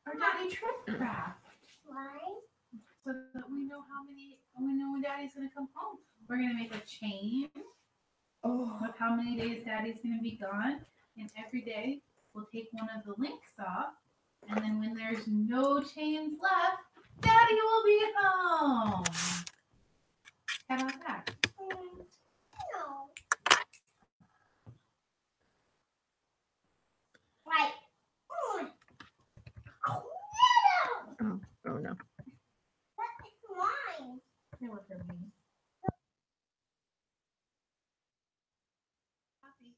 our daddy trip craft. Why? So that we know when daddy's gonna come home. We're gonna make a chain with how many days daddy's gonna be gone. And every day we'll take one of the links off. And then when there's no chains left, daddy will be home. How about that? No. Right. Oh no. That is mine. They were for me. Happy.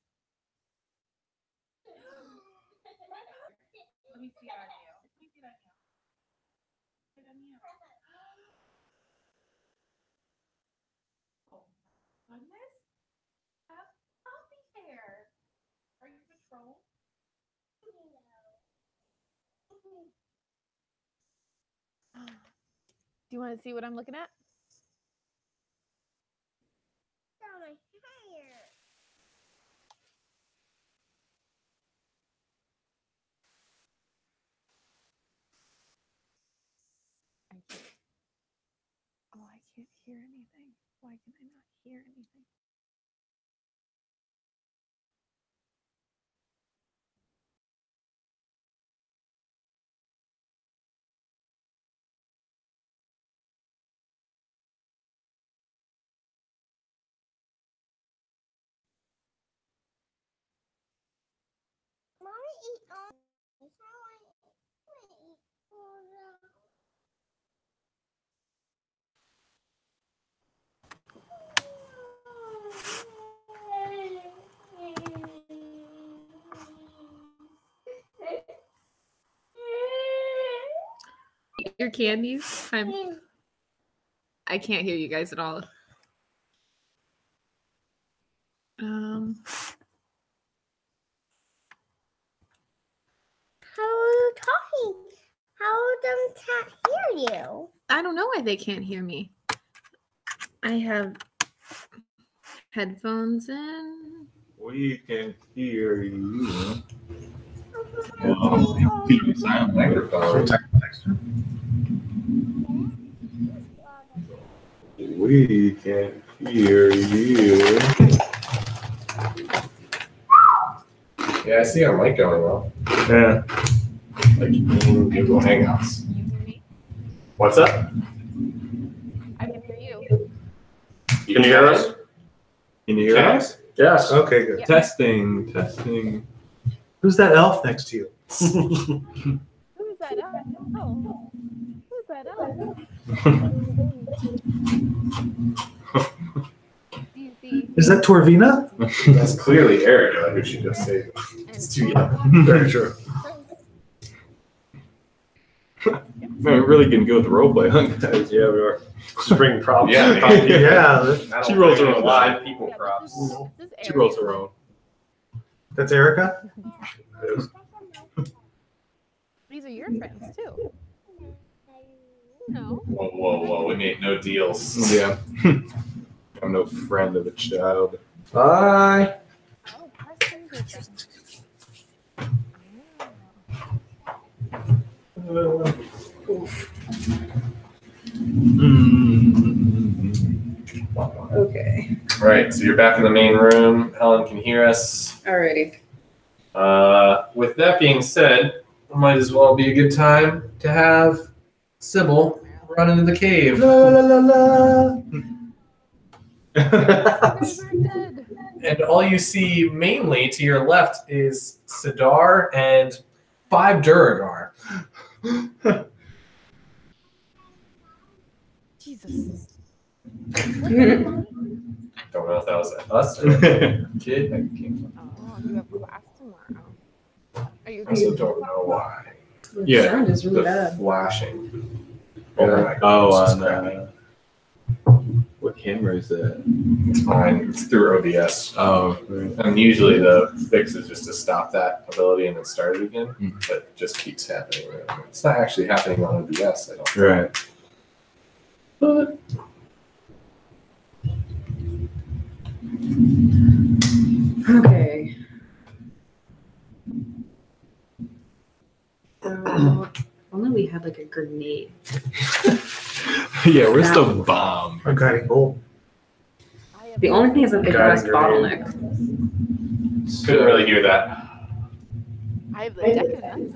Let me see it on you. Let me see it on you. Sit on you. Oh, goodness. Have puppy hair. Are you patrol? Do you want to see what I'm looking at? Down my hair. Oh, I can't hear anything. Why can I not hear anything? Mommy eat all. That's how I eat all the. Your candies? I can't hear you guys at all. How are you talking? How them can't hear you? I don't know why they can't hear me. I have headphones in. We can hear you. Silent microphone. We can hear you. Yeah, I see our mic going well. Yeah. Like in Google Hangouts. Can you hear me? What's up? I can hear you. Can you hear us? Can you hear Okay. us? Yes. Okay, good. Yeah. Testing. Who's that elf next to you? Who's that up? Oh. Who's that up? Do you see? Is that Torvina? That's clearly Erica, who she just saved. It's too young. Very true. Man, we really can go with the roleplay, huh, guys? Yeah, we are. Spring props. Yeah, Yeah, She rolls her own live people Yeah, props. this is She rolls Ariel. her own. that's Erica. These are your friends too. No. Whoa, whoa, whoa. We made no deals. Yeah. I'm no friend of a child. Bye. Oh, Preston's your friend. Okay. Right, so you're back in the main room. Helen can hear us. Alrighty. With that being said, it might as well be a good time to have Sybil run into the cave. La la la la. You guys aren't dead. And all you see mainly to your left is Sidar and 5 Duragar. Jesus. Don't know if that was us or a kid that came from. Oh, you have class tomorrow. Are you I also don't know why. The Yeah, sound is really The bad. flashing. Yeah. Oh, on what camera is that? It's fine. It's through OBS. Oh, And usually the fix is just to stop that ability and then start it again. Mm. But it just keeps happening. It's not actually happening on OBS, I don't think. right. But Okay. So, we had like a grenade. Yeah, where's the That- bomb? A guiding bolt. The only thing is that they got us Guiding bottleneck. Couldn't really hear that. I have the deck of nuts.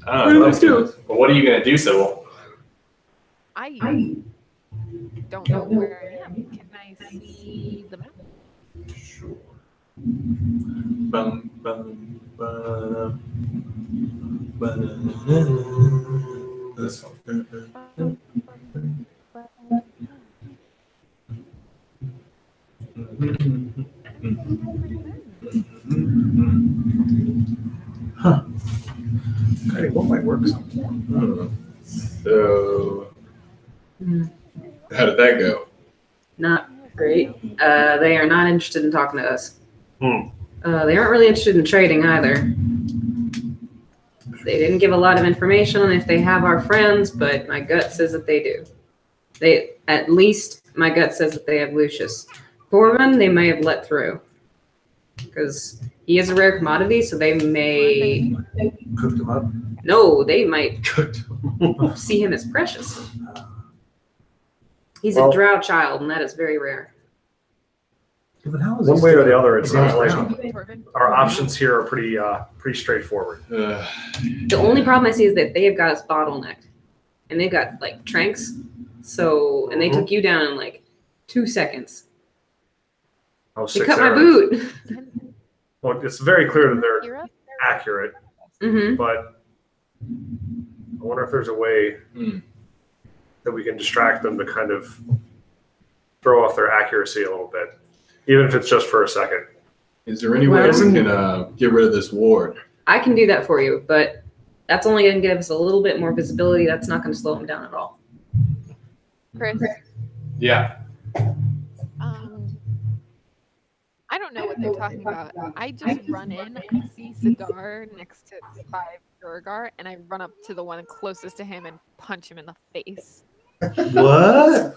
I don't know. Let's do it. Well, what are you gonna do, Sybil? I don't know where I am. Can I see the map? Sure. Bum, bum, ba-dum, ba-dum. This one. Guiding bolt might work. So, how did that go? Not great. They are not interested in talking to us. Hmm. They aren't really interested in trading either. They didn't give a lot of information on if they have our friends, but my gut says that they do. At least my gut says that they have Lucious. Torvun, they may have let through. Because he is a rare commodity, so they may... Cooked him up. No, they might Cooked. see him as precious. He's Well- a drow child, and that is very rare. One way or the other, it seems like Torvun? our options here are pretty straightforward. The only problem I see is that they have got us bottlenecked. And they've got, like, tranks. So, and they took you down in, like, 2 seconds. Oh, They 6 cut my arrows. boot. Well, it's very clear that they're Kira? accurate, Mm-hmm. but I wonder if there's a way that we can distract them to kind of throw off their accuracy a little bit, even if it's just for a second. Is there any way Well- we can get rid of this ward? I can do that for you, but that's only going to give us a little bit more visibility. That's not going to slow them down at all. Chris? Yeah. I don't know what they're talking about. I just run in, I see Cigar next to 5 Durgar, and I run up to the one closest to him and punch him in the face. What?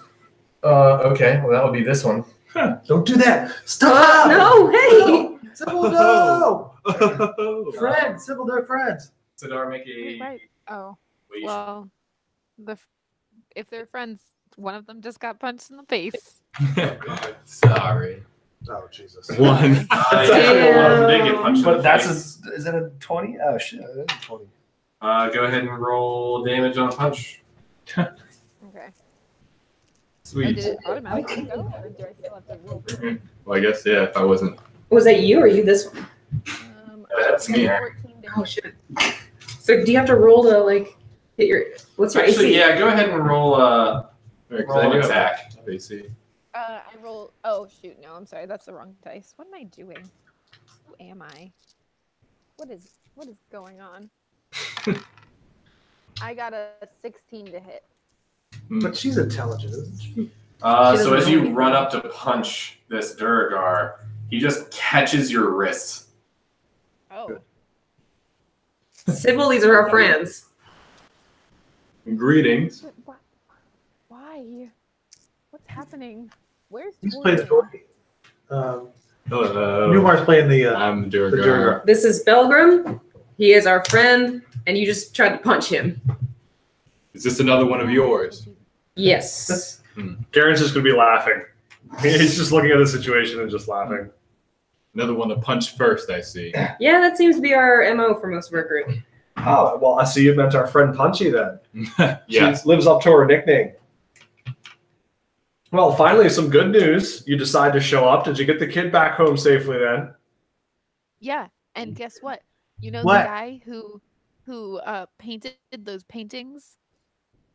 Okay. Well, that would be this one. Don't do that! Stop! No, hey! Sybil, no! Oh. Friends! Sybil, they're friends! Sidar, make a. Right. Oh, Wait, well, if they're friends, one of them just got punched in the face. Sorry. Oh, Jesus. One. Yeah, one of them did get punched in But the that's face. is that a 20? Oh, shit. That is a 20. Go ahead and roll damage on a punch. Okay. Oh, Sweet. did it automatically go, or do I still have to roll? Well, I guess, yeah, if I wasn't. Was that you or you this one? That's me. 14 to Oh, shit. So do you have to roll to, like, hit your... What's your Actually, AC? yeah, go ahead and roll Right, 'cause roll I an do have attack. AC. I roll. Oh shoot! No, I'm sorry. That's the wrong dice. What am I doing? Who am I? What is going on? I got a 16 to hit. But she's intelligent, isn't she? So as know you anything. run up to punch this Duragar, he just catches your wrist. Oh, Sybil, these are our friends. Greetings. but why? What's happening? Where's He's playing the Torvun? Dory. Hello. Newmar's playing the I'm Durgar. Durgar. This is Belgrim. He is our friend, and you just tried to punch him. Is this another one of yours? Yes. Garen's just going to be laughing. He's just looking at the situation and just laughing. Another one to punch first, I see. Yeah, that seems to be our MO for most of our group. Oh, well, I see you meant our friend Punchy then. Yeah. She lives up to her nickname. Well, finally, some good news. You decide to show up. Did you get the kid back home safely then? Yeah, and guess what? You know What? the guy who painted those paintings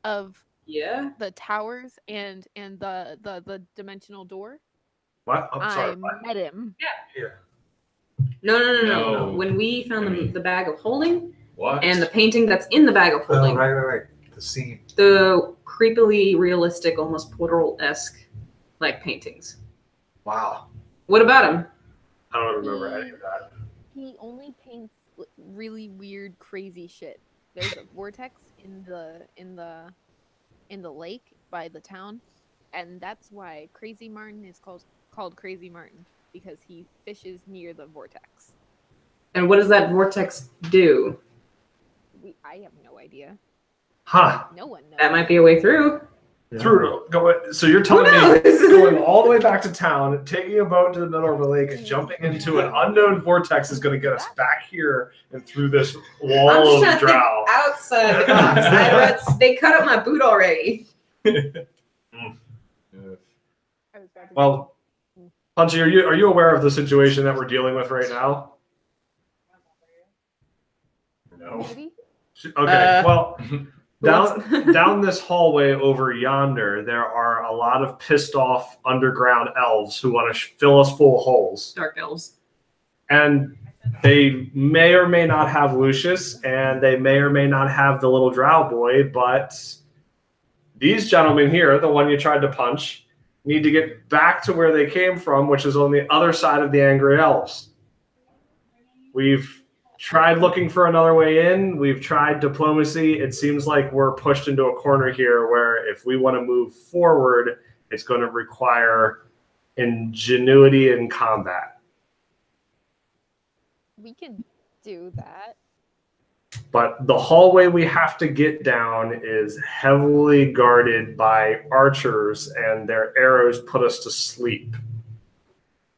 of Yeah? the towers and the dimensional door? What? I'm sorry. I met him. Here. No. No. When we found the bag of holding What? and the painting that's in the bag of Oh, holding, right. The scene. the creepily realistic, almost portal-esque like paintings. Wow. What about him? I don't remember any of that. He only paints really weird, crazy shit. There's a vortex in the lake by the town, and that's why Crazy Martin is called Crazy Martin, because he fishes near the vortex. And what does that vortex do? I have no idea. Huh. No one knows. That might be a way through. Through so you're telling me going all the way back to town, taking a boat to the middle of the lake, and jumping into an unknown vortex is going to get us back here and through this wall I'm just of trying to think drow. outside the box. They cut up my boot already. Well, Punchy, are you aware of the situation that we're dealing with right now? No. Maybe. Okay. Well, down this hallway over yonder, there are a lot of pissed off underground elves who want to fill us full of holes. Dark elves. And they may or may not have Lucious, and they may or may not have the little drow boy, but these gentlemen here, the one you tried to punch, need to get back to where they came from, which is on the other side of the angry elves. We've tried looking for another way in. We've tried diplomacy. It seems like we're pushed into a corner here where if we want to move forward, it's going to require ingenuity in combat. We can do that. But the hallway we have to get down is heavily guarded by archers, and their arrows put us to sleep.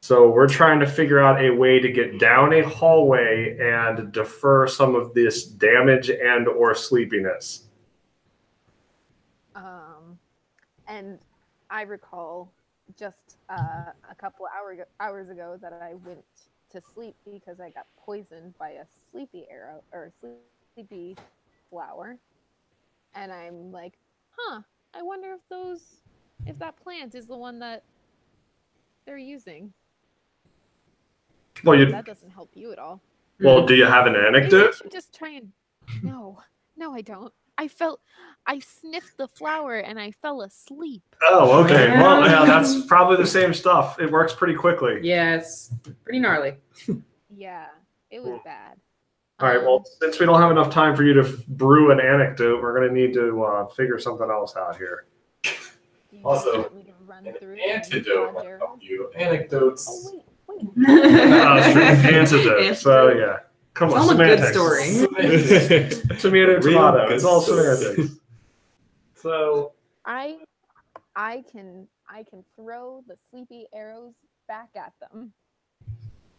So we're trying to figure out a way to get down a hallway and defer some of this damage and or sleepiness. And I recall just a couple hours ago that I went to sleep because I got poisoned by a sleepy arrow or sleepy flower, and I'm like, I wonder if that plant is the one that they're using. Well, that doesn't help you at all. Well, do you have an anecdote? Maybe I should just try and no, I don't. I sniffed the flower and I fell asleep. Oh, okay. Well, yeah, that's probably the same stuff. It works pretty quickly. Yeah, it's pretty gnarly. Yeah, it was bad. All right. Well, since we don't have enough time for you to brew an anecdote, we're going to need to figure something else out here. Also, an antidote might help you. Anecdotes. Oh, wait. Antidote. So, yeah. Come on, it's all semantics. a good story. Tomato, tomato. It's all semantics. So I can throw the sleepy arrows back at them.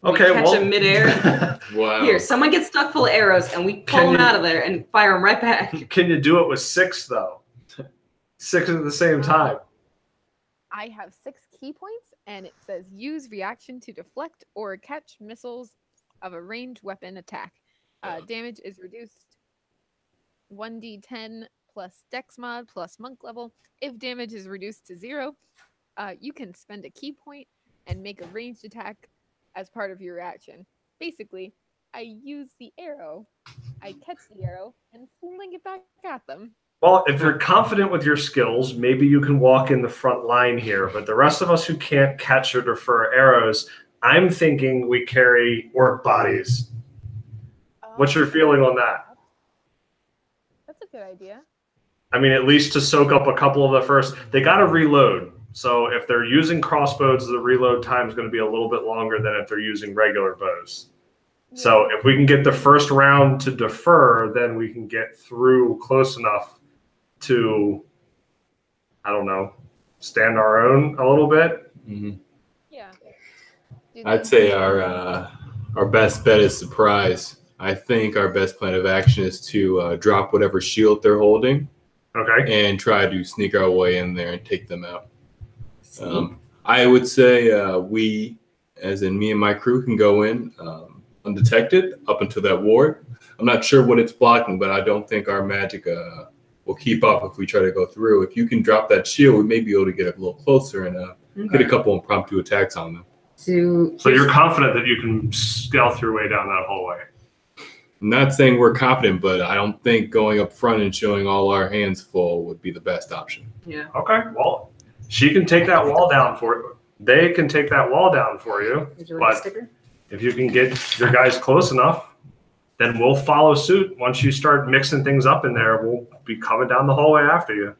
Okay, catch them midair. Wow. Here, someone gets stuck full of arrows, and we pull them out of there and fire them right back. Can you do it with 6 though? 6 at the same time. I have 6 key points, and it says use reaction to deflect or catch missiles of a ranged weapon attack. Damage is reduced 1d10 plus dex mod plus monk level. If damage is reduced to 0, you can spend a key point and make a ranged attack as part of your reaction. Basically, I use the arrow, I catch the arrow, and fling it back at them. Well, if you're confident with your skills, maybe you can walk in the front line here. But the rest of us who can't catch or defer arrows, I'm thinking we carry work bodies. What's your feeling on that? That's a good idea. I mean, at least to soak up a couple of the first. They got to reload. So if they're using crossbows, the reload time is going to be a little bit longer than if they're using regular bows. Yeah. So if we can get the first round to defer, then we can get through close enough to, I don't know, stand our own a little bit. Mm-hmm. Yeah. I'd say our best bet is surprise. I think our best plan of action is to drop whatever shield they're holding. Okay. And try to sneak our way in there and take them out. I would say we, as in me and my crew, can go in undetected up into that ward. I'm not sure what it's blocking, but I don't think our magic will keep up if we try to go through. If you can drop that shield, we may be able to get a little closer and get a couple impromptu attacks on them. So you're confident that you can stealth your way down that hallway? I'm not saying we're confident, but I don't think going up front and showing all our hands full would be the best option. Yeah. Okay. Well, she can take that wall down for you. They can take that wall down for you. But if you can get your guys close enough, then we'll follow suit. Once you start mixing things up in there, we'll be coming down the hallway after you.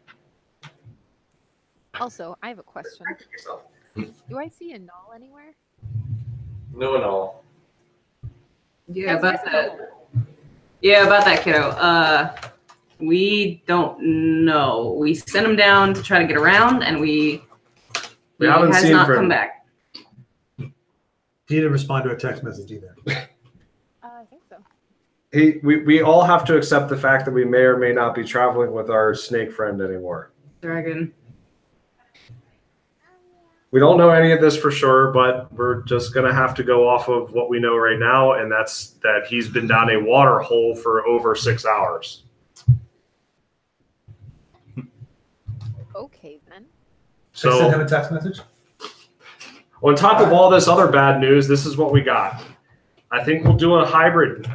Also, I have a question. Do I see a null anywhere? No, no. Yeah, that's it. Yeah, about that kiddo. We don't know. We sent him down to try to get around, and he haven't has seen not from- come back. He didn't respond to a text message either. I think so. We all have to accept the fact that we may or may not be traveling with our snake friend anymore. Dragon. We don't know any of this for sure, but we're just going to have to go off of what we know right now, and that's that he's been down a water hole for over 6 hours. Okay, then. So I sent him So a text message. on top of all this other bad news, this is what we got. I think we'll do a hybrid,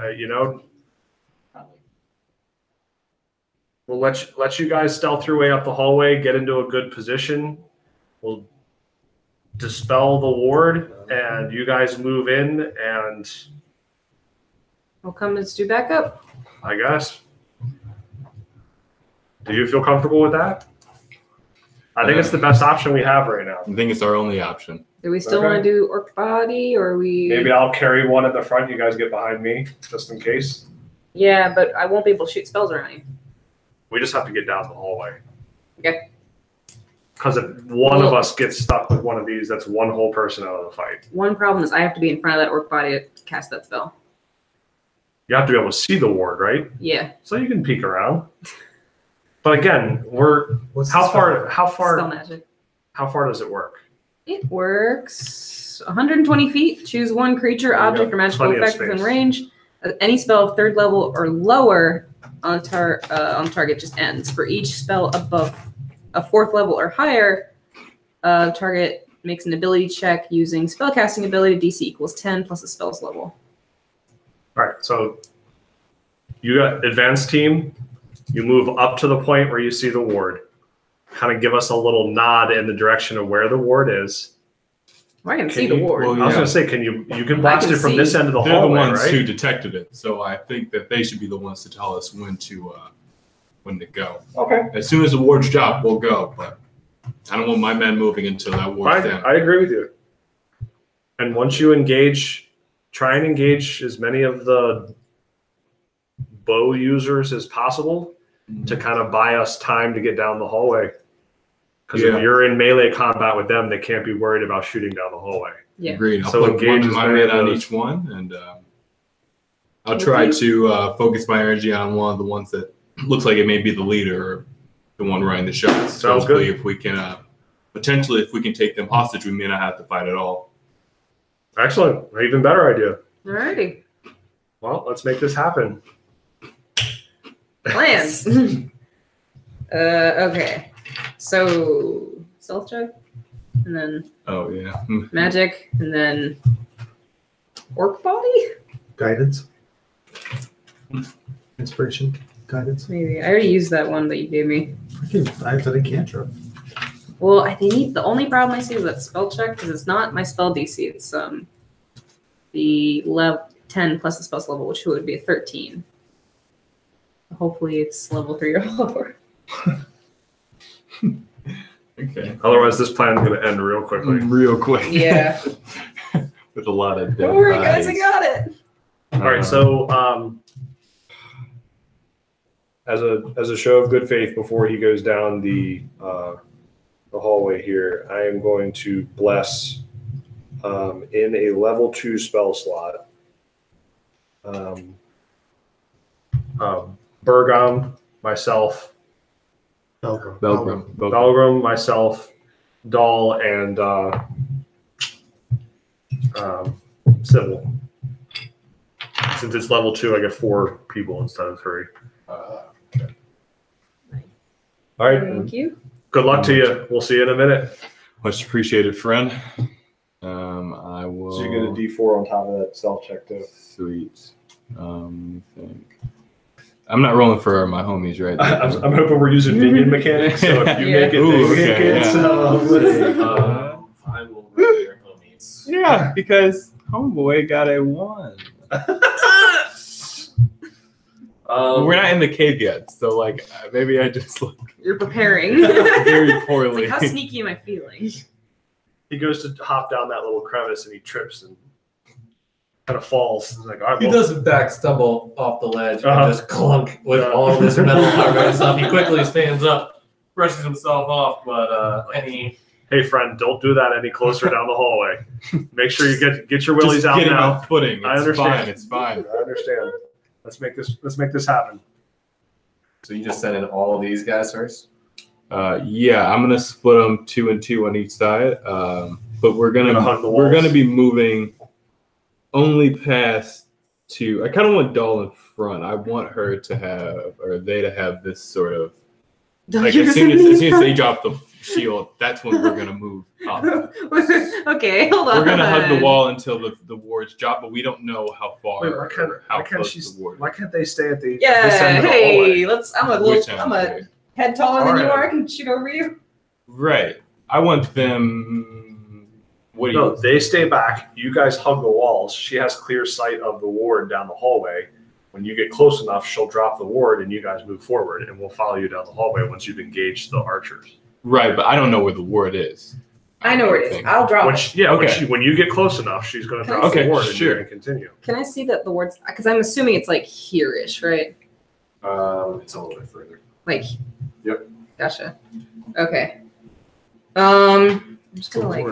We'll let you guys stealth your way up the hallway, get into a good position. We'll dispel the ward, and you guys move in, and We'll come and do backup. I guess. Do you feel comfortable with that? I think it's the best option we have right now. I think it's our only option. Do we still Okay. want to do orc body, or we? Maybe I'll carry one at the front. You guys get behind me, just in case. Yeah, but I won't be able to shoot spells around you. We just have to get down the hallway. Okay. Because if one of us gets stuck with one of these, that's one whole person out of the fight. One problem is I have to be in front of that orc body to cast that spell. You have to be able to see the ward, right? Yeah. So you can peek around. But again, What's how the spell? Spell magic. how far does it work? It works 120 feet. Choose one creature, object, or magical Plenty of effect within space. range. Any spell of 3rd level or lower on target just ends. For each spell above a 4th level or higher, target makes an ability check using spellcasting ability. DC equals 10 plus the spell's level. All right, so you got advanced team. You move up to the point where you see the ward. Kind of give us a little nod in the direction of where the ward is. I can Can see the you- ward. well, I was Yeah. going to say, you can blast can it from see. this end of the They're the hallway, ones right? who detected it, so I think that they should be the ones to tell us when to go. Okay. As soon as the ward's dropped, we'll go. But I don't want my men moving until that ward's down. I agree with you. And once you engage, try and engage as many of the bow users as possible to kind of buy us time to get down the hallway. Because Yeah. if you're in melee combat with them, they can't be worried about shooting down the hallway. Yeah. Agreed. I'll So put engage one as my many men of on those. each one, and I'll try to focus my energy on one of the ones that looks like it may be the leader or the one running the shots. So Sounds hopefully good. if we can potentially if we can take them hostage, we may not have to fight at all. Excellent. Even better idea. Alrighty. Well, let's make this happen. Plans. Okay. So stealth check, and then Oh yeah. magic, and then orc body. Guidance. Inspiration. Guidance. Maybe I already used that one that you gave me. I said a cantrip. Well, I think the only problem I see is that spell check because it's not my spell DC. It's the level 10 plus the spell's level, which would be a 13. Hopefully, it's level 3 or lower. Okay. Otherwise, this plan is going to end real quickly. Real quick. Yeah. With a lot of dead Don't worry, guys, I bodies. got it. All right, so as a show of good faith, before he goes down the hallway here, I am going to bless in a level 2 spell slot. Bergam, myself, Belgrim. Belgrim, myself, Dahl, and Sybil. Since it's level 2, I get 4 people instead of 3. All right. Thank you. Good luck to you. We'll see you in a minute. Much appreciated, friend. I will. So you get a D4 on top of that stealth check too. Sweet. Let me think. I'm not rolling for my homies, right? I'm hoping we're using minion mechanics. So if you Yeah. make it, Ooh, they make okay, it. yeah. So, I will roll your homies. Yeah, because homeboy got a 1. We're not in the cave yet, so like maybe I just look You're preparing. very It's poorly. like, how sneaky am I feeling? he goes to hop down that little crevice and he trips and kind of falls. He's like, all right, He well, doesn't back stumble off the ledge Uh-huh. and just clunk with Yeah. all this metal armor and stuff. He quickly stands up, brushes himself off, but any hey friend, don't do that any closer down the hallway. Make sure you get your willies Just out getting now. on footing. It's I understand. fine. It's fine. I understand. Let's make this happen. So you just send in all of these guys first? Yeah, I'm gonna split them 2 and 2 on each side. But we're Gonna hug the we're walls. gonna be moving only past 2. I kind of want Doll in front. I want her to have, or they to have this sort of like as soon as they drop the shield, that's when we're gonna move up. Okay, hold on. We're gonna hug the wall until the wards drop, but we don't know how far Wait, or how close the ward. why can't they stay at the Yeah, this end of the hallway? hey, let's. I'm Which a end? head taller than you Alright. are. I can shoot over you. Right. I want them. What do you? No, they stay back. You guys hug the walls. She has clear sight of the ward down the hallway. When you get close enough, she'll drop the ward and you guys move forward and we'll follow you down the hallway once you've engaged the archers. Right, but I don't know where the ward is. I know where it is. I'll drop it. When you get close enough, she's going to Can I drop see- the ward and Okay, sure. you're going to continue. Can I see that the wards? Because I'm assuming it's like here-ish, right? It's a little bit further. Like. Yep. Gotcha. Okay. I'm just gonna like.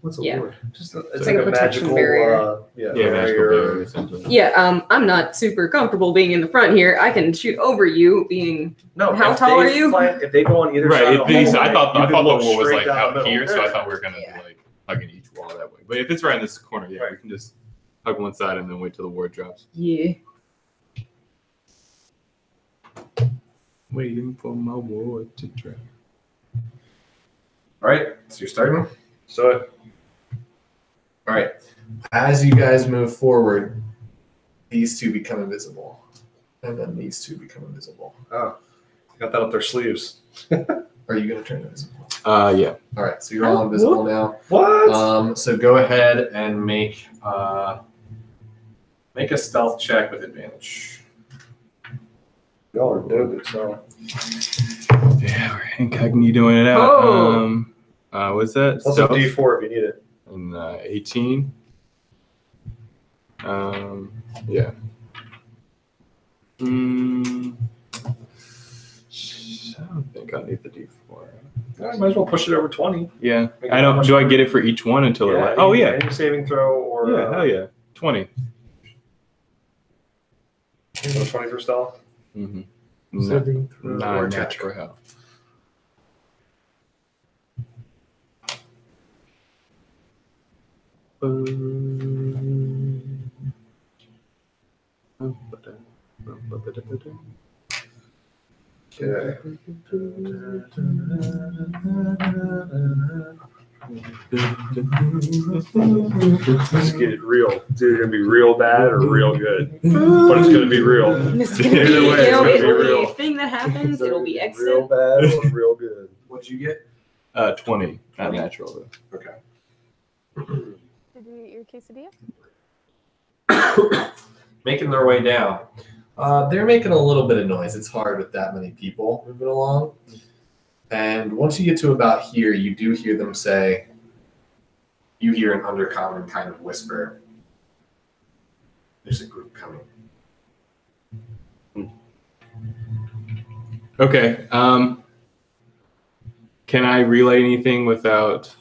What's a Yeah. ward? Just it's like a protection barrier. Yeah, magical barrier. Essentially. Yeah, I'm not super comfortable being in the front here. I can shoot over you being. No, How if tall they are you? If they go on either side Right. of the hallway, I thought you the can look wall was straight like down out the middle. here, so I thought we were gonna Yeah. be like hugging each wall that way. But if it's right in this corner, yeah, Right. we can just hug one side and then wait till the ward drops. Yeah. Waiting for my ward to drop. All right, so you're starting? So All right. As you guys move forward, these two become invisible. And then these two become invisible. got that up their sleeves. Are you going to turn invisible? Yeah. All right, so you're all invisible now. What? So go ahead and make a stealth check with advantage. Y'all are doing it, so. Yeah, we're incognitoing it out. Oh. What's that? It's also D4 if you need it. And 18. Yeah. I don't think I need the D4. I might as well push it over 20. Yeah. Make I it don't. much Do I better. get it for each one until it? Oh yeah. Any saving throw or. Yeah. Hell yeah. 20. 20 for stealth. Mm-hmm. Saving throw. Not or attack. natural health. Let's get it real. It's either gonna be real bad or real good, but it's gonna be real. It's gonna be, Either way, it's gonna be it'll be real. a thing that happens. It'll be real exit. bad or real good. What'd you get? 20. Not natural though. Okay. Did you get your quesadilla? Making their way down. They're making a little bit of noise. It's hard with that many people moving along. And once you get to about here, you do hear them say, you hear an undercommon kind of whisper. There's a group coming. Okay. Can I relay anything without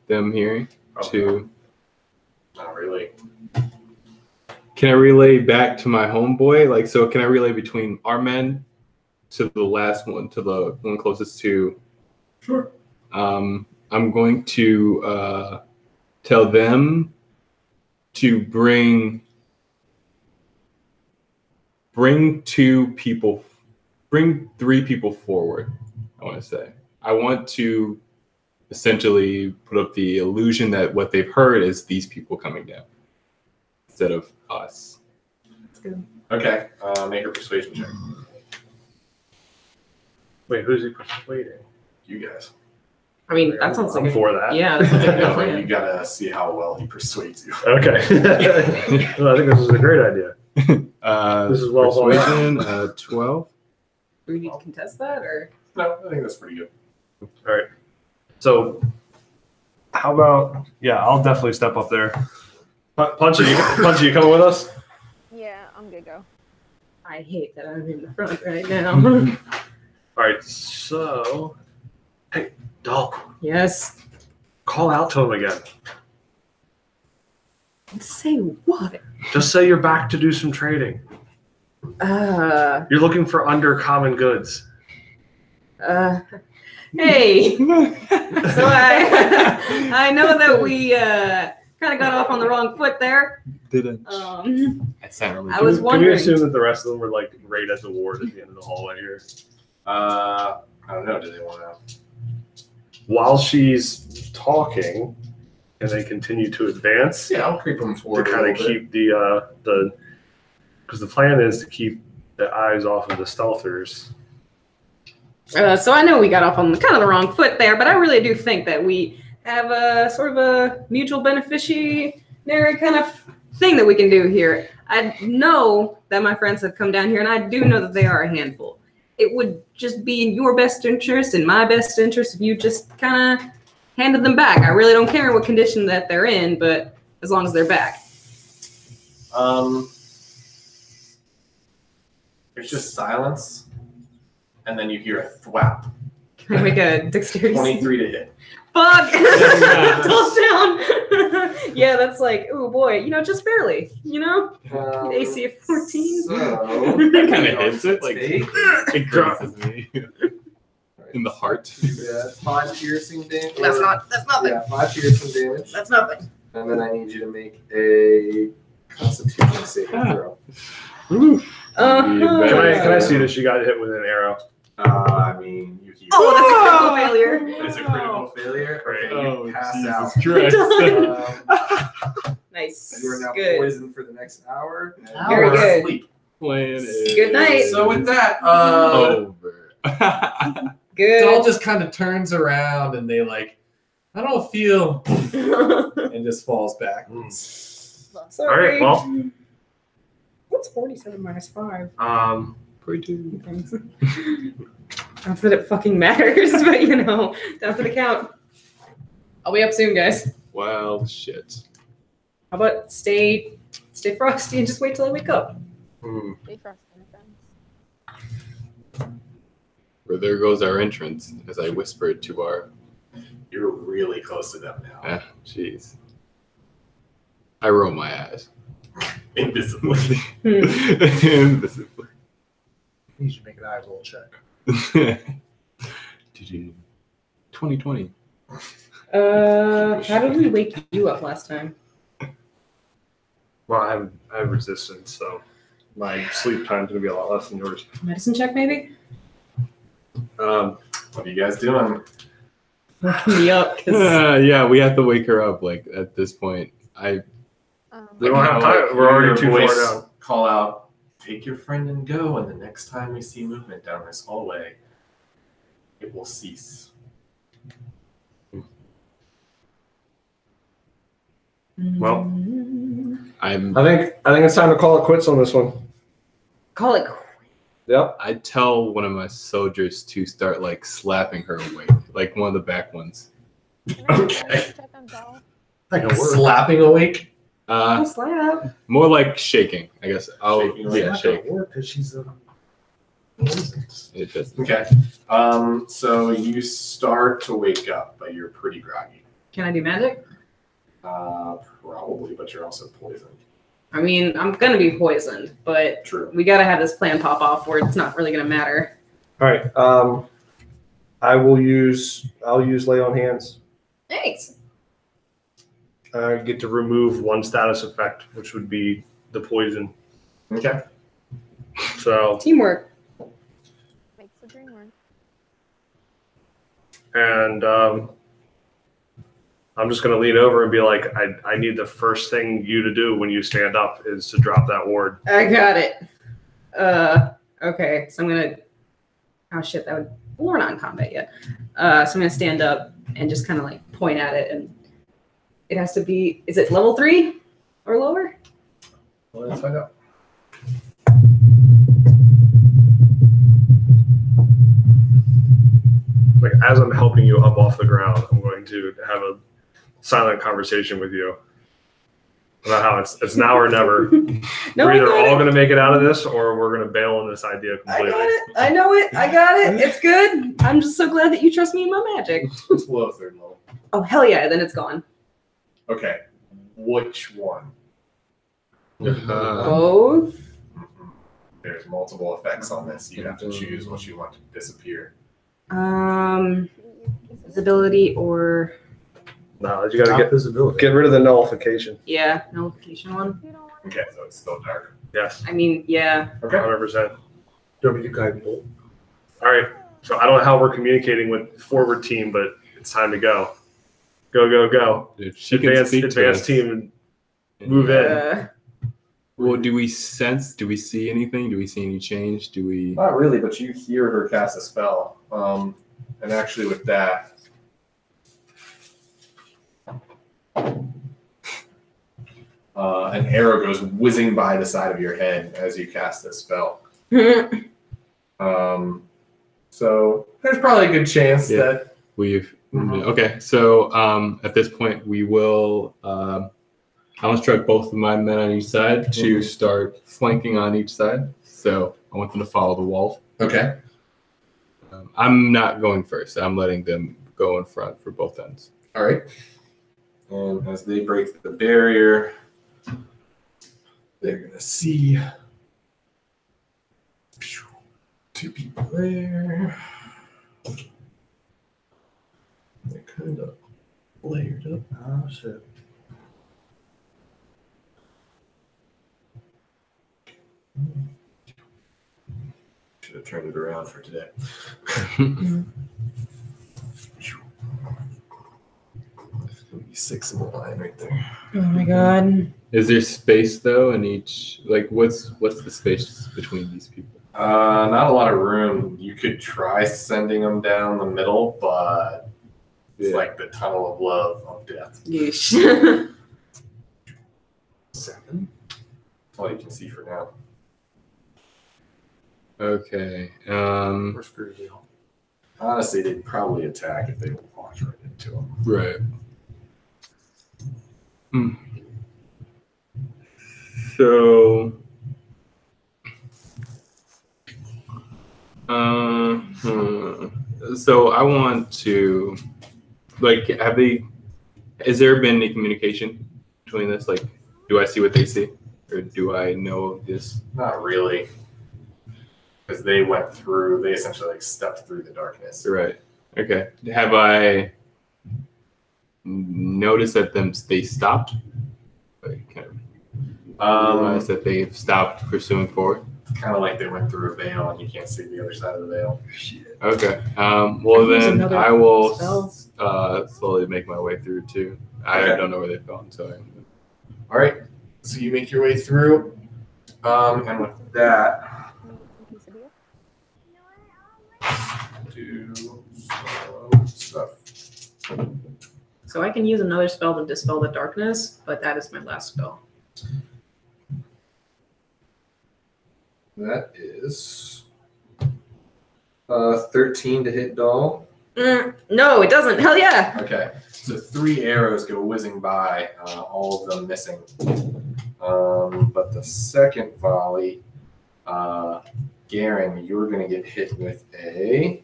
them hearing? Not really. Can I relay back to my homeboy? Like, so can I relay between our men to the last one, to the one closest to? Sure. I'm going to tell them to bring 3 people forward. I want to say. I want to essentially put up the illusion that what they've heard is these people coming down instead of us. That's good. Okay. Make a persuasion check. Wait, who's he persuading? You guys. I mean, that sounds like I'm for that. Yeah, that sounds like a good You plan. gotta see how well he persuades you. Okay. Well, I think this is a great idea. This is well thought out. Persuasion, 12. Do we need to contest that or? No, I think that's pretty good. All right. So, how about? Yeah, I'll definitely step up there. Punchy, you coming with us? Yeah, I'm good. Go. I hate that I'm in the front right now. All right, so hey, doll, Yes. call out to him again. Say what? Just say you're back to do some trading. You're looking for undercommon goods. Hey. So I know that we kind of got off on the wrong foot there. Didn't. That's not really I was Can we wondering. assume that the rest of them were like right at the ward at the end of the hallway here? I don't know. Do they want to? While she's talking, can they continue to advance? Yeah, I'll creep them To forward. kind of keep the because the plan is to keep the eyes off of the stealthers. So I know we got off on kind of the wrong foot there, but I really do think that we have a sort of a mutual beneficiary kind of thing that we can do here. I know that my friends have come down here, and I do know that they are a handful. It would just be in your best interest and my best interest if you just kind of handed them back. I really don't care what condition that they're in, but as long as they're back. There's just silence, and then you hear a thwap. Can I make a dexterity? 23 to hit. Fuck! Touchdown! Yeah, that's like, oh boy, just barely, AC of 14. So, That kind of hits it, like take it grazes me in the heart. 5 piercing damage. That's nothing. Yeah, 5 piercing damage. That's nothing. And then I need you to make a Constitution saving throw. Can I see that she got hit with an arrow? I mean, you keep. Oh, that's a critical failure. It's a critical failure. Okay, you pass out. Nice. You are now Good. poisoned for the next hour. And Very you are good. asleep. Good night. So with that, Over. Good. Doll just kind of turns around and they like, I don't feel, and just falls back. Sorry. All right, well, What's 47 minus 5? 42. Not that it fucking matters, but down for the count. I'll be up soon, guys. Wild shit. How about stay frosty and just wait till I wake up? Stay frosty, my friends. Where there goes our entrance, as I whispered to our. You're really close to them now. Jeez. I roll my eyes. Invisibly. Invisibly. You should make an eye roll check. 2020. How did we wake you up last time? well, I have resistance, so my sleep time's gonna be a lot less than yours. Medicine check, maybe? What are you guys doing? Wake me up, 'cause Yeah, we have to wake her up. Like at this point, We don't have time. We're already too far down. Call out, take your friend and go, and the next time we see movement down this hallway, it will cease. Well, I think it's time to call it quits on this one. Call it. Yep. I tell one of my soldiers to start like slapping her awake, like one of the back ones. Okay. Check on Doll. Slapping awake? Slap. More like shaking, I guess. Shaking, Shake. Because she's It doesn't. Okay. So you start to wake up, but you're pretty groggy. Can I do magic? Probably, but you're also poisoned. I mean, I'm gonna be poisoned, but True. we gotta have this plan pop off where it's not really gonna matter. All right. I'll use lay on hands. Thanks. I get to remove one status effect, which would be the poison. Okay. So, Teamwork. Makes the dream work. and I'm just gonna lean over and be like, I need the first thing you to do when you stand up is to drop that ward. I got it. Okay, so I'm gonna. Oh shit, we're not in combat yet. So I'm gonna stand up and just kind of like point at it, and it has to be. Is it level 3 or lower? Well, let's find out. Like as I'm helping you up off the ground, I'm going to have a silent conversation with you. About how it's now or never. No, We're I either got all it. going to make it out of this, or we're going to bail on this idea I completely. got it. I know it. I got it. It's good. I'm just so glad that you trust me in my magic. It's below third level. Oh, hell yeah. Then it's gone. Okay. Which one? Both? There's multiple effects on this. You have to choose what you want to disappear. Visibility or No, you got to Visibility. get rid of the nullification. yeah, nullification one. Okay, so it's still dark. Yes. I mean, yeah. Okay. 100%. Do you want me to guide bolt? All right. So I don't know how we're communicating with forward team, but it's time to go. Go, go, go. If she can Advanced, speak to advanced us. team, move in. Well, do we sense? Do we see anything? Do we see any change? Do we? Not really, but you hear her cast a spell. And actually, with that, an arrow goes whizzing by the side of your head as you cast this spell. So there's probably a good chance that We've okay. So at this point, we will. I want to strike both of my men on each side to start flanking on each side. So I want them to follow the wall. Okay. I'm not going first. I'm letting them go in front for both ends. All right. And as they break the barrier, they're gonna see two people there. They're kind of layered up. Oh, shit. Should have turned it around for today. There's gonna be 6 in the line right there. Oh my god. Is there space though in each? Like, what's the space between these people? Not a lot of room. You could try sending them down the middle, but it's like the tunnel of love of death. Yeesh. 7. That's all you can see for now. Okay. We're screwed deal. Honestly, they'd probably attack if they walked right into them. Right. So. So I want to, like, has there been any communication between this? Like, do I see what they see? Or do I know this? Not really. Because they essentially like stepped through the darkness. Right. Okay. Have I noticed that they stopped? Like, kind of realized that they've stopped pursuing forward? It's kind of like they went through a veil and you can't see the other side of the veil. Okay. Well, then another I will spell. slowly make my way through too. I don't know where they've gone, so. All right. So you make your way through, and with that, do some stuff. So I can use another spell to dispel the darkness, but that is my last spell. That is 13 to hit doll. No, it doesn't. Hell yeah. Okay, so 3 arrows go whizzing by, all of them missing. But the second volley, Garen, you're going to get hit with a,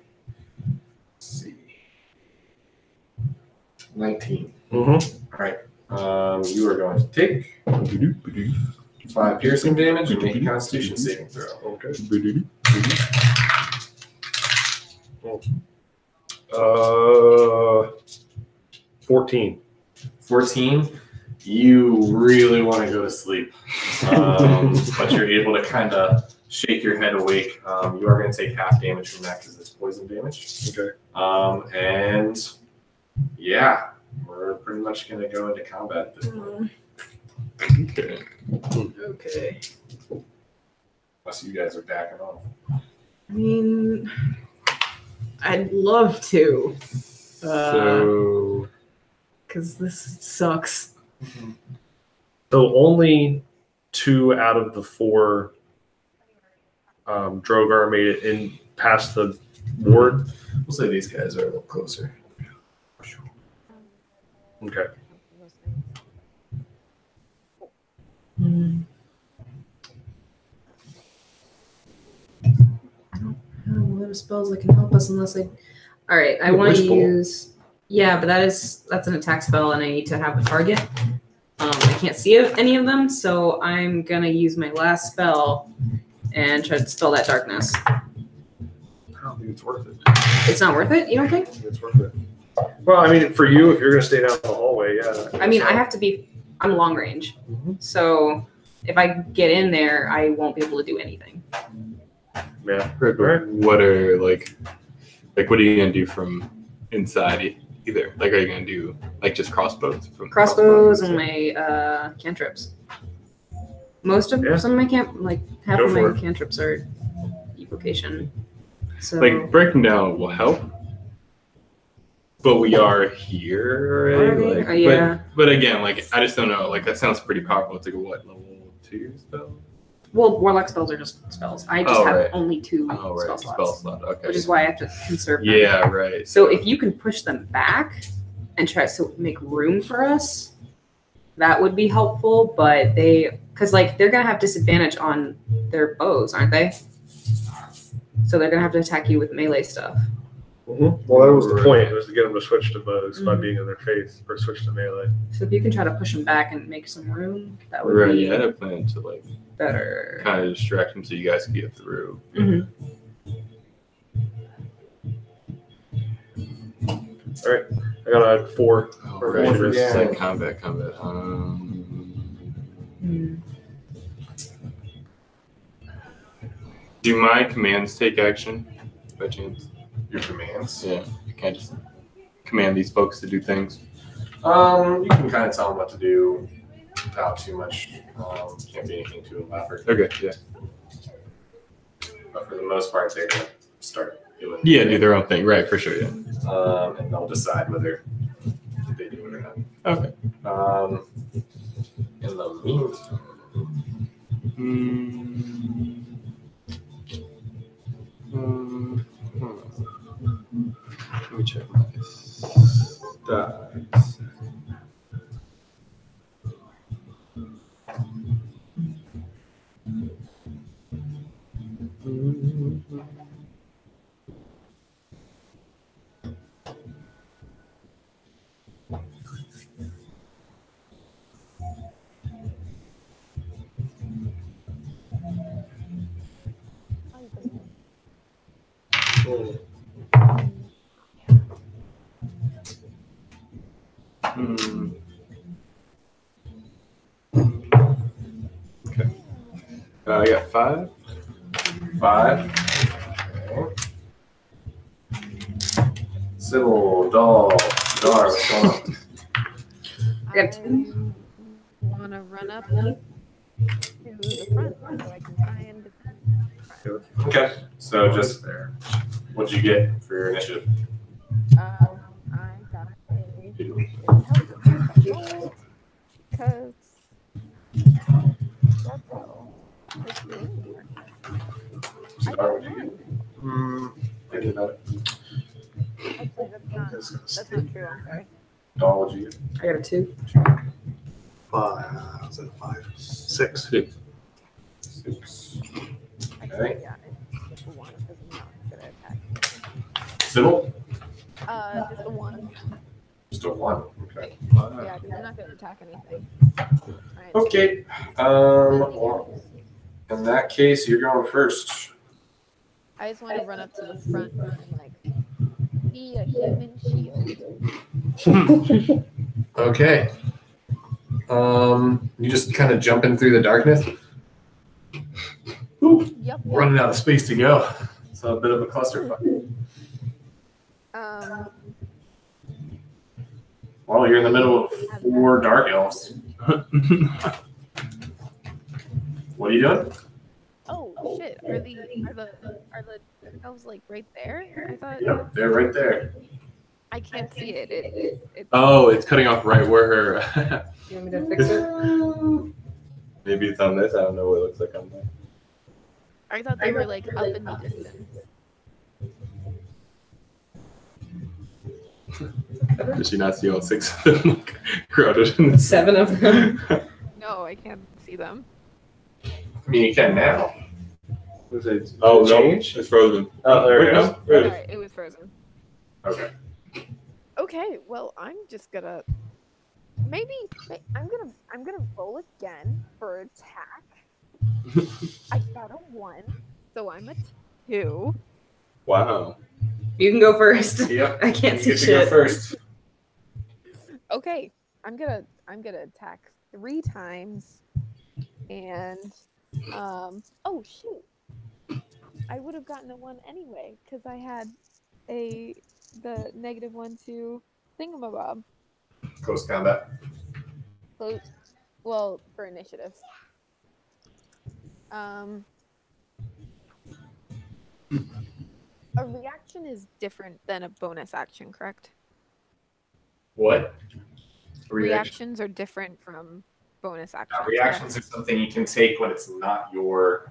let's see, 19. All right, you are going to take 5 piercing damage and make a Constitution saving throw. Okay. 14. 14. You really want to go to sleep, but you're able to kind of shake your head awake. You are going to take half damage from that because it's poison damage. Okay. And yeah, we're pretty much going to go into combat at this point. Okay. Unless you guys are backing off. I mean, I'd love to. So. Because this sucks. So only 2 out of the 4 Drogar made it in past the ward. We'll say these guys are a little closer. Okay. I don't have a lot of spells that can help us unless I. All right, I want to use. Yeah, but that's an attack spell, and I need to have a target. I can't see any of them, so I'm gonna use my last spell and try to dispel that darkness. I don't think it's worth it. It's not worth it. You don't think? I think it's worth it. Well, I mean, for you, if you're gonna stay down the hallway, yeah. I mean, I have to be. I'm long range, so if I get in there, I won't be able to do anything. Yeah. What are like what are you gonna do from inside? Either like, are you gonna do like just crossbows? From Crossbows and my cantrips. Most of some of my half Go of my for it. cantrips are evocation. So Like breaking down will help, but we are here already. Like, yeah. But again, like I just don't know. Like that sounds pretty powerful. It's like a what, level 2 spell? Well, warlock spells are just spells. I just have only 2 spell slots. Spell slot. Okay. Which is why I have to conserve them. Yeah, right. So if you can push them back and try to make room for us, that would be helpful. But because they're gonna have disadvantage on their bows, aren't they? So they're gonna have to attack you with melee stuff. Mm-hmm. Well, that was the point. It was to get them to switch to bows by being in their face, or switch to melee. So if you can try to push them back and make some room, that would be Yeah, I had a plan to better. kind of distract them so you guys can get through. Mm-hmm. All right, I got a 4. Oh, Or right. 4 for It's the like combat. Do my commands take action by chance? Your commands? Yeah. You can't just command these folks to do things. You can kind of tell them what to do without too much. Can't be anything too elaborate. Okay, yeah. But for the most part, they're gonna start doing. Yeah, do their own thing. Right, for sure, yeah. And they'll decide whether they do it or not. Okay. In the meantime, let me check my stats. Okay. I got 5. 5. Okay. Sybil, Dar, what's going on? I got 2. Want to run up to the front so I can try and defend. Okay, so just there. What'd you get for your initiative? I got a because that's how it's doing here. Star, what'd you get? Thinking about it. Actually, that's not true. I'm sorry. Dawn, what'd you get? I got a 2. 5. Was it 5? 6. 6. 6. Actually, Okay. yeah, it's just the 1 because I'm not good at attacking. Sybil? Just the 1. Just a 1. Okay. Yeah, because I'm not going to attack anything. Right. Okay. Well, in that case, you're going first. I just want to run up to the front and be a human shield. Okay. You just kind of jump in through the darkness. Yep. Running out of space to go. It's a bit of a clusterfuck. Well, you're in the middle of 4 dark elves. What are you doing? Oh shit! Are the elves right there? I thought. Yep, they're right there. I can't see it. It's Oh, it's cutting off right where her. You want me to fix it? Maybe it's on this. I don't know what it looks like on there. I thought they were up in the distance. Does she not see all 6 of them crowded in the 7 of them. No, I can't see see them. I mean, you can now. Oh, no, Change? it's frozen. Oh, there Wait, it no, is. there it is. Alright, it was frozen. Okay. Okay, well, I'm just gonna I'm gonna roll again for attack. I got a 1, so I'm a 2. Wow. You can go first. Yep. I can't You see get to go shit. first. Okay, I'm gonna attack 3 times, and oh shoot, I would have gotten a 1 anyway because I had the -1 to thingamabob. Close combat. So, well, for initiative. A reaction is different than a bonus action, correct? What? Reactions are different from bonus actions. Reactions are something you can take when it's not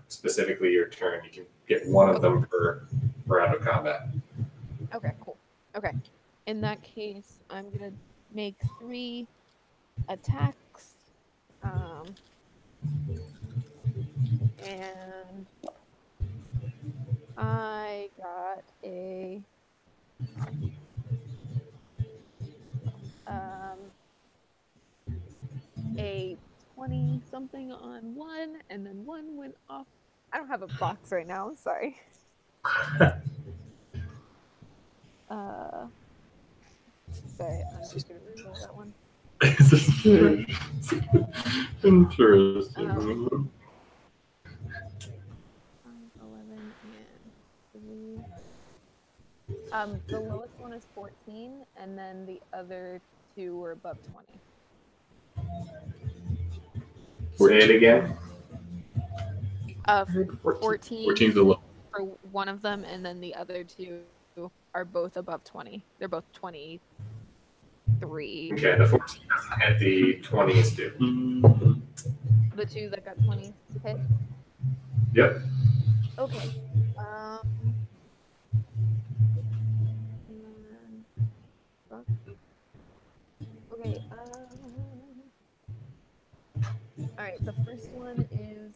specifically your turn. You can get one of them per round of combat. Okay, cool. Okay. In that case, I'm gonna make 3 attacks. And I got a 20 something on 1, and then 1 went off. I don't have a box right now, sorry. Sorry, I'm just gonna reroll that one. Interesting. 11 and 3. The lowest one is 14, and then the other 2 were above 20. Say it again. 14 14's the low. for one of them, and then the other 2 are both above 20. They're both 23. Okay, the 14 doesn't hit, the 20s do. The 2 that got 20 hit? Yep. Okay. Okay. All right. The first one is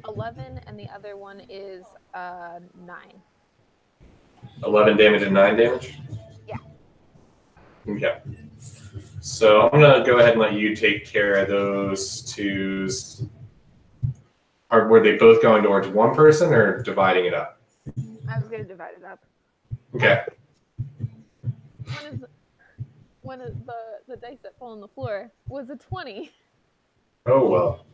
11, and the other one is 9. 11 damage and 9 damage? Yeah. Okay. So I'm going to go ahead and let you take care of those 2s. Were they both going towards one person or dividing it up? I was going to divide it up. Okay. One of the dice that fell on the floor was a 20. Oh, well.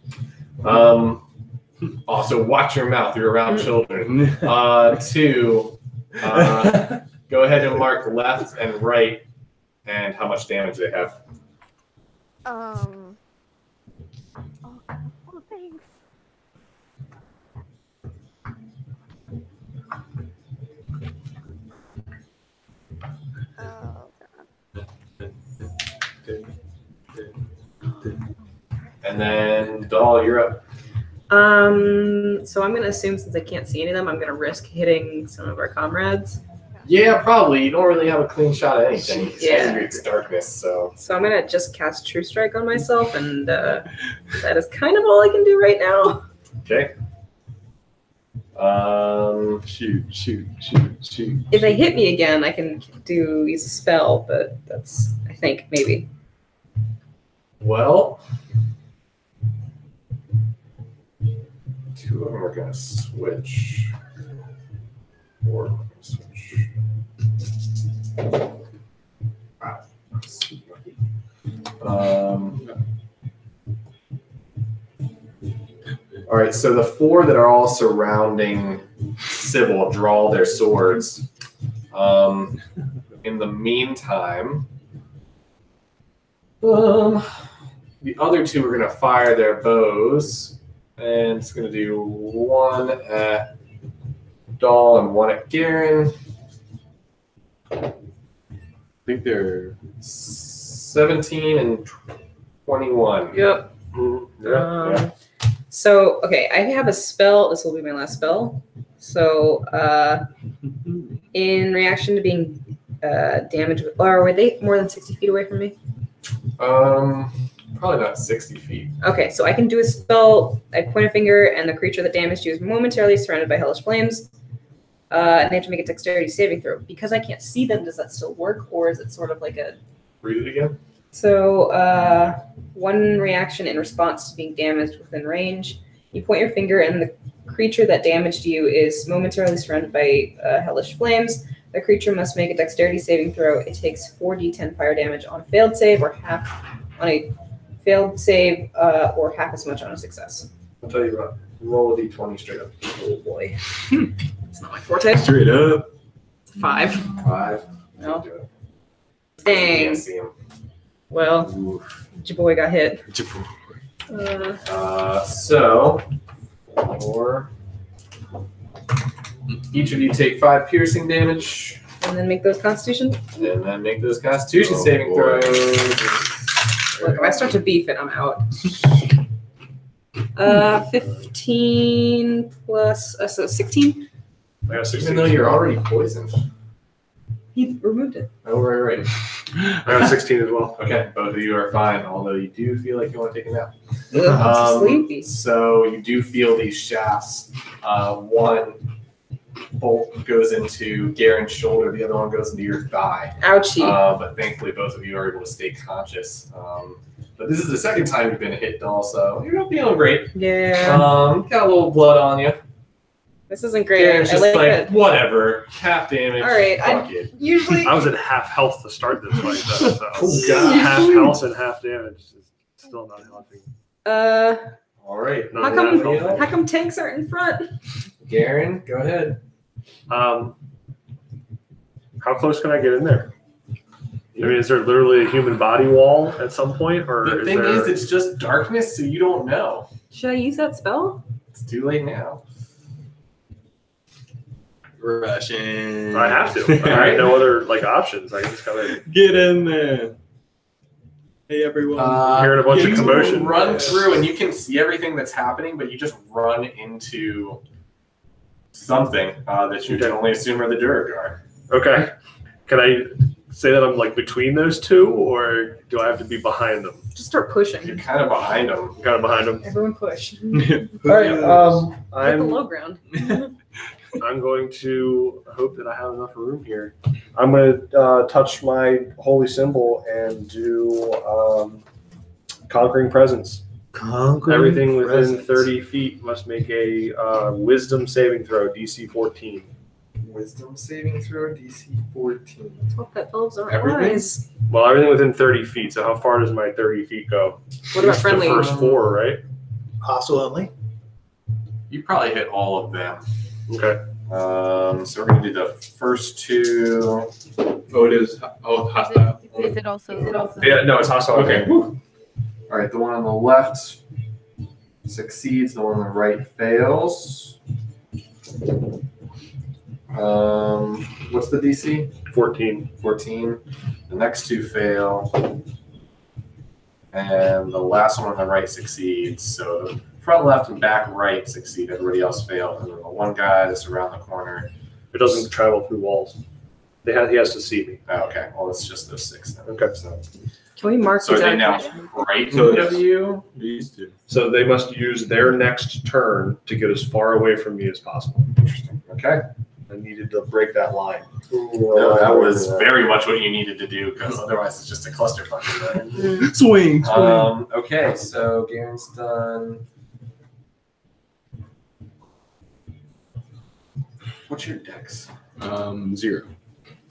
Also, watch your mouth. You're around children. 2, go ahead and mark left and right and how much damage they have. Oh, thanks. Oh, And then, Doll, you're up. So I'm gonna assume since I can't see any of them, I'm gonna risk hitting some of our comrades. Yeah, probably. You don't really have a clean shot at anything. Yeah. It's darkness, so. So I'm gonna just cast True Strike on myself, and that is kind of all I can do right now. Okay. Shoot. If they hit me again, I can use a spell, but that's, I think, maybe. Well, 2 of them are going to switch. 4 of them are going to switch. All right, so the 4 that are all surrounding Sybil draw their swords. In the meantime, the other 2 are going to fire their bows, and it's going to do 1 at Doll and 1 at Garen. I think they're 17 and 21. Yep. Yeah. So, okay, I have a spell. This will be my last spell. So, in reaction to being damaged, or were they more than 60 feet away from me? Probably not 60 feet. Okay, so I can do a spell. I point a finger, and the creature that damaged you is momentarily surrounded by hellish flames. And they have to make a dexterity saving throw. Because I can't see them, does that still work, or is it sort of like a... Read it again. So, one reaction in response to being damaged within range. You point your finger, and the creature that damaged you is momentarily surrounded by hellish flames. The creature must make a dexterity saving throw. It takes 4d10 fire damage on a failed save, or half on a failed save, or half as much on a success. I'll tell you what. Roll a d20 straight up. Oh boy. It's not my forte. Straight up. 5. 5. No. Do it. Dang. Can't see him. Well, your boy got hit. So, each of you take 5 piercing damage, And then make those constitution. and then make those Constitution Oh, saving boy. throws. Look, if I start to beef it, I'm out. 15 plus, so 16? I got 16. Even though you're already poisoned. He removed it. Oh, right. I got 16 as well. Okay, both of you are fine, although you do feel like you want to take a nap. Ugh, I'm so sleepy. So you do feel these shafts. One bolt goes into Garen's shoulder, the other one goes into your thigh. Ouchie. But thankfully, both of you are able to stay conscious. But this is the second time you've been hit, doll, so you're not feeling great. Yeah. Got a little blood on you. This isn't great. Garen's I just like like, it. whatever, half damage. All right, fuck it. Usually, I was at half health to start this fight, though. So Oh, God. half health and half damage is still not helping. All right. Not how come, enough health. how come tanks aren't in front? Garen, go ahead. How close can I get in there? I mean, is there literally a human body wall at some point, or The thing is, it's just darkness, so you don't know. Should I use that spell? It's too late now. Russian. I have to. I have no other options. I just gotta Get in there. Hey, everyone. Hearing a bunch of you commotion. Run through, and you can see everything that's happening, but you just run into something that you can only assume are the Duragar. Okay. Can I say that I'm between those two, or do I have to be behind them? Just start pushing. You're kind of behind them. Kind of behind them. Everyone push. All right. Get the I'm low ground. I'm going to hope that I have enough room here. I'm going to touch my holy symbol and do Conquering Presence. Everything within 30 feet must make a Wisdom saving throw, DC 14. Wisdom saving throw, DC 14. Let's hope that elves aren't Everything? wise. Well, everything within 30 feet. So how far does my 30 feet go? What about Just friendly? The first 4, right? Hostile only. You probably hit all of them. Okay. So we're going to do the first 2. Oh, it is. Oh, hostile. Is it also? Yeah, no, it's hostile. Okay. All right, the one on the left succeeds. The one on the right fails. What's the DC? 14. 14. The next 2 fail. And the last one on the right succeeds. So the front left and back right succeed. Everybody else failed. And then the one guy that's around the corner. It doesn't travel through walls. He has to see me. Oh, okay. Well, it's just those 6 then. Okay. So, Can we mark so are these they out? now frightened So of you? These two. So they must use their next turn to get as far away from me as possible. Interesting. Okay. I needed to break that line. No, that was very much what you needed to do, because otherwise it's just a clusterfuck. Right? Swing. Okay, so Garen's done. What's your dex? 0.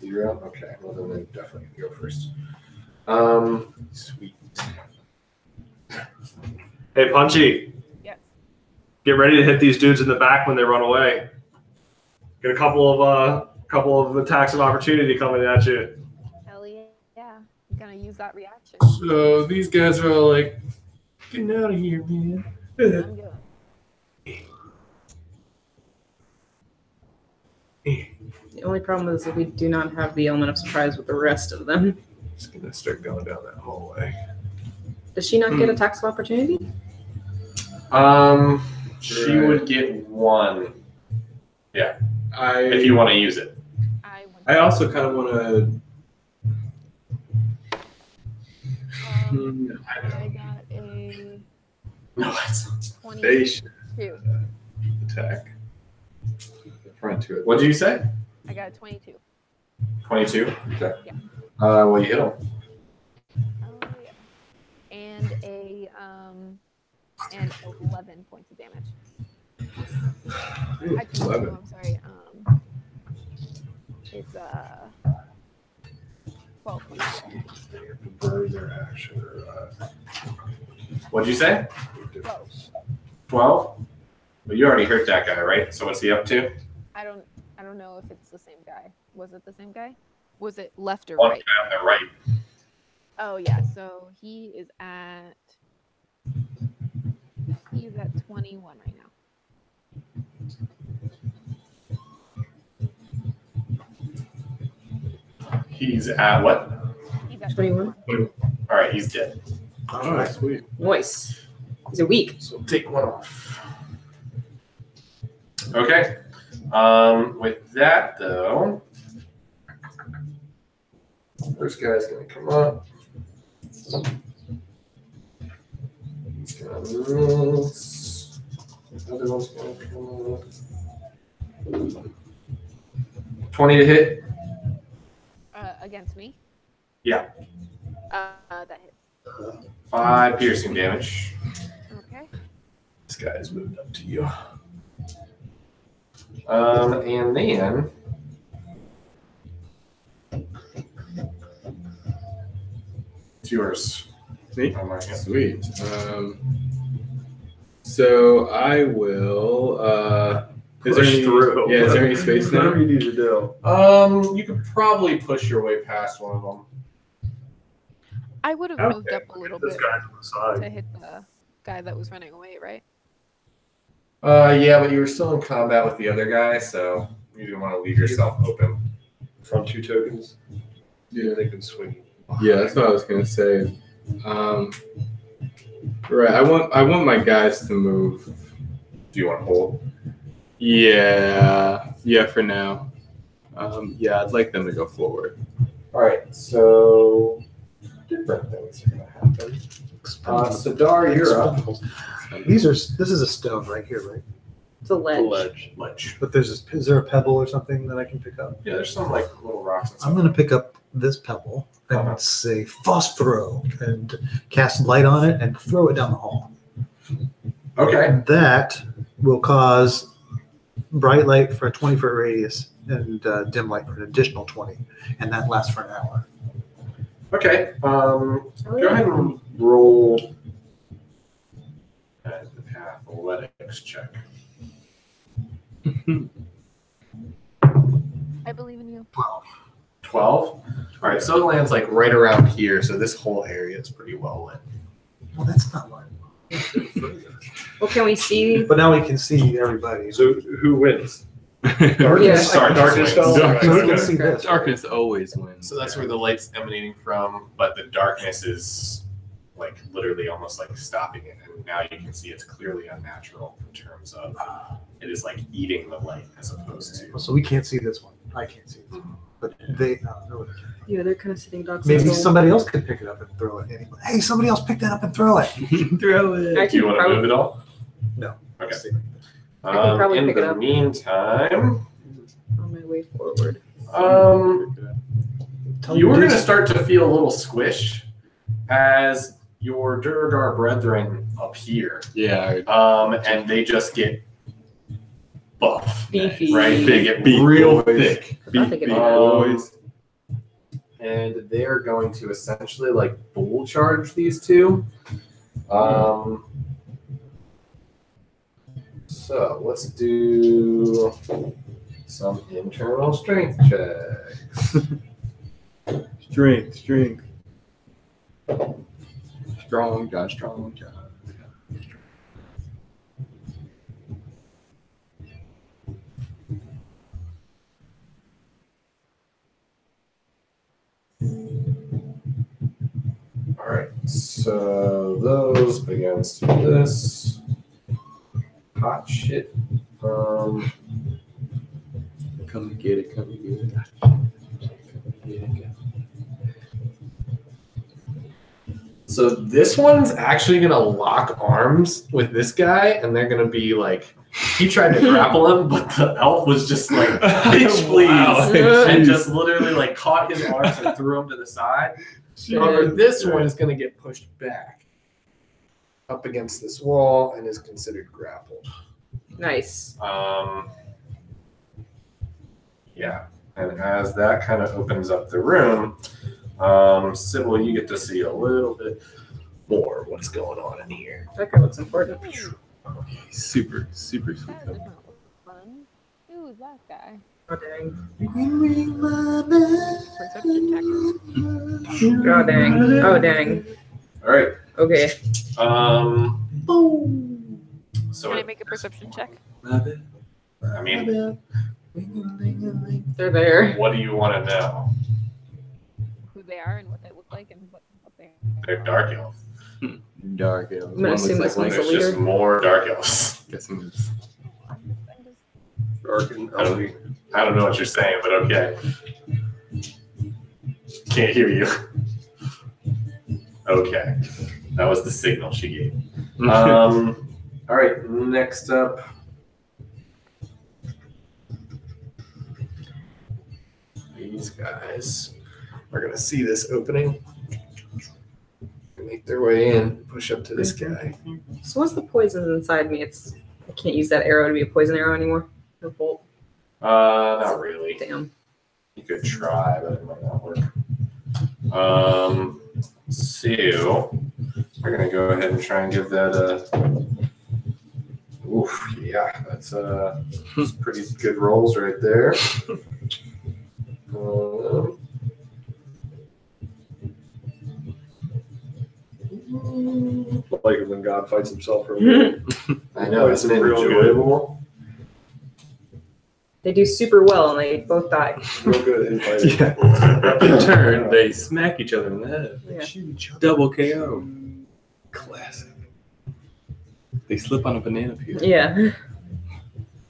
0? Okay, well then they definitely go first. Sweet. Hey, Punchy. Yes. Get ready to hit these dudes in the back when they run away. Get a couple of attacks of opportunity coming at you. Hell yeah. I'm gonna use that reaction. So these guys are all like, getting out of here, man. I'm good. The only problem is that we do not have the element of surprise with the rest of them. Just gonna start going down that hallway. Does she not get attacks of opportunity? She would get 1. Yeah, if you want to use it. I also kind of want to. I got a No, that's 22. Attack. Front to it. What did you say? I got a 22. 22. Okay. Yeah. Well, you hit him. Oh yeah. And 11 points of damage. Actually, no, I'm sorry. It's 12 points of damage. What'd you say? 12. 12. Well, you already hurt that guy, right? So what's he up to? I don't know if it's the same guy. Was it the same guy? Was it left or One right? guy on the right. Oh yeah, so he is at 21 right now. He's at what? He's at 21. All right, he's dead. All right, sweet. Nice. He's a weak. So take 1 off. Okay. With that though, first guy's gonna come up. He's gonna miss. The other one's gonna come up. 20 to hit. Against me? Yeah. That hits. 5 piercing damage. Okay. This guy's moved up to you. And then it's yours. Me? Oh, my God. Sweet. So I will. Is there Push any, through. Yeah, is there any space now? Whatever you need to do. You could probably push your way past one of them. I would have moved up a little This bit guy's on the side. to hit the guy that was running away, right? Yeah, but you were still in combat with the other guy, so you didn't want to leave yourself open. From 2 tokens. Yeah. They can swing. Yeah, that's what I was gonna say. Right, I want my guys to move. Do you want to hold? Yeah, for now. Yeah, I'd like them to go forward. All right, so different things are going to happen. Sadar, you're up. This is a stone right here, right? It's a ledge. Ledge. But is there a pebble or something that I can pick up? Yeah, there's some like little rocks and stuff. I'm going to pick up this pebble and say phosphoro and cast light on it and throw it down the hall. Okay. And that will cause bright light for a 20-foot radius and dim light for an additional 20, and that lasts for an hour. Okay. Go ahead and roll an athletics check. I believe in you. 12. All right, so it lands like right around here, so this whole area is pretty well lit. Well, that's not light. Well, can we see? But now we can see everybody. So who wins? Yeah. Darkness fell. So we can see this. Darkness always wins. So that's where the light's emanating from. But the darkness is like literally almost like stopping it, and now you can see it's clearly unnatural in terms of it is like eating the light as opposed to. So we can't see this one. I can't see this one. But they, no, Yeah, they're kind of sitting dogs. maybe somebody else could pick it up and throw it. Anyway. Hey, somebody else pick that up and throw it. Throw it. I Do you can want to probably, move it all? No. Okay. I can probably In pick it the up. meantime, on my way forward. you were going to start to feel a little squish as your Durgar brethren up here, Yeah. and they just get buff, Beefy. right? They get Beef real boys. thick. I'll take it. Boys. And they are going to essentially like bull charge these two. So let's do some internal strength checks. Strength. Strong, John. All right, so those against this. hot shit. Come get it. Come get it. Come get it. So this one's actually gonna lock arms with this guy, and they're gonna be like, he tried to grapple him, but the elf was just like, bitch, please, Wow. and just literally like caught his arms and threw him to the side. However, this one is gonna get pushed back up against this wall and is considered grappled. Nice. Yeah, and as that kind of opens up the room, Sybil, you get to see a little bit more of what's going on in here. That guy looks important. Super, super That sweet. does not look fun. Who's that guy? Oh dang. Perception check. Oh dang. Oh dang. All right. Okay. So Can I make a perception check? I mean, They're there. what do you want to know? Who they are and what they look like and what they are. They're dark elves. Dark elves. I'm gonna assume this one's the There's just leader. more dark elves. Guessing it's Dark and elfy. I don't know what you're saying, but okay. Can't hear you. Okay, that was the signal she gave. All right, next up. These guys are gonna see this opening, make their way in, push up to this guy. So once the poison's inside me, I can't use that arrow to be a poison arrow anymore. No bolt. Not really. Damn. You could try, but it might not work. So we're gonna go ahead and try and give that a. Oof, yeah, that's pretty good rolls right there. Like it when God fights himself for a minute. I know it's been Real good. enjoyable. They do super well and they both die. Real good infighting. yeah. In turn, they smack each other in the head. Yeah. Shoot each other. Double KO. Classic. They slip on a banana peel. Yeah.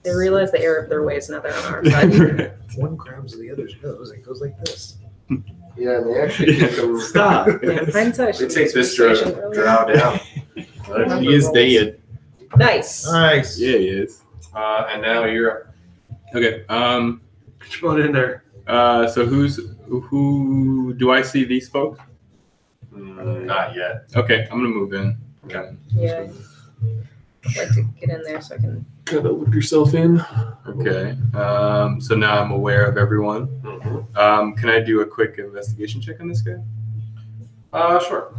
They realize the error of their ways, now they're on our side. One grabs the other's nose and goes like this. Yeah, and they actually kick him. Stop. Yeah, hindsight. They take this drow down. He is dead. Nice. Nice. Yeah, he is. And now you're. Okay. Come on in there. So who do I see these folks? Not yet. Okay, I'm gonna move in. Okay. Yeah. I'd like to get in there so I can. Kind of look yourself in. Okay. So now I'm aware of everyone. Mm-hmm. Can I do a quick investigation check on this guy? Sure.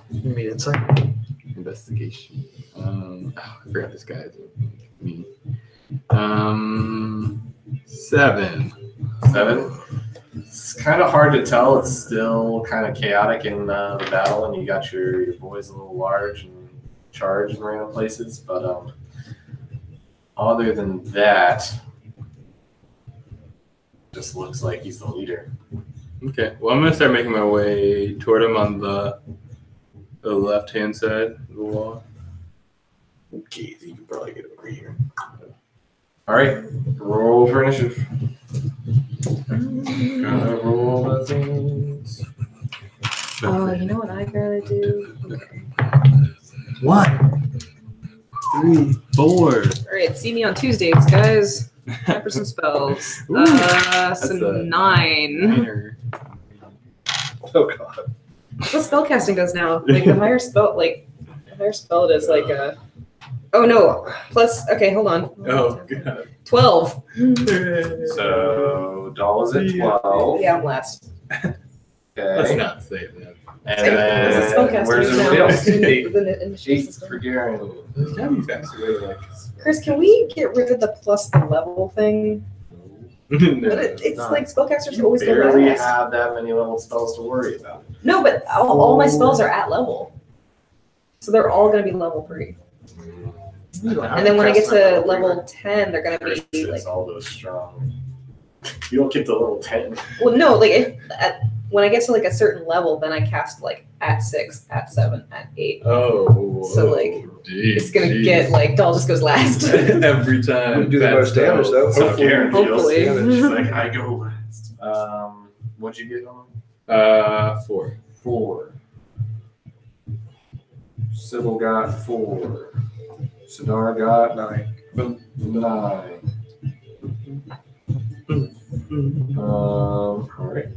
You mean inside? Investigation. I forgot this guy's me. 7. 7. It's kind of hard to tell. It's still kind of chaotic in the battle, and you got your boys a little large and charged in random places. But other than that, just looks like he's the leader. Okay. Well, I'm gonna start making my way toward him on the left-hand side of the wall. Okay, so you can probably get over here. All right, roll for initiative. Gotta roll the things. Oh, you know what I gotta do? Okay. 1. 3, 4. All right, see me on Tuesdays, guys. Time for some spells. Ooh, Some a 9. Minor. Oh god. That's what spellcasting does now. Like the higher spell it is like a. Oh no! Plus, okay, hold on. Oh god. 12. So Doll is at 12. Yeah, I'm last. Let's Okay. not say that. And This is then spellcasting where's now. everybody else? Within 8. the initiative 8 system. for Garen. There's gotta be faster way to like. Chris, can we get rid of the plus the level thing? No. But it's no. like spellcasters You always go barely last. have that many level spells to worry about. No, but all my spells are at level. So they're all going to be level 3. And then when I get to level 10, they're going to be like. All those strong. You don't get to level 10. Well, no, like when I get to like a certain level, then I cast like at 6, at 7, at 8. Oh. So, like, geez, It's gonna get like Doll just goes last. every time. You do the most damage, though. So Karen feels Hopefully. damage. She's like, I go last. What'd you get on? 4. 4. Sybil got 4. Sidar got 9. All right.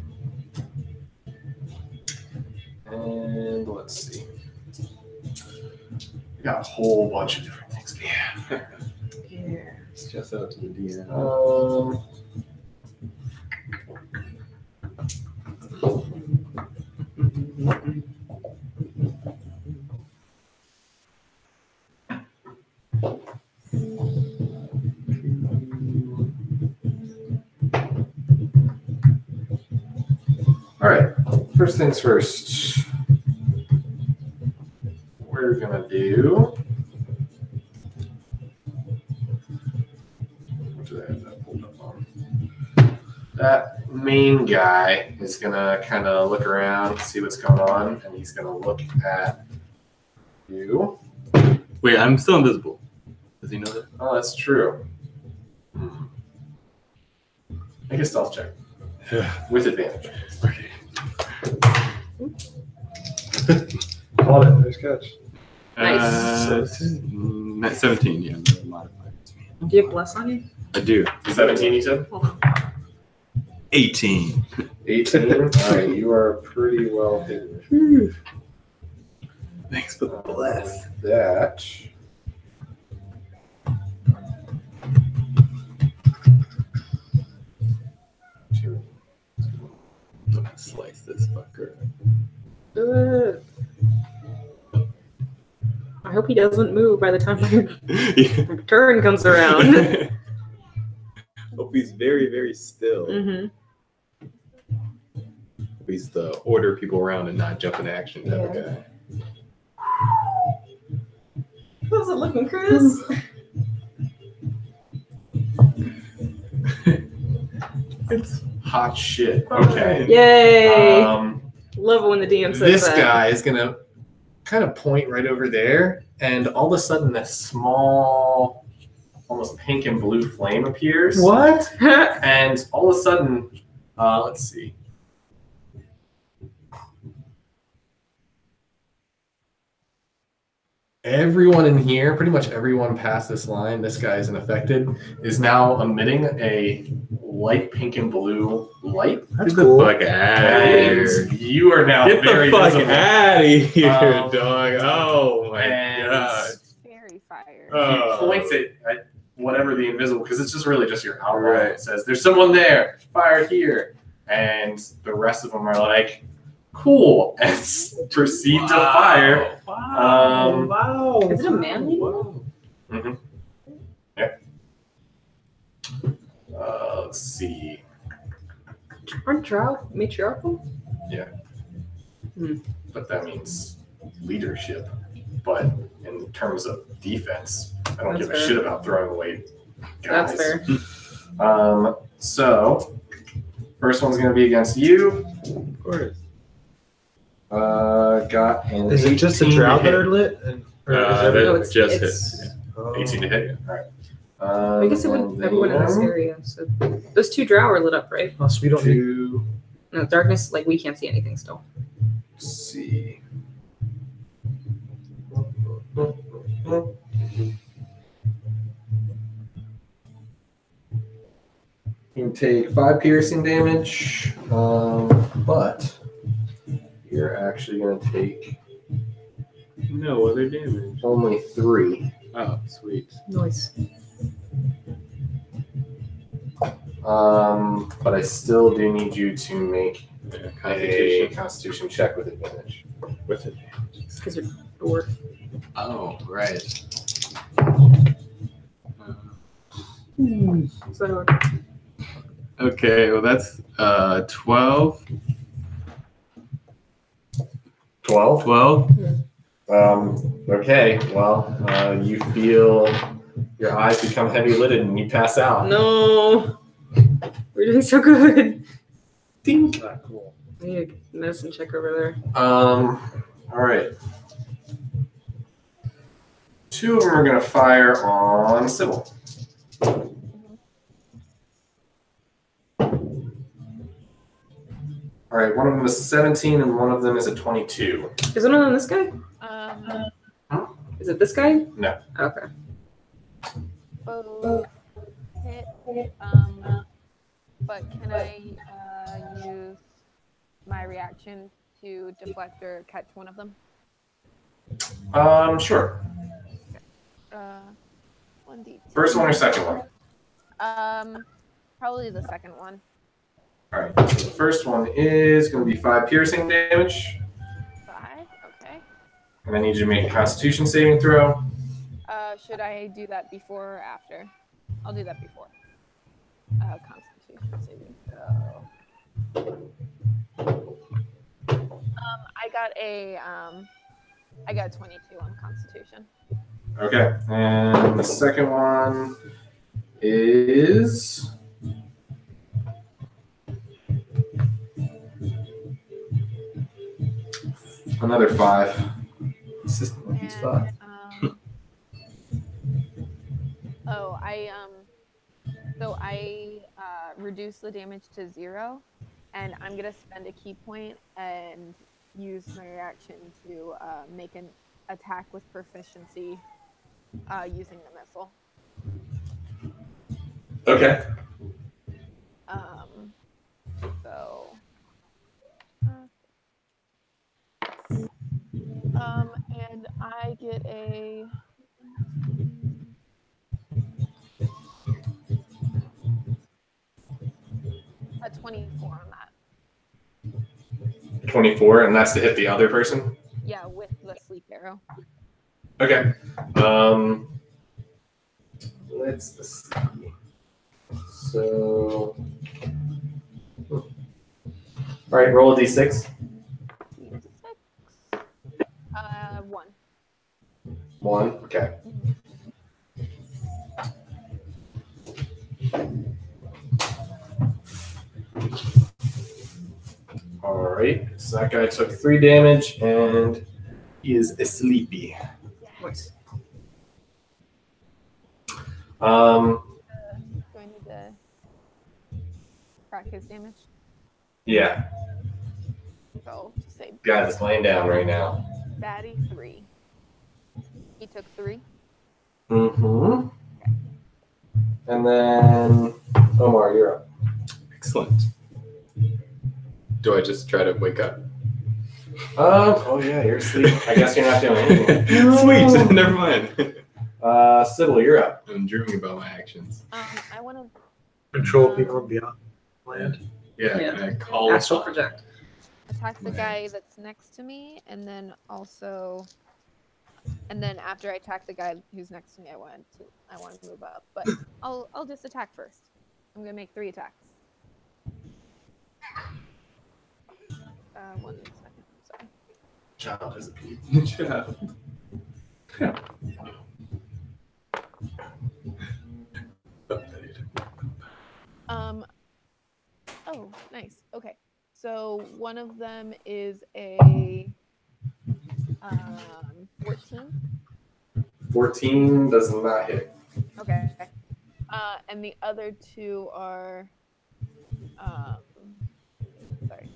And let's see. We got a whole bunch of different things. Yeah. It's just out to the DM. All right. First things first. We're gonna do. What do I have that pulled up on? That main guy is gonna kind of look around, see what's going on, and he's gonna look at you. Wait, I'm still invisible. Does he know that? Oh, that's true. Make a stealth check with advantage. Okay. Caught it. Nice catch. Nice. 17, yeah. Modified. Do you have bless on you? I do. 17, you said? Hold on. 18. 18. All right, you are pretty well hidden. Thanks for the bless. That. I'm gonna slice this fucker. I hope he doesn't move by the time my Yeah. turn comes around. Hope he's very, very still. Mm-hmm. Hope he's the order people around and not jump into action type of guy. How's it looking, Chris? It's Hot shit. Okay. Yay! Love it when the DM says This that. guy is gonna kind of point right over there, and all of a sudden, this small, almost pink and blue flame appears. What? And all of a sudden, let's see. Everyone in here, pretty much everyone past this line, this guy isn't affected, is now emitting a light pink and blue light. That's Get cool. the fuck out of here. And you are now Get very the fuck visible. out of here, Um, dog. Oh my and god. Fairy fire. He points it at whatever the invisible, because it's just really just your outline. Right. It says, "There's someone there. Fire here," and the rest of them are like, "Cool," and proceed to fire. Wow. Wow. Is it a manly one? Mm-hmm. Yeah. Let's see. Aren't drow matriarchal? But that means leadership. But in terms of defense, I don't That's give a fair. shit about throwing away guys. That's fair. So, first one's going to be against you. Of course. Got an Is it just the 18 to drow that hit. are lit? And, or is That everyone- No, it's- just it's- hit. Oh. 18 to hit? All right. I guess it would everyone in this area. So those 2 drow are lit up, right? Oh, so we don't need. To No, darkness, like we can't see anything still. see. You take 5 piercing damage, but you're actually going to take No other damage. only 3. Oh, sweet. Noise. But I still do need you to make Yeah, a Constitution. Constitution check with advantage. With it. Because you're dwarf. Oh, right. So Okay, well that's 12. 12? 12? Okay, well, you feel your eyes become heavy lidded and you pass out. no, we're doing so good. Dink. Not cool. I need a medicine check over there. All right. 2 of them are going to fire on Sybil. All right, one of them is 17 and one of them is a 22. Is one of them this guy? Is it this guy? No. Okay. Both hit. But can I use my reaction to deflect or catch one of them? Sure. 1d. First one or second one? Probably the second one. All right. So the first one is going to be 5 piercing damage. 5. Okay. And I need you to make a Constitution saving throw. Should I do that before or after? I'll do that before. Constitution saving throw. I got 22 on Constitution. Okay. And the second one is another 5. System of these 5. I reduce the damage to 0, and I'm gonna spend a key point and use my reaction to make an attack with proficiency using the missile. okay. And I get a 24 on that. 24, and that's to hit the other person? Yeah, with the sleep arrow. Okay. Let's see. So, all right, roll a d6. 1. 1. Okay. All right. So that guy took 3 damage, and he is sleepy. Nice. Do I need to track his damage? Yeah. So just say Guy that's laying down right now. Batty 3. He took 3. Mm-hmm. And then Omar, you're up. Excellent. Do I just try to wake up? Oh yeah, you're asleep. I guess you're not doing anything. Sweet. Never mind. Sybil, you're up. I'm dreaming about my actions. I want to Control people beyond land. Yeah. Yeah. Can I call Astral upon- project. attack the guy that's next to me, and then after I attack the guy who's next to me, I want to move up. But I'll just attack first. I'm gonna make 3 attacks. 1 second. Sorry. Child has a pee. Child. Oh, nice. Okay. So one of them is a 14. 14 does not hit. Okay. And the other 2 are sorry.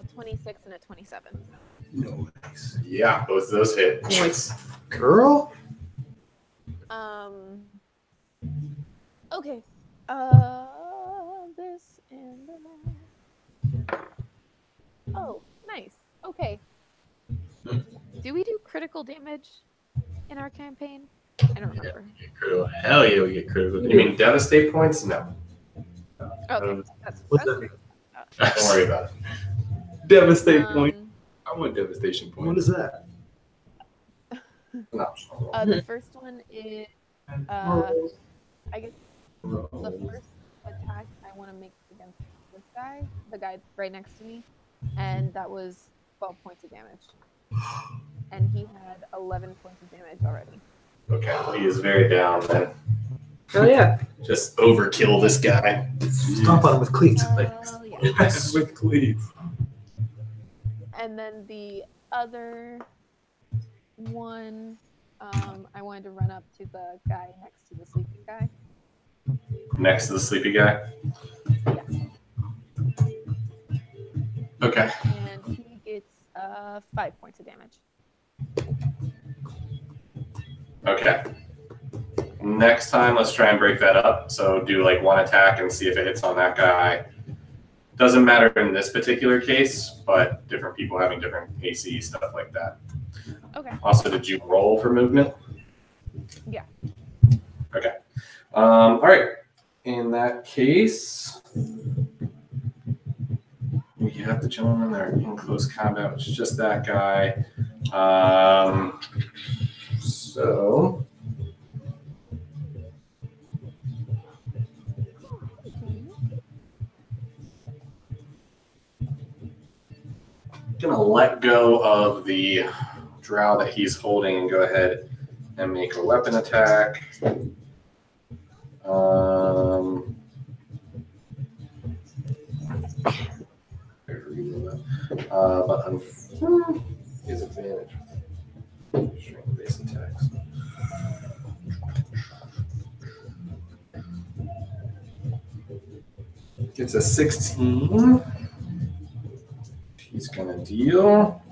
A 26 and a 27. Nice. Yeah, both of those hit. Nice. Girl? Okay. This and oh, nice. Okay. Do we do critical damage in our campaign? I don't remember. Critical. Hell yeah, we get critical. You mean devastate points? No. Okay. What's that mean? Don't worry about it. Devastate point. I want devastation points. What is that? No. The first one is I guess the first attack I want to make against this guy, the guy right next to me, and that was 12 points of damage. And he had 11 points of damage already. Okay, well, he is very down then. Oh yeah. Just overkill this guy. Stomp on him with cleats. Yeah. With cleats. And then the other one, I wanted to run up to the guy next to the sleeping guy. Next to the sleepy guy. Yeah. Okay. And he gets 5 points of damage. Okay. Next time, let's try and break that up. So do like one attack and see if it hits on that guy. Doesn't matter in this particular case, but different people having different AC, stuff like that. Okay. Also, did you roll for movement? Yeah. Okay. All right. In that case, we have the gentleman that are in close combat, which is just that guy. So. Gonna let go of the drow that he's holding and go ahead and make a weapon attack. But his advantage. Strength base attacks. Gets a 16. He's gonna deal.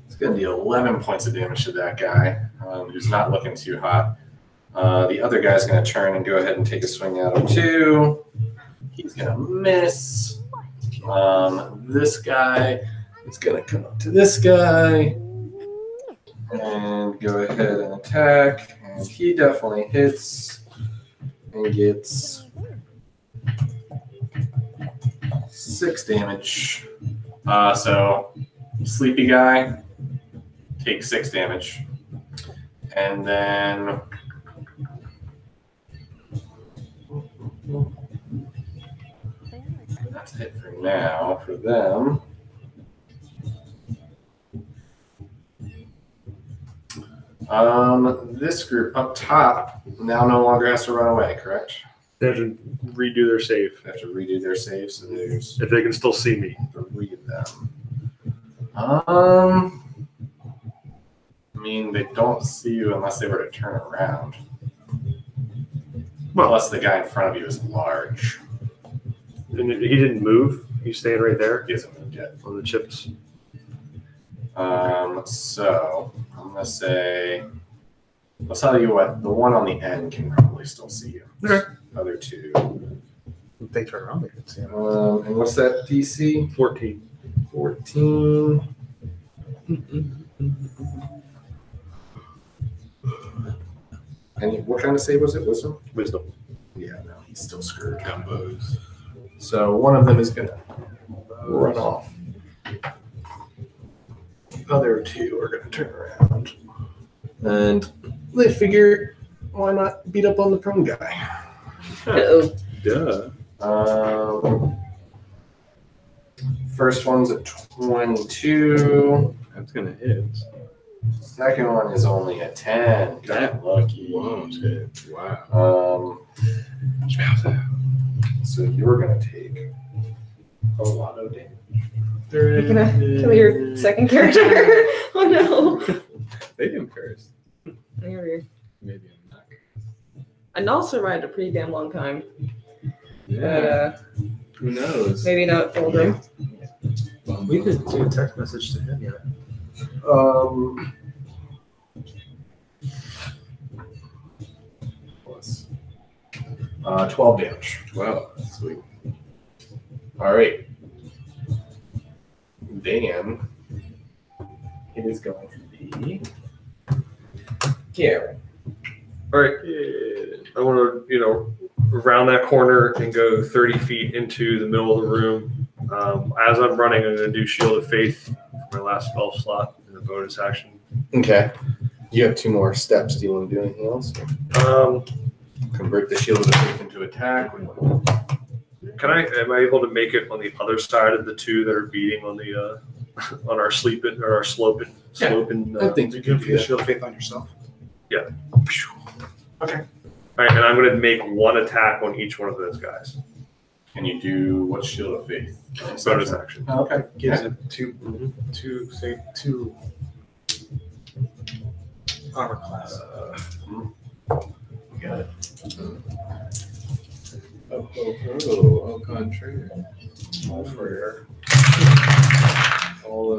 It's gonna deal 11 points of damage to that guy, who's not looking too hot. The other guy's gonna turn and go ahead and take a swing at him too. He's gonna miss. This guy is gonna come up to this guy and go ahead and attack, and he definitely hits and gets 6 damage. So sleepy guy takes 6 damage, and then that's it for now for them. This group up top now no longer has to run away, correct? They have to redo their save. They have to redo their save, so there's If they can still see me. read them. I mean, they don't see you unless they were to turn around. Well, Plus, the guy in front of you is large. and he didn't move. He's staying right there He hasn't moved yet. on the chips. So I'm gonna say, I'll tell you what. The one on the end can probably still see you. Okay. Other two. If they turn around, they can see him. And what's that DC? 14. 14. And what kind of save was it? Wisdom? Wisdom. Yeah, no, he's still screwed. Combos. So one of them is gonna run off. The other two are gonna turn around. And they figure, why not beat up on the prone guy? Uh-oh. Duh. First one's a 22. That's going to hit. Second one is only a 10. Got lucky. Wow. So you're gonna take a lot of damage. You're gonna kill your second character. Oh no. They didn't curse. Maybe Maybe I'm not. I Null survived a pretty damn long time. Yeah. But Who knows? maybe not older. We could do a text message to him yet. Plus 12 damage. Wow. Sweet. All right. Then it is going to be Garen. All right. I want to, round that corner and go 30 feet into the middle of the room. As I'm running, I'm going to do Shield of Faith for my last spell slot in the bonus action. Okay. You have 2 more steps. Do you want to do anything else? Convert the Shield of the Faith into attack. Am I able to make it on the other side of the 2 that are beating on the on our sloping. I think You can feel shield of faith on yourself. Yeah. Okay. All right, and I'm going to make one attack on each one of those guys. Can you do what's Shield of Faith? Bonus action. Okay. Gives it two armor class. Got it. Au contraire. All for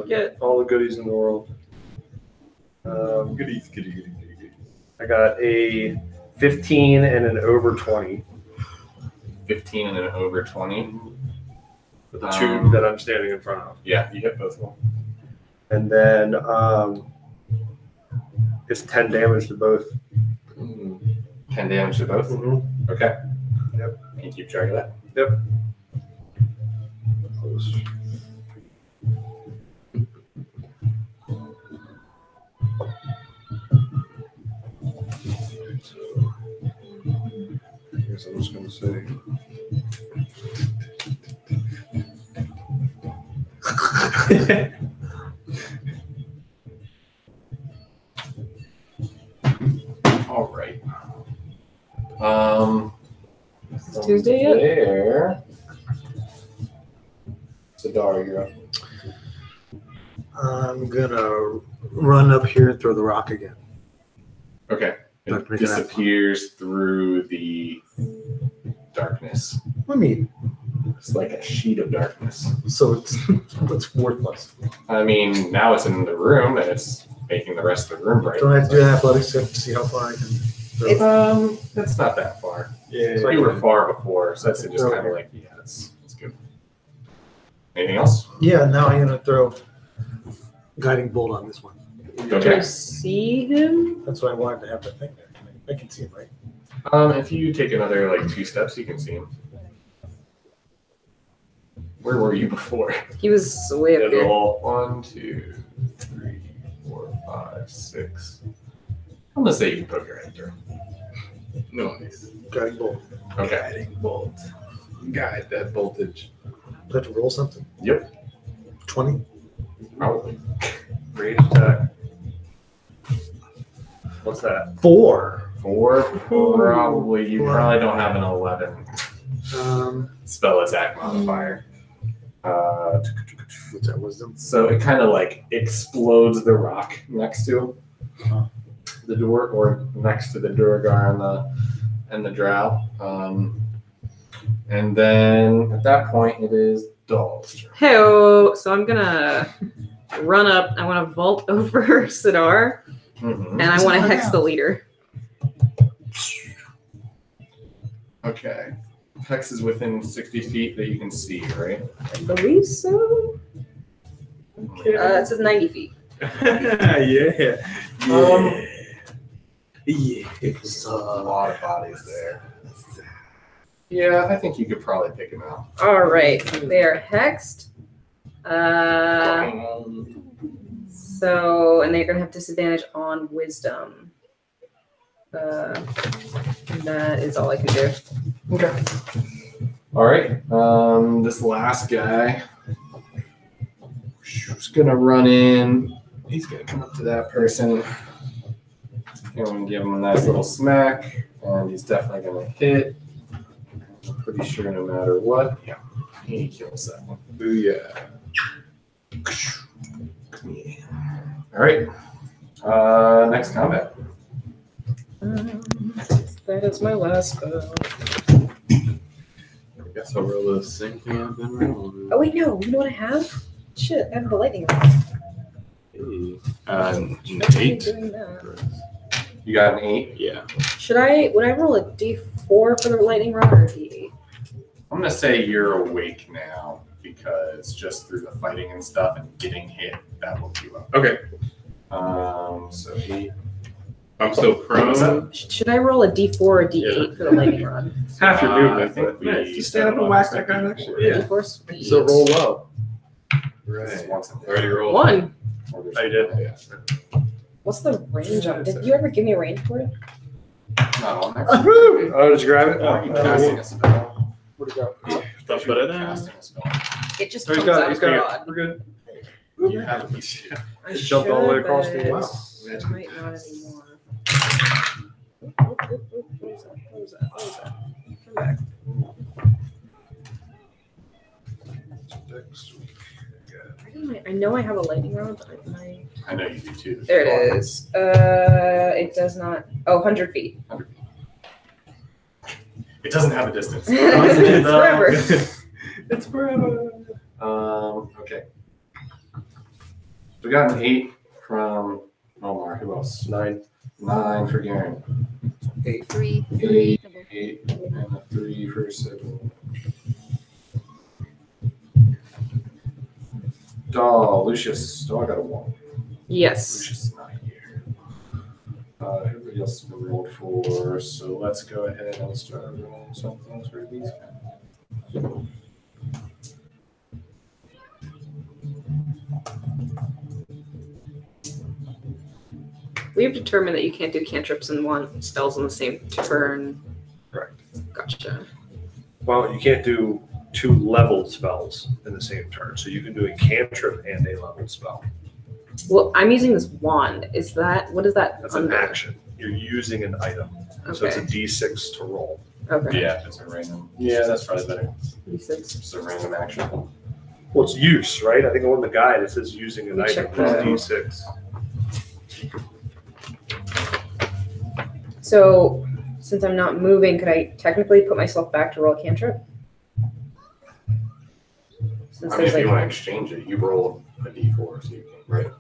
Get all the goodies in the world. Goodies. I got a 15 and an over 20. 15 and then over 20. The two that I'm standing in front of. Yeah, you hit both of them. And then it's 10 damage to both. 10 damage to both? Mm-hmm. Okay. Yep. Can you keep track of that? Yep. I guess I'm just going to say. All right. It's Tuesday yet? There. Sadar, you're up. I'm gonna run up here and throw the rock again. Okay. Like It making that- disappears through the darkness. I mean, It's like a sheet of darkness. so it's worthless. I mean, now it's in the room and it's making the rest of the room bright. Don't I have to do an athletics check to see how far I can throw? That's not that far. Yeah. So you were far before, so that's just kind of like, yeah, that's good. Anything else? Yeah, now I'm gonna throw guiding bolt on this one. Do Okay. you see him? That's why I wanted to have that thing there. I can see him, right? If you take another like 2 steps, you can see him. Where were you before? He was way up here. Roll 1, 2, 3, 4, 5, 6. I'm gonna say you can poke your head through. Nice. Guiding bolt. Okay. Guiding bolt. Guide that voltage. Do I have to roll something? Yep. 20? Probably. Range attack. What's that? 4. 4. Probably. You probably don't have an 11 spell attack modifier. What's that, wisdom? So it kind of like explodes the rock next to the door, or next to the Durgar and the drow. And then at that point, it is Doll's turn. Hey, so I'm gonna run up. I want to vault over Sidar, Mhm. and I want to hex the leader. Okay. Hex is within 60 feet that you can see, right? I believe so. It says 90 feet. Yeah. Yeah. There's a lot of bodies there. Yeah, I think you could probably pick him out. All right, they are hexed. So, and they're gonna have disadvantage on wisdom. That is all I can do. Okay. All right. This last guy is gonna run in. He's gonna come up to that person and give him a nice little smack, and he's definitely gonna hit. I'm pretty sure no matter what. Yeah, he kills that one. Booyah. All right. Next combat. That is my last spell. I guess I'll roll the same thing I've been rolling. Oh wait, no. You know what I have? Shit, I have the lightning rod. Hey. Shouldn't be 8. doing that. You got an 8. Yeah. Would I roll a D4 for the lightning rod or a D8? I'm gonna say you're awake now because just through the fighting and stuff and getting hit, that woke you up. Okay. So 8. I'm still prone. Should I roll a D4 or a D8 for the lightning rod? Half your I movement, think but we just stand up and whack that guy next to you. Yeah. D4 sweet. So roll low. This is once a day. Already rolled. 1. I did. Yeah. What's the range on? Did you ever give me a range for it? Not on there. Oh, did you grab it? Are you casting a spell? Where'd it go? Stuff better than. Casting a spell. It just Oh, comes he's got out it. He's got broad. it. We're good. You have a piece. I Jumped all the way should, across the but wow. I might not anymore. What was that? Come back. I know I have a lightning rod, but I might. I know you do too. There it is. It does not. Oh, 100 feet. It doesn't have a distance. It's forever. It's forever. Okay. We got an 8 from Omar. Who else? 9. 9 for Garen. 3. 8 and a 3 for Sybil. Lucious. I got a 1. Yes. Lucious is not here. Everybody else has been rolled for, so let's go ahead and start rolling something for these guys. We have determined that you can't do cantrips and one spells on the same turn. Correct. Gotcha. Well, you can't do 2 leveled spells in the same turn, so you can do a cantrip and a leveled spell. Well, I'm using this wand. What is that? That's an action. You're using an item. Okay. So it's a D6 to roll. Okay. Yeah, it's a random. Yeah, that's probably better. D6. It's a random action. Well, it's use, right? I think on the guide it says using an Let me item check plus that. D6. So, since I'm not moving, could I technically put myself back to roll a cantrip? Since I mean, there's if you want to exchange it, you roll a d4, so you can, right?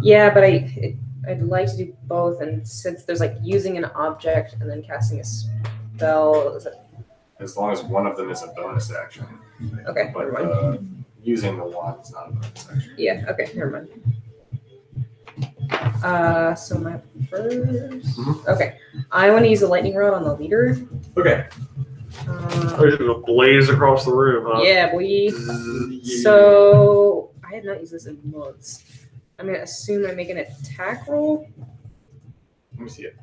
Yeah, but I'd like to do both, and since there's like using an object and then casting a spell, is it? As long as one of them is a bonus action. Okay, But never mind. using the wand is not a bonus action. Yeah, okay, never mind. So my first. Okay, I want to use a lightning rod on the leader. Okay. They're just gonna blaze across the room, huh? Yeah, boy. So I have not used this in months. I'm gonna assume I make an attack roll. Let me see it.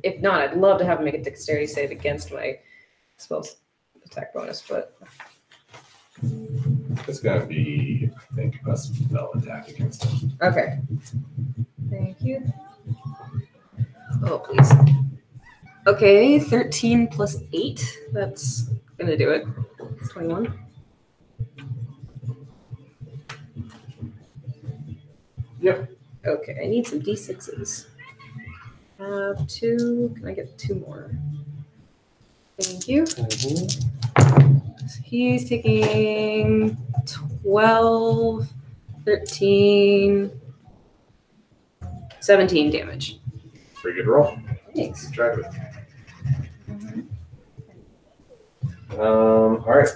If not, I'd love to have him make a dexterity save against my spell's attack bonus, but It's going to be, I think, a spell attack against him. okay. Thank you. Oh, please. Okay, 13 plus 8. That's gonna do it. It's 21. Yep. Okay, I need some d6s. 2. Can I get 2 more? Thank you. So he's taking 12, 13, 17 damage. Pretty good roll. Thanks. Keep track of it. All right.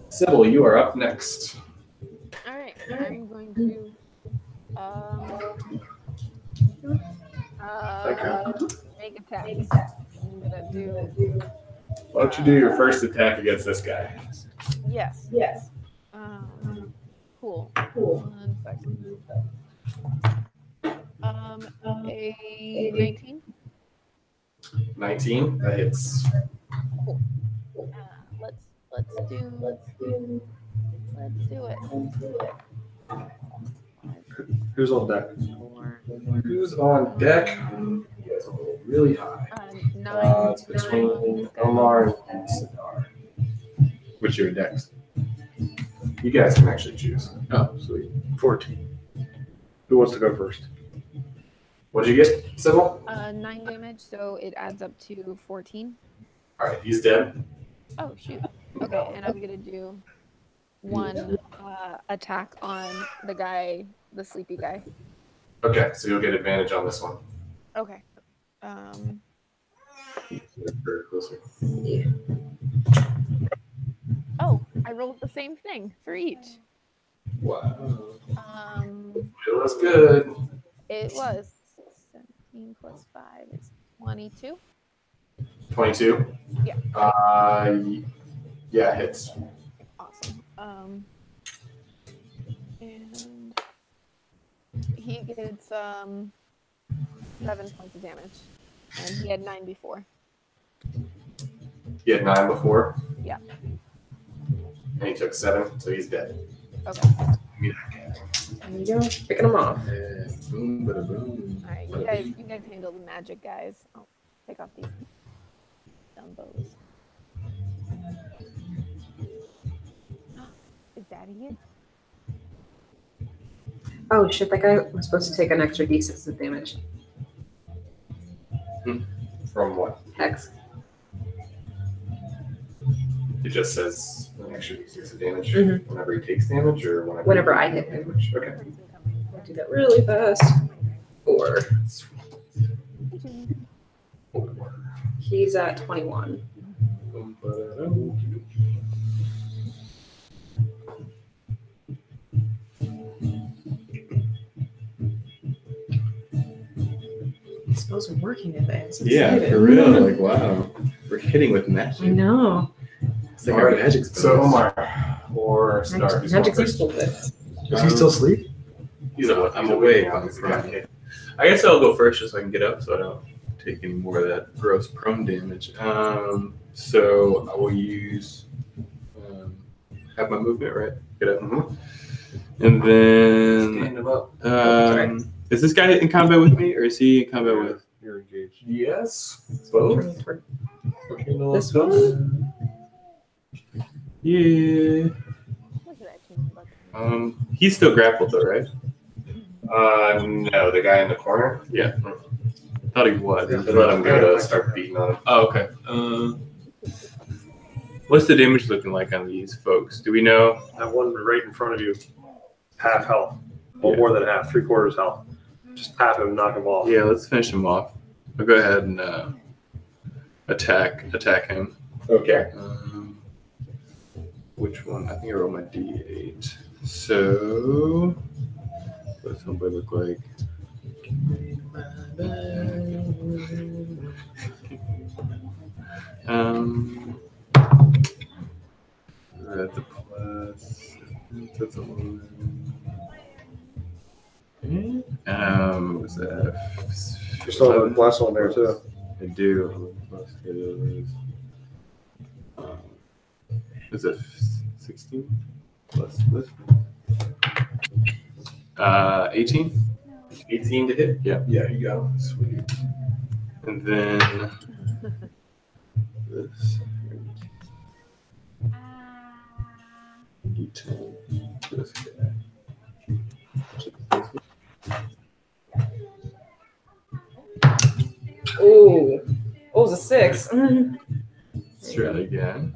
Sybil, you are up next. All right, I'm going to make attacks. I'm gonna do. Why don't you do your first attack against this guy? Yes. Yes. Cool. 1 second. A 19. 19. That hits. Cool. Let's do it. Who's on deck? Who's on deck? You guys are rolling really high. 9. It's between Omar and Sidar. Which your dex? You guys can actually choose. Oh, sweet. 14. Who wants to go first? What did you get, Sybil? 9 damage, so it adds up to 14. All right, he's dead. Oh shoot. Okay, and I'm gonna do 1 attack on the guy, the sleepy guy. Okay, so you'll get advantage on this one. Okay. Very closer. Oh, I rolled the same thing for each. Wow. It was good. It was 17 plus 5 is 22. 22? Yeah. Yeah, it hits. Awesome. And he gets 7 points of damage, and he had 9 before. He had 9 before. Yeah. And he took 7, so he's dead. Okay. There you go. Picking them off. Yeah. Boom, bada boom. All right, you guys handle the magic, guys. I'll take off these dumb bows. Is Daddy here? Oh shit! That guy was supposed to take an extra d6 of damage. From what? Hex. It just says an extra d6 of damage Mhm. whenever he takes damage, or Whenever I hit him. damage. Okay. I'll do that really fast. 4. He's at 21. Boom, bada boom. Spells are working today. Yeah, for real. Like, wow. We're hitting with magic. I know. It's like our magic spells. So Omar or Star. Magic's useful, but Does he still sleep? I'm awake. I guess I'll go first just so I can get up so I don't take any more of that gross prone damage. So I will use have my movement, right? Get up. And then Stand him up. is this guy in combat with me or is he in combat with? You're engaged. Yes. Both. this one. Yeah. Look at that cute butt. He's still grappled though, right? No, the guy in the corner. Yeah. Thought he was. Just let him go to start beating on him. Oh, okay. What's the damage looking like on these folks? Do we know? That one right in front of you, half health. Well, Yeah. more than half, 3/4 health. Just tap him, knock him off. Yeah, let's finish him off. I'll go ahead and attack him. Okay. Which one? I think I rolled my d8. So, what's somebody look like? That's a plus. That's a 1. What's that? You still have the last one there, too. I do. Plus is, is it 16? Plus this? 18? 18 to hit. Yeah. Yeah, you go. Sweet. And then this. D10. This guy. Oh, it was a 6. Let's try it again.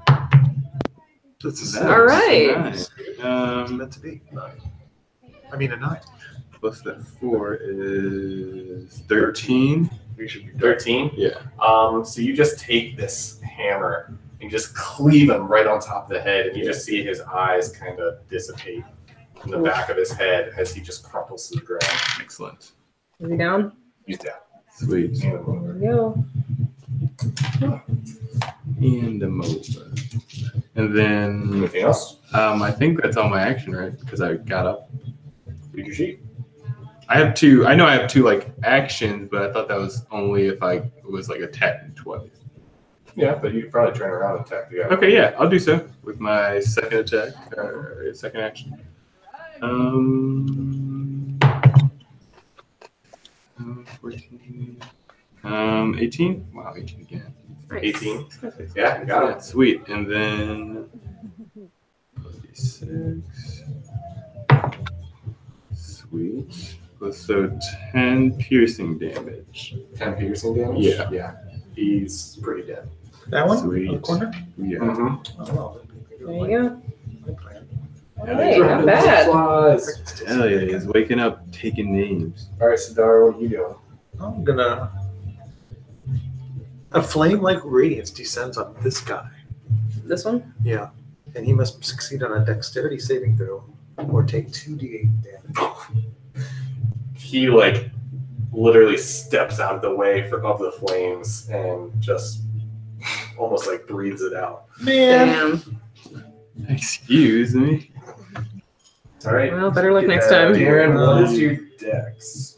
That's a Nice, 6. All right. Nice. It's meant to be. I mean, a 9. Plus that 4 is 13. You should be 13. Yeah. So you just take this hammer and just cleave him right on top of the head, and you just see his eyes kind of dissipate in the back of his head as he just crumples to the ground. Excellent. Is he down? He's down. Sweet. There we go. And I'm over. And then Anything else? I think that's all my action, right? Because I got up. Read your sheet. I have 2. I know I have 2 like actions, but I thought that was only if I was like attacked twice. Yeah, but you could probably turn around and attack the guy. Okay, yeah, I'll do so with my second attack or second action. 14. 18. Wow, 18 again. Nice. 18. Yeah, you got Yeah, it. sweet. And then 6. Sweet. So 10 piercing damage. 10 piercing damage? Yeah. Yeah. He's pretty dead. That one? Sweet. On the corner? Yeah. Mm-hmm. Oh, well. There you go. Good plan. Hey, not bad. Flies. Hell yeah, he's waking up taking names. All right, Sadar, what are you doing? I'm gonna. A flame-like radiance descends on this guy. This one? Yeah, and he must succeed on a dexterity saving throw or take 2d8 damage. He like literally steps out of the way of the flames and just almost like breathes it out. Damn. Excuse me. All right. Well, better luck next time. Darren, what is your dex?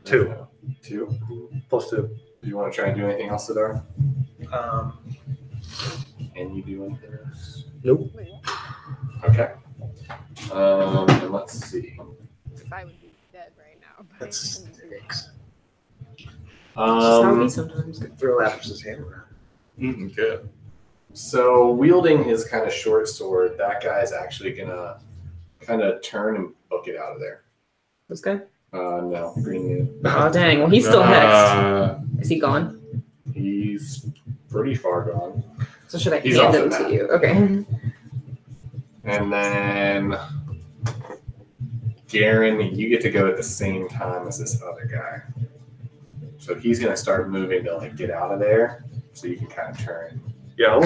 2. 2. +2. Do you want to try and do anything else, Sidar? Can you do anything else? Nope. Okay. And let's see. If I would be dead right now. But That's six. Just how we sometimes. Throw Lapis' hammer around. Okay. So wielding his kind of short sword, that guy's actually gonna kind of turn and book it out of there. This guy? No, green. Oh dang! Well, he's still hexed. Is he gone? He's pretty far gone. So should I He's hand off the him map. to you? Okay. And then Garen, you get to go at the same time as this other guy. So he's gonna start moving to like get out of there, so you can kind of turn. Yeah, I'm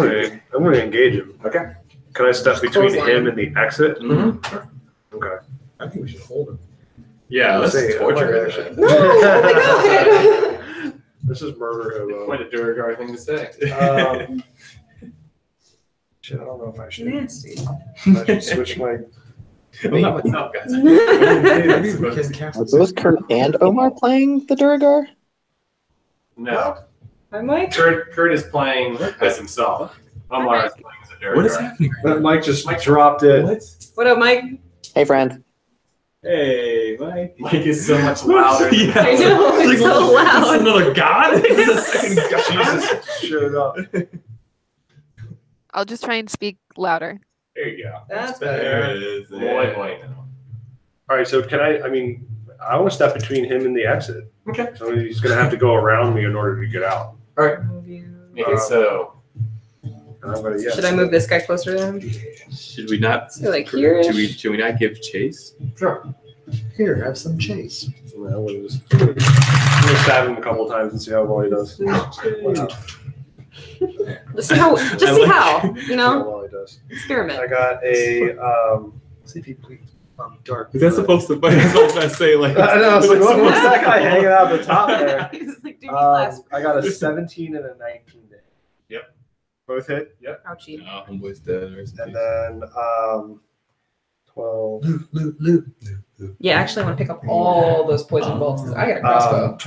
gonna engage him. Okay. Can I step between Close him line. and the exit? Mm-hmm. Okay. I think we should hold him. Yeah, let's Say, torture actually. him. No! Oh my god! This is murder hobo. Quite a Duragar thing to say. Shit, I don't know if I should. Nasty. I should switch my. Well, not what's up, guys. Maybe we can cast Are both Kurt and Omar playing the Duragar? No. Hi, Mike. Kurt is playing as himself. Omar is playing as a Duragar. What is happening right But Mike just dropped it. What? What up, Mike? Hey, friend. Hey, Mike. Mike is so much louder. Yeah. I know, it's so loud. Is this another god? Is this a second god? Jesus showed up. I'll just try and speak louder. There you go. That's There better. it is. Boy, boy. All right, so can I mean, I want to step between him and the exit. Okay. So he's going to have to go around me in order to get out. All right. Make it so. And I'm going to, Should I move this guy closer to him? Should we not? So like here? Should we not give chase? Sure. Here, have some chase. I'm going to stab him a couple times and see how well he does. Let's see how. Just see how. You See how know, well he does. experiment. I got a. See if he bleeds dark. Is that supposed to? I was about to say like. I know. It's like, what's that guy hanging out at the top there? He's like, do me last. I got a 17 and a 19 day. Yep. Both hit. Ouchie. Oh, homeboy's dead. And then 12. Loot. Yeah, actually, I want to pick up all those poison bolts because I got a crossbow.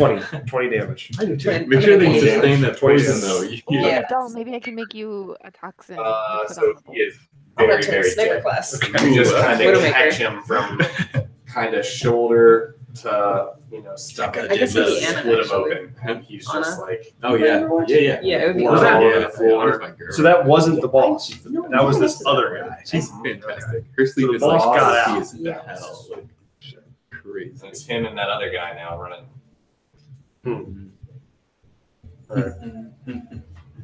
20 damage. I do too. Twen- Make sure they Okay. sustain that 20 poison damage. though. Yeah. Doll, maybe I can make you a toxin. to put on So the he is I'll very, let you very sniper dead. class. You just kind of Widowmaker. catch him from kind of shoulder to, stomach. I guess just it'd be Anna, split him actually. open. And he's just like, Oh yeah. Yeah. Yeah, it would be Blood awesome. all over Yeah. the floor. That's my girl. So that wasn't the boss. That was this other guy. She's fantastic. Her sleep So the is boss like got he out. is in Yes. hell. Like, crazy. It's him and that other guy now running.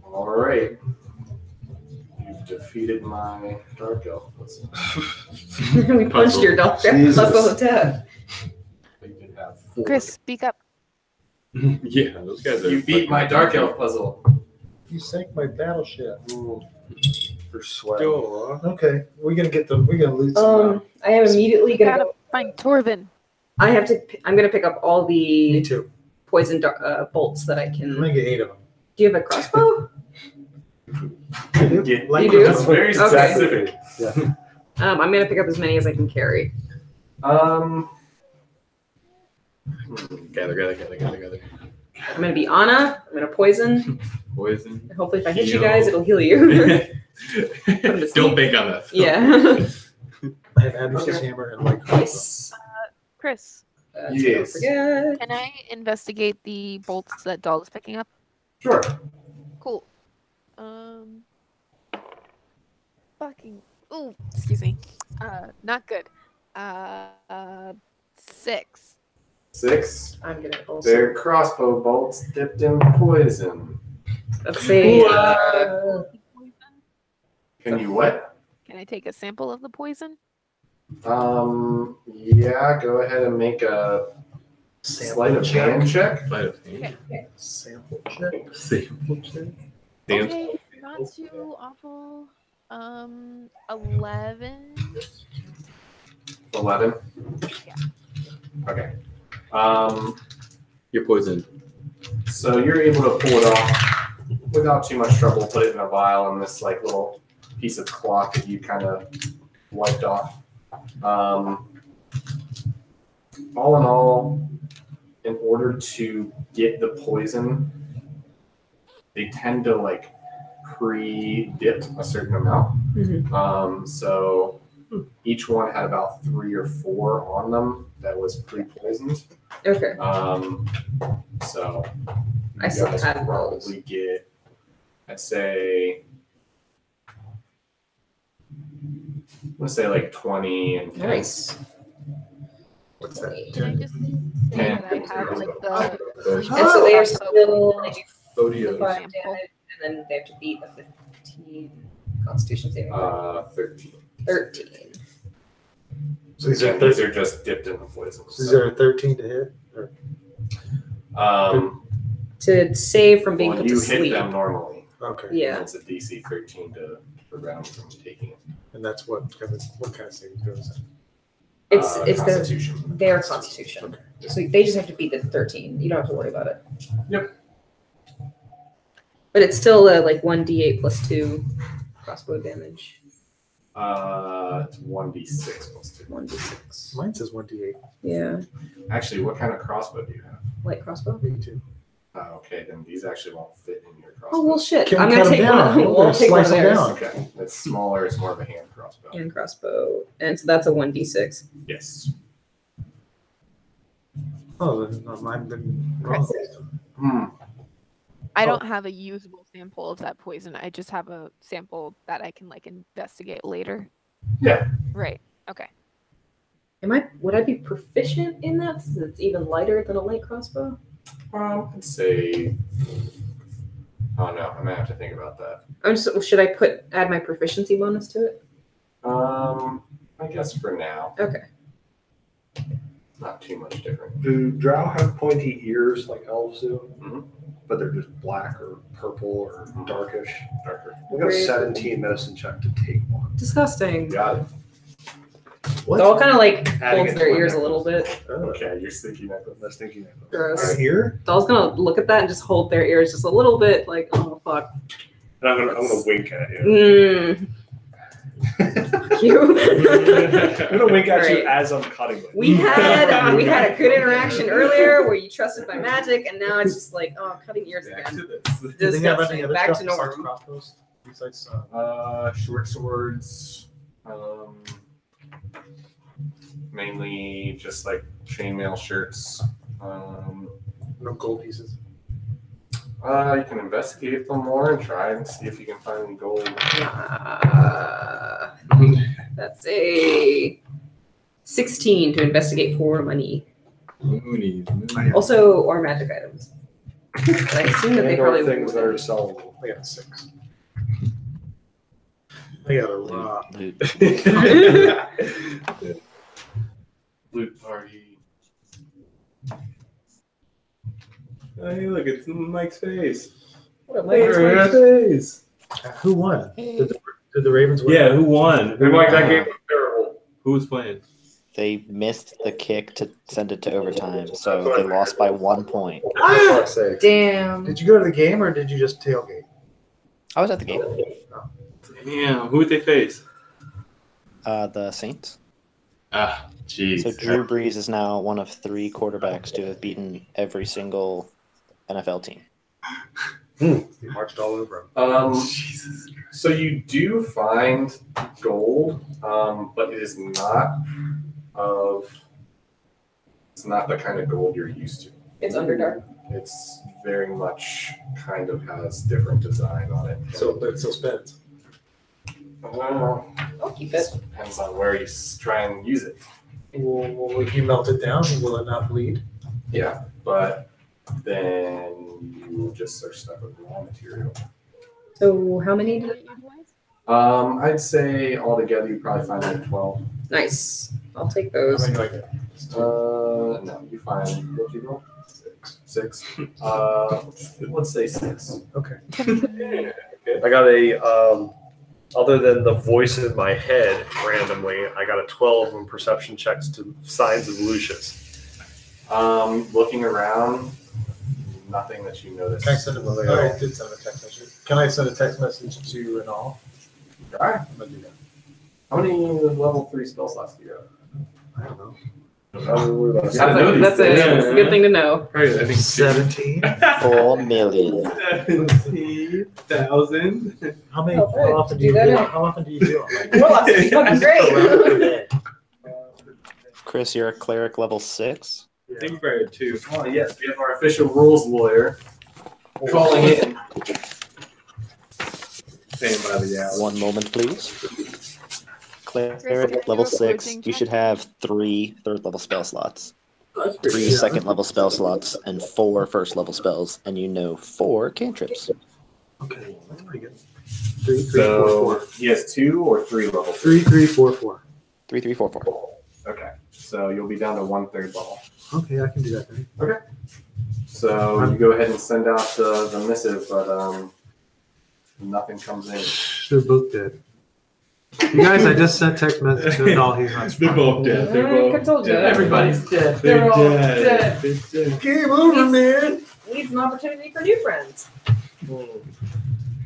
All right. You've defeated my dark elf. We punched your dog. Jesus. Muscle attack. You did have 4. Chris, speak up. Yeah, those guys are. You beat my dark elf puzzle. You sank my battleship. For sweat. Okay, we're gonna loot some. I am immediately gonna Gotta go. find Torvun. I'm gonna pick up all Me the too. poison bolts that I I'm can. gonna get 8 of them. Do you have a crossbow? Yeah, Like You do? That's very Okay. specific. I'm gonna pick up as many as I can carry. Gather. I'm gonna be Anna. I'm gonna poison. Poison. And hopefully, if I hit you Heal. guys, it'll heal you. Don't bank on that. Yeah. I have Abby's hammer and like Nice. Chris, Yes. Don't forget. can I investigate the bolts that Doll is picking up? Sure. Cool. Fucking. Ooh, excuse me. Not good. 6. 6. I'm gonna also. They're crossbow bolts dipped in poison. Let's see. Can you what? Can I take a sample of the poison? Yeah, go ahead and make a sleight of hand check. Sleight of hand. sample check. Sample check. Okay, not too awful. 11. 11? Yeah. Okay. You're poisoned. So you're able to pull it off without too much trouble, put it in a vial in this like little piece of cloth that you kind of wiped off. All in all, in order to get the poison they tend to like pre-dip a certain amount. So each one had about 3 or 4 on them that was pre-poisoned. Okay. So I still guys have probably get, I'd say, let's say like 20 and 10. Nice. What's that? Can I just say that I have like the And so they are still Photios. 5 damage, and then they have to beat a 15 Constitution saving throw. 13. 13. So These are just dipped in the poison. Is there a 13 to hit? Or? To save from being Well, put to you sleep. hit them normally. Okay. Yeah. And it's a DC 13 to prevent them from taking it. And that's what kind of saving throw is that? It's Constitution. their Constitution. So they just have to beat the 13. You don't have to worry about it. Yep. But it's still like 1d8 plus 2 crossbow damage. It's 1d6 plus 2. 1d6. Mine says 1d8. Yeah. Actually, what kind of crossbow do you have? Light crossbow. Me too. Okay, then these actually won't fit in your crossbow. Oh well, shit. Can I'm we gonna cut take them one. down? We'll take one of Slice them theirs. down. Okay, it's smaller. It's more of a hand crossbow. Hand crossbow, and so that's a 1d6. Yes. Oh, then I've been wrong. I don't have a usable sample of that poison. I just have a sample that I can like investigate later. Yeah. Right. Okay. Would I be proficient in that since it's even lighter than a light crossbow? I'd say. Oh no, I might have to think about that. Should I add my proficiency bonus to it? I guess for now. Okay. Not too much different. Do drow have pointy ears like elves do? Mhm. But they're just black or purple or darkish. Darker. We got a 17 medicine check to take one. Disgusting. Got it. What? It all kind of like Adding holds it their to my ears a necklace. little bit. Okay, you're stinky necklace. That's thinking necklace. Gross. Right here? Doll's gonna look at that and just hold their ears just a little bit, like, oh fuck. And I'm gonna wink at you. You. I'm gonna wink at you Great. as I'm cutting it. We had a good interaction earlier where you trusted my magic, and now it's just like, oh, cutting ears Back again. to this. Do they have any Disgusting. other Back stuff to besides norm. crossbows? Besides, Short swords. Mainly just like chainmail shirts. no gold pieces. You can investigate them more and try and see if you can find any gold. That's a 16 to investigate for money. Moonies. Also, or magic items. But I assume that they And or probably things that would. are sellable. I got a 6. I got a lot. Loot party. Hey, look, it's Mike's face. What a There's layer. Mike's face. Who won? Did the Ravens win? Yeah, who won? Hey, Mike, that game was terrible. Who was playing? They missed the kick to send it to overtime, so they lost by 1 point. For fuck's sake. Damn. Did you go to the game or did you just tailgate? I was at the game. Damn, who would they face? The Saints. Ah, jeez. So Drew Brees is now one of 3 quarterbacks to have beaten every single NFL team. You marched all over Jesus. So you do find gold, but it is not it's not the kind of gold you're used to. It's Underdark. It's very much kind of has different design on it. But it still spins. I'll keep it. Depends on where you try and use it. Well, if you melt it down, will it not bleed? Yeah, but then you just are stuck with raw material. So how many did it? I'd say altogether you probably find like 12. Nice. I'll take How those. many do I get? No, you find what you roll? 6. Let's say 6. Okay. I got a other than the voice in my head randomly, I got a 12 on perception checks to signs of Lucious. Looking around, nothing that you notice. Can I send I did send a text message. Can I send a text message to an all? Alright. I'm gonna do that. How many level 3 spell slots do you have? I don't know. That's a good thing to know. Right, I think 17. 4 million. 70,000. How often do you do it? How often do you do it? Well, that's fucking great. Chris, you're a cleric level 6. I think Brad too. Oh, yes, we have our official rules lawyer calling in. Stand by the hour. 1 moment, please. Chris, Cleric level 6. You should have 3 third-level spell slots, 3 second-level spell slots, and 4 first-level spells, and you know 4 cantrips. Okay, that's pretty good. 3, 3, 4, So 4. he has 2 or 3 levels. 3, 3, 4, 4. 3, 3, 4, 4. Okay, so you'll be down to 1/3 level. Okay, I can do that then. Okay. So you go ahead and send out the missive, but nothing comes in. They're both dead. You guys, I just sent text message to all he's not. They're both dead. They're both I told you. dead. Everybody's dead. They're all dead. They're dead. Game over, man. Needs an opportunity for new friends.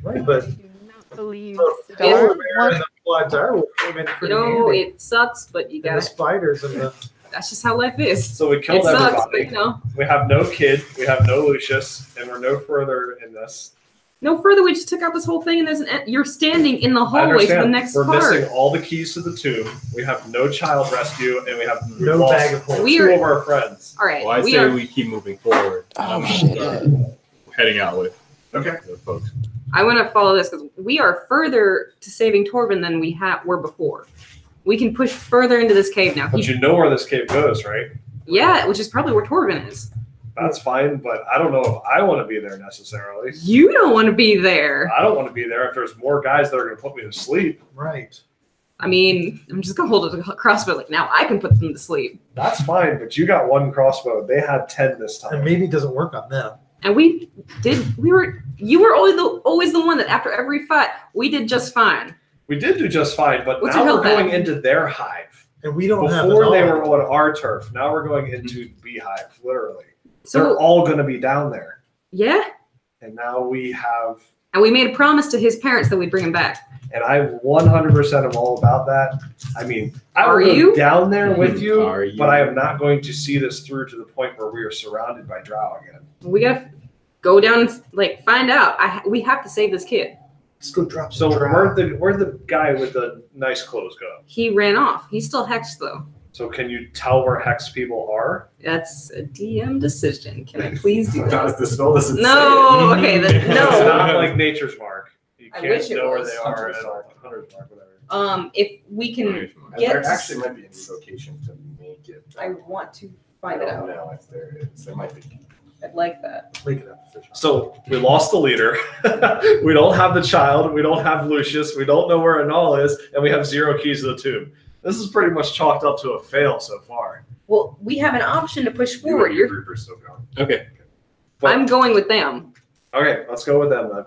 Right, but I do not believe Yeah. Star and won. the blood direwolf came in You pretty know, handy. it sucks, but you And the gotta. spiders and the. That's just how life is. So we It killed sucks, everybody. but you know. We have no kid. We have no Lucius, and we're no further in this. No further, we just took out this whole thing, and there's you're standing in the I hallway to the understand. next We're part. missing all the keys to the tomb. We have no child rescue, and we have No lost bag of holes. 2 of our friends. All right, Well, I we say are. we keep moving forward. Oh, shit. Heading out with Okay. the folks. I want to follow this because we are further to saving Torvun than we were before. We can push further into this cave now. But you know where this cave goes, right? Yeah, which is probably where Torvun is. That's fine, but I don't know if I want to be there necessarily. You don't want to be there. I don't want to be there if there's more guys that are going to put me to sleep. Right. I mean, I'm just gonna hold it a crossbow. Like now, I can put them to sleep. That's fine, but you got 1 crossbow. They had 10 this And time. maybe it doesn't work on them. And you were always the one that after every fight we did just fine. We did do just fine, but What's now your we're health going at? into their hive. And we don't have Before it they all. were on our turf. Now we're going into beehive, literally. So They're all going to be down there. yeah, And now we have, and we made a promise to his parents that we'd bring him back. and I 100% am all about that. I mean, I Are will go you? down there with you, Are you? but I am not going to see this through to the point where we are surrounded by drow again. We gotta go down and like find out. We have to save this kid. Let's go drop So some drow. where'd the guy with the nice clothes go? He ran off. He's still hexed though. So can you tell where hex people are? That's a DM decision. Can I please do that? Does the spell doesn't No. Okay. Then It's no. not like Nature's Mark. You I can't wish it know where was. they are Hunter's at all. Mark. Hunter's Mark, whatever. If we can Right. get, There actually might be a new location to make it. I want to find it out. No, if there is, there might be. I'd like that. Make it up official. So we lost the leader. We don't have the child. We don't have Lucius. We don't know where Anal is, and we have 0 keys to the tomb. This is pretty much chalked up to a fail so far. Well, we have an option to push You forward. and your group are still going. Okay. But- I'm going with them. Okay, let's go with them then.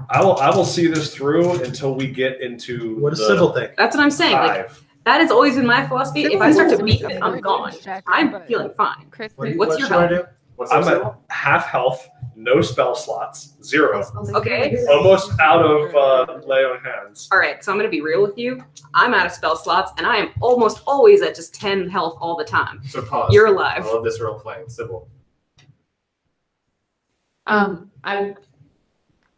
I will see this through until we get into What does the Sybil think? That's what I'm saying. Like hive. that has always been my philosophy. If I start to beat it, I'm gone. I'm but feeling fine. Chris, What's your should I health? do? What's I'm that? at half health, no spell slots, 0. Okay. Almost out of lay on hands. All right, so I'm gonna be real with you. I'm out of spell slots, and I am almost always at just 10 health all the time. So pause. You're I alive. love this role playing. Sybil. I'm.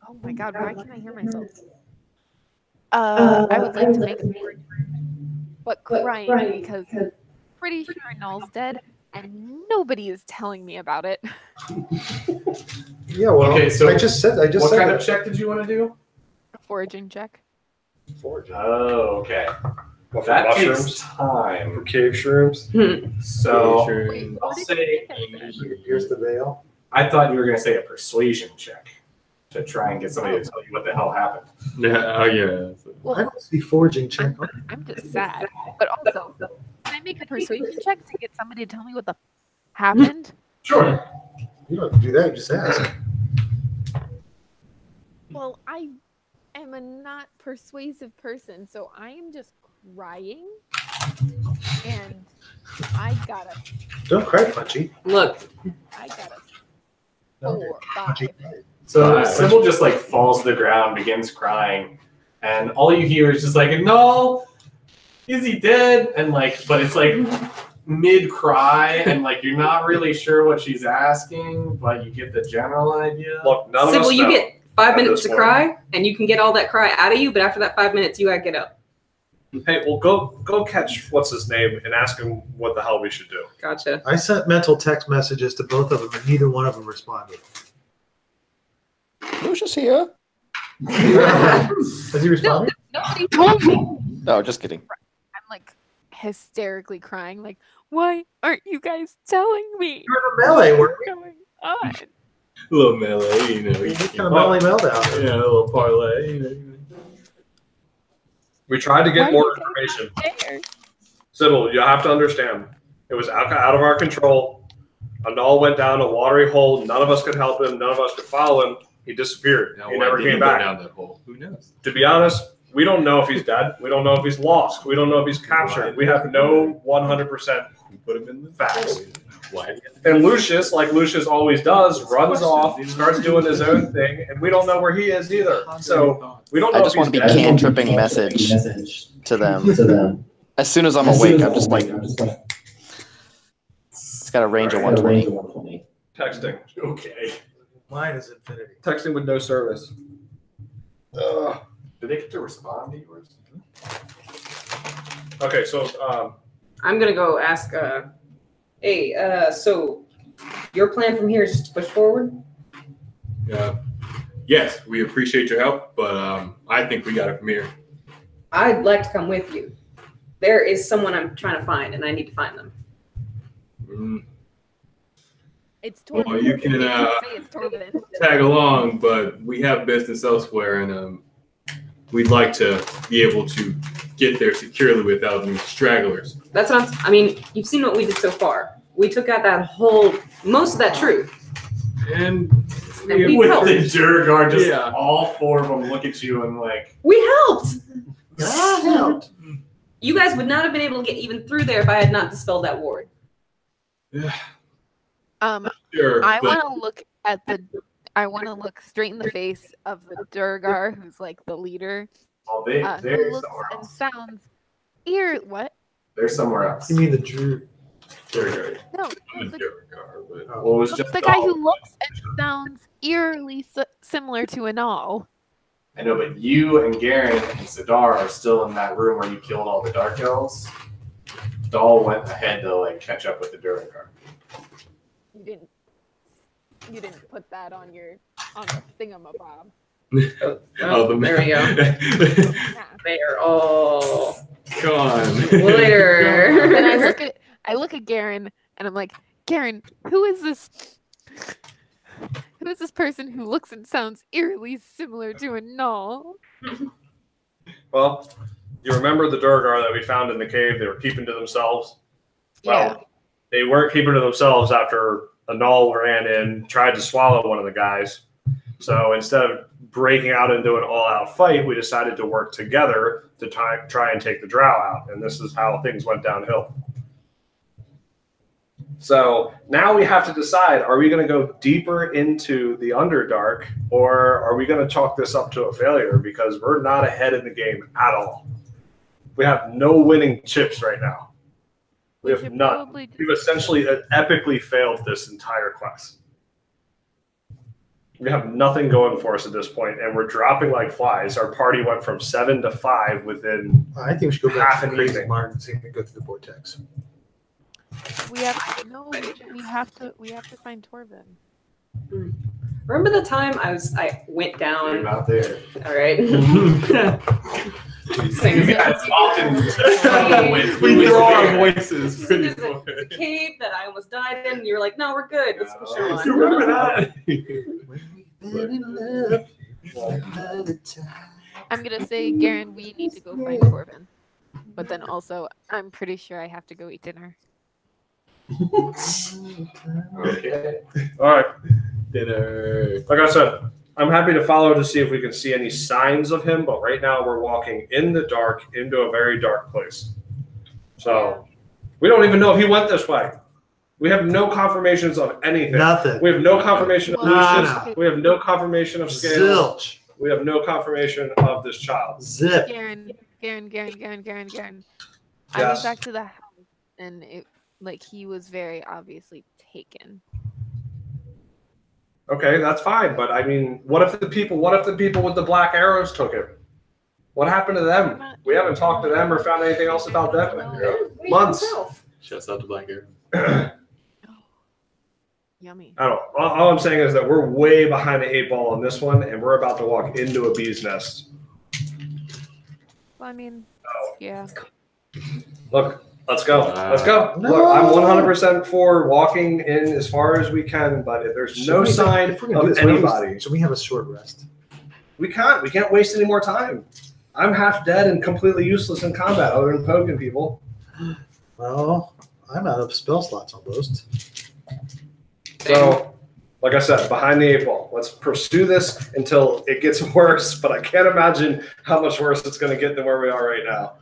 Oh my god! Why can't I hear myself? I would like to make a word, but crying because pretty sure Null's dead, and nobody is telling me about it. Yeah, well, Okay, so I just said What said kind that. of check did you want to do? A foraging check. Oh, okay. What, for That mushrooms? takes time. For cave shrooms? So Wait, I'll what did say you say? Here's the veil. I thought you were going to say a persuasion check to try and get somebody to tell you what the hell happened. Yeah. Oh yeah. I Well, don't see foraging check. I'm just sad, but also, can I make a persuasion check to get somebody to tell me what the happened? Sure. You don't have to do that. You just ask. Well, I am a not persuasive person, so I am just crying, and I got a Don't cry, Punchy. Look, 4, 5. So Sybil just like falls to the ground, begins crying, and all you hear is just like, "No, is he dead?" And like, but it's like mid-cry, and like you're not really sure what she's asking, but you get the general idea. Look, none of Sybil, us you know get 5 at minutes this to point. cry, and you can get all that cry out of you, but after that 5 minutes, you gotta get up. Hey, well, go catch what's his name and ask him what the hell we should do. Gotcha. I sent mental text messages to both of them, and neither one of them responded. Lucious here. Has he responded? Nobody told me. No, just kidding. I'm like hysterically crying. Like, why aren't you guys telling me? You're in a melee, weren't What's going on? A little melee, you know. we? Kind of melee meltdown. Yeah, a little parlay, you know. We tried to Why get do more you guys information. not care? Sybil, you have to understand. It was out of our control. Anal went down a watery hole. None of us could help him. None of us could follow him. He disappeared. Now, He why never did he came go back. down that hole? Who knows? To be honest, we don't know if he's dead. We don't know if he's lost. We don't know if he's captured. We have no 100% Who put him in the facts. Why? And Lucious, like Lucious always does, runs off, starts doing his own thing, and we don't know where he is either. So we don't know I just if want to he's be dead. cantripping message to them. As soon as I'm awake, I'm just like, it's got a range of 120. Texting. Okay. Mine is infinity. Texting with no service. Do they get to respond to yours? Okay, so I'm gonna go ask. Hey, so your plan from here is just to push forward? Yes, we appreciate your help, but I think we got it from here. I'd like to come with you. There is someone I'm trying to find, and I need to find them. It's Torvun. Well, you can say it's Torvun. tag along, but we have business elsewhere, and we'd like to be able to get there securely without any stragglers. That's what I mean, you've seen what we did so far. We took out that most of that truth. And we with helped. the Durgar, just Yeah. all four of them look at you and like, We helped. God helped. You guys would not have been able to get even through there if I had not dispelled that ward. Sure, I but- want to look at I want to look straight in the face of the Durgar, who's like the leader, oh, who they're looks somewhere and else. sounds what? They're somewhere else. You mean the Drew? Durgar. No, I'm a the, Durgar, but Well, it was just the guy all- who looks and sounds eerily similar to Anal. I know, but you and Garen and Sadar are still in that room where you killed all the Dark Elves. Dahl went ahead to like catch up with the Durgar. You didn't put that on the thingamabob. Oh, there we go. They are all gone. later. Then I look at Garen and I'm like, Garen, who is this? Who is this person who looks and sounds eerily similar to Anal? well, you remember the Durgar that we found in the cave? They were keeping to themselves. Well, they weren't keeping to themselves after Anal ran in, tried to swallow one of the guys. So instead of breaking out into an all-out fight, we decided to work together to try and take the Drow out. And this is how things went downhill. So now we have to decide, are we going to go deeper into the Underdark, or are we going to chalk this up to a failure because we're not ahead in the game at all? We have no winning chips right now. We have none. We've essentially epically failed this entire quest. We have nothing going for us at this point, and we're dropping like flies. Our party went from 7 to 5 within I think we should go back half to an Crazy evening. Martin and see if we can go through the vortex. We have to find Torvun. Remember the time I went down? They're not there. All right. You guys often we throw our voices pretty There's a cave that I almost died in. And you were like, "No, we're good. Let's push on." You remember that? I'm gonna say, Garen, we need to go find Torvun. But then also, I'm pretty sure I have to go eat dinner. Okay. All right. Dinner. Like I said, I'm happy to follow to see if we can see any signs of him, but right now we're walking in the dark into a very dark place. So we don't even know if he went this way. We have no confirmations of anything. Nothing. We have no confirmation of Nada. Lucius. We have no confirmation of Scale. Zilch. We have no confirmation of this child. Zip. Garen. I Yes. went back to the house, and Like he was very obviously taken. Okay, that's fine. But I mean, what if the people with the black arrows took him? What happened to them? We haven't talked to them or found anything else about them in months. Shouts out to Black Air. Yummy. I don't know. All I'm saying is that we're way behind the 8 ball on this one, and we're about to walk into a bee's nest. Well, I mean, yeah. Look, let's go. Let's go. Look, I'm 100% for walking in as far as we can, but if there's no sign of anybody, so we have a short rest. We can't. We can't waste any more time. I'm half dead and completely useless in combat, other than poking people. Well, I'm out of spell slots almost. So, like I said, behind the 8 ball. Let's pursue this until it gets worse, but I can't imagine how much worse it's going to get than where we are right now.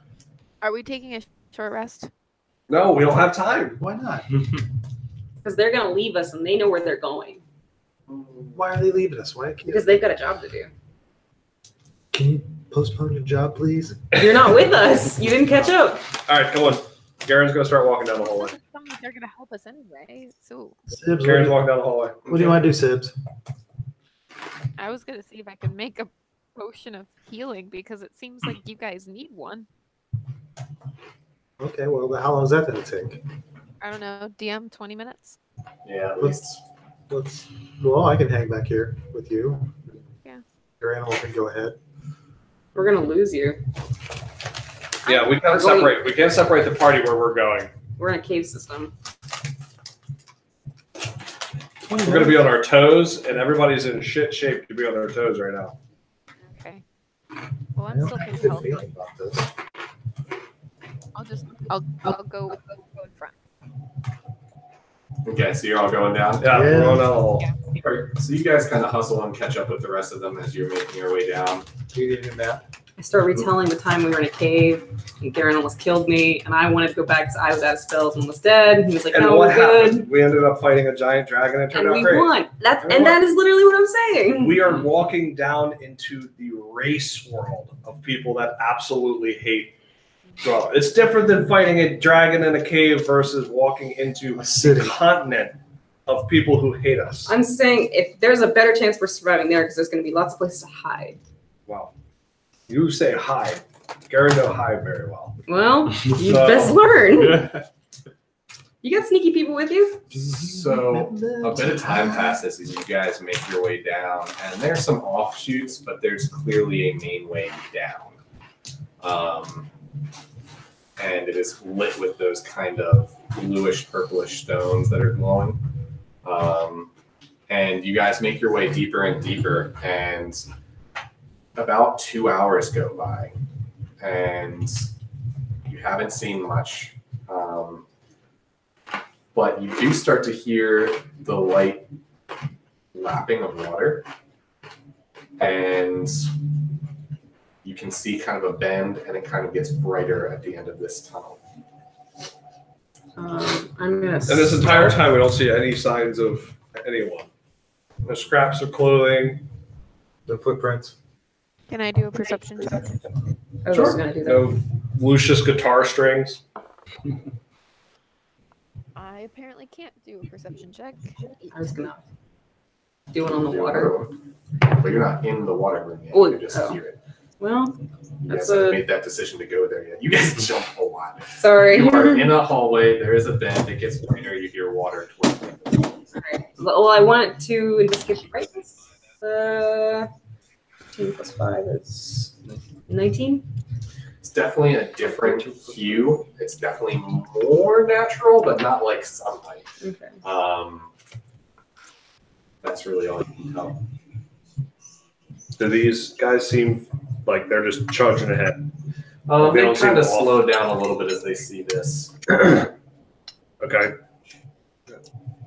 Are we taking a short rest? No, we don't have time. Why not? Because they're going to leave us and they know where they're going. Why are they leaving us? Why? Because they've got a job to do. Can you postpone your job, please? You're not with us. You didn't catch up. All right, come on. Garen's going to start walking down the hallway. They're going to help us anyway. So Sibs, Garen's walking down the hallway. What do you want to do, Sibs? I was going to see if I could make a potion of healing because it seems like you guys need one. Okay, well, how long is that going to take? I don't know. DM 20 minutes? Yeah, at least. Well, I can hang back here with you. Yeah. Your animal can go ahead. We're going to lose you. Yeah, we can't separate. We can't separate the party where we're going. We're in a cave system. We're going to be on our toes, and everybody's in shit shape to be on their toes right now. Okay. Well, I'm still pretty healthy. I'll go in front. Okay, so you're all going down? Yeah, we're going down the hole. All right, so you guys kind of hustle and catch up with the rest of them as you're making your way down. Do you need a map? I start retelling the time we were in a cave and Garen almost killed me and I wanted to go back because I was out of spells and was dead. And he was like, And no, what we're good. happened? We ended up fighting a giant dragon and it turned And out we great. won. That is literally what I'm saying. We are walking down into the race world of people that absolutely hate drama. It's different than fighting a dragon in a cave versus walking into a continent of people who hate us. I'm saying if there's a better chance we're surviving there because there's going to be lots of places to hide. Wow. You say hide. Garen don't hide very well. Well, you best learn. You got sneaky people with you? So a bit of time passes as you guys make your way down, and there's some offshoots, but there's clearly a main way down. And it is lit with those kind of bluish, purplish stones that are glowing. And you guys make your way deeper and deeper, and about 2 hours go by, and you haven't seen much. But you do start to hear the light lapping of water, and you can see kind of a bend, and it kind of gets brighter at the end of this tunnel. I'm gonna. And this entire time, we don't see any signs of anyone. No scraps of clothing. No footprints. Can I do a perception check? I was also gonna do that. No Lucious guitar strings. I apparently can't do a perception check. I was gonna do it on the water. But you're not in the water room yet. Oh, You just hear it. Well, You that's guys haven't a. made that decision to go there yet. You guys jump a lot. Sorry. You are in a hallway. There is a bend. It gets brighter. You hear water towards the end. Alright. Well, I want to investigate the brightness. 10 plus 5 is 19. It's definitely a different hue. It's definitely more natural, but not like sunlight. Okay. That's really all you can tell. Do these guys seem like they're just charging ahead? They don't seem kind of off. slow down a little bit as they see this. Okay.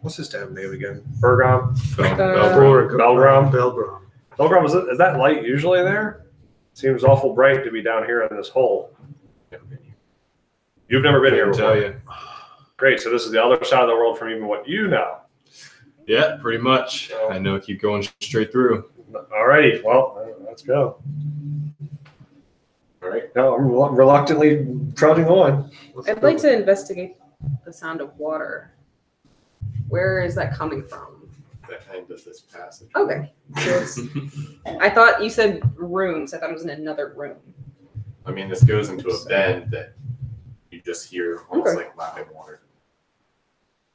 What's his damn name again? Bergam? Belgrom. Belgrom, is that light usually there? Seems awful bright to be down here in this hole. You've never been here before. Tell you. Great, so this is the other side of the world from even what you know. Yeah, pretty much. I know. Keep going straight through. Alrighty, well, let's go. All right. No, I'm reluctantly trudging on. I'd like to investigate the sound of water. Where is that coming from? The end of this passage. Okay. So I thought you said rooms. I thought it was in another room. I mean, this goes into a bend that you just hear almost like lapping water.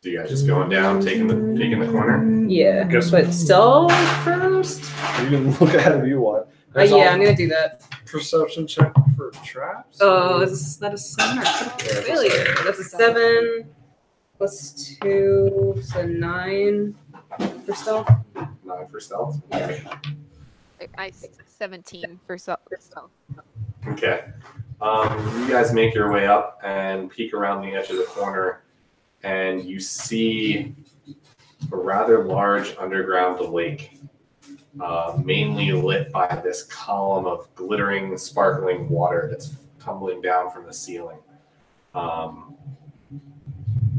So you guys just going down, taking the corner? Yeah. But still first? You can look ahead if you want. Yeah, I'm going to do that. Perception check for traps. Oh, is that a 7 or a failure? That's a 7 plus 2, so 9 for stealth. 9 for stealth? Yeah. I 17 for stealth. Okay. You guys make your way up and peek around the edge of the corner, and you see a rather large underground lake, mainly lit by this column of glittering, sparkling water that's tumbling down from the ceiling.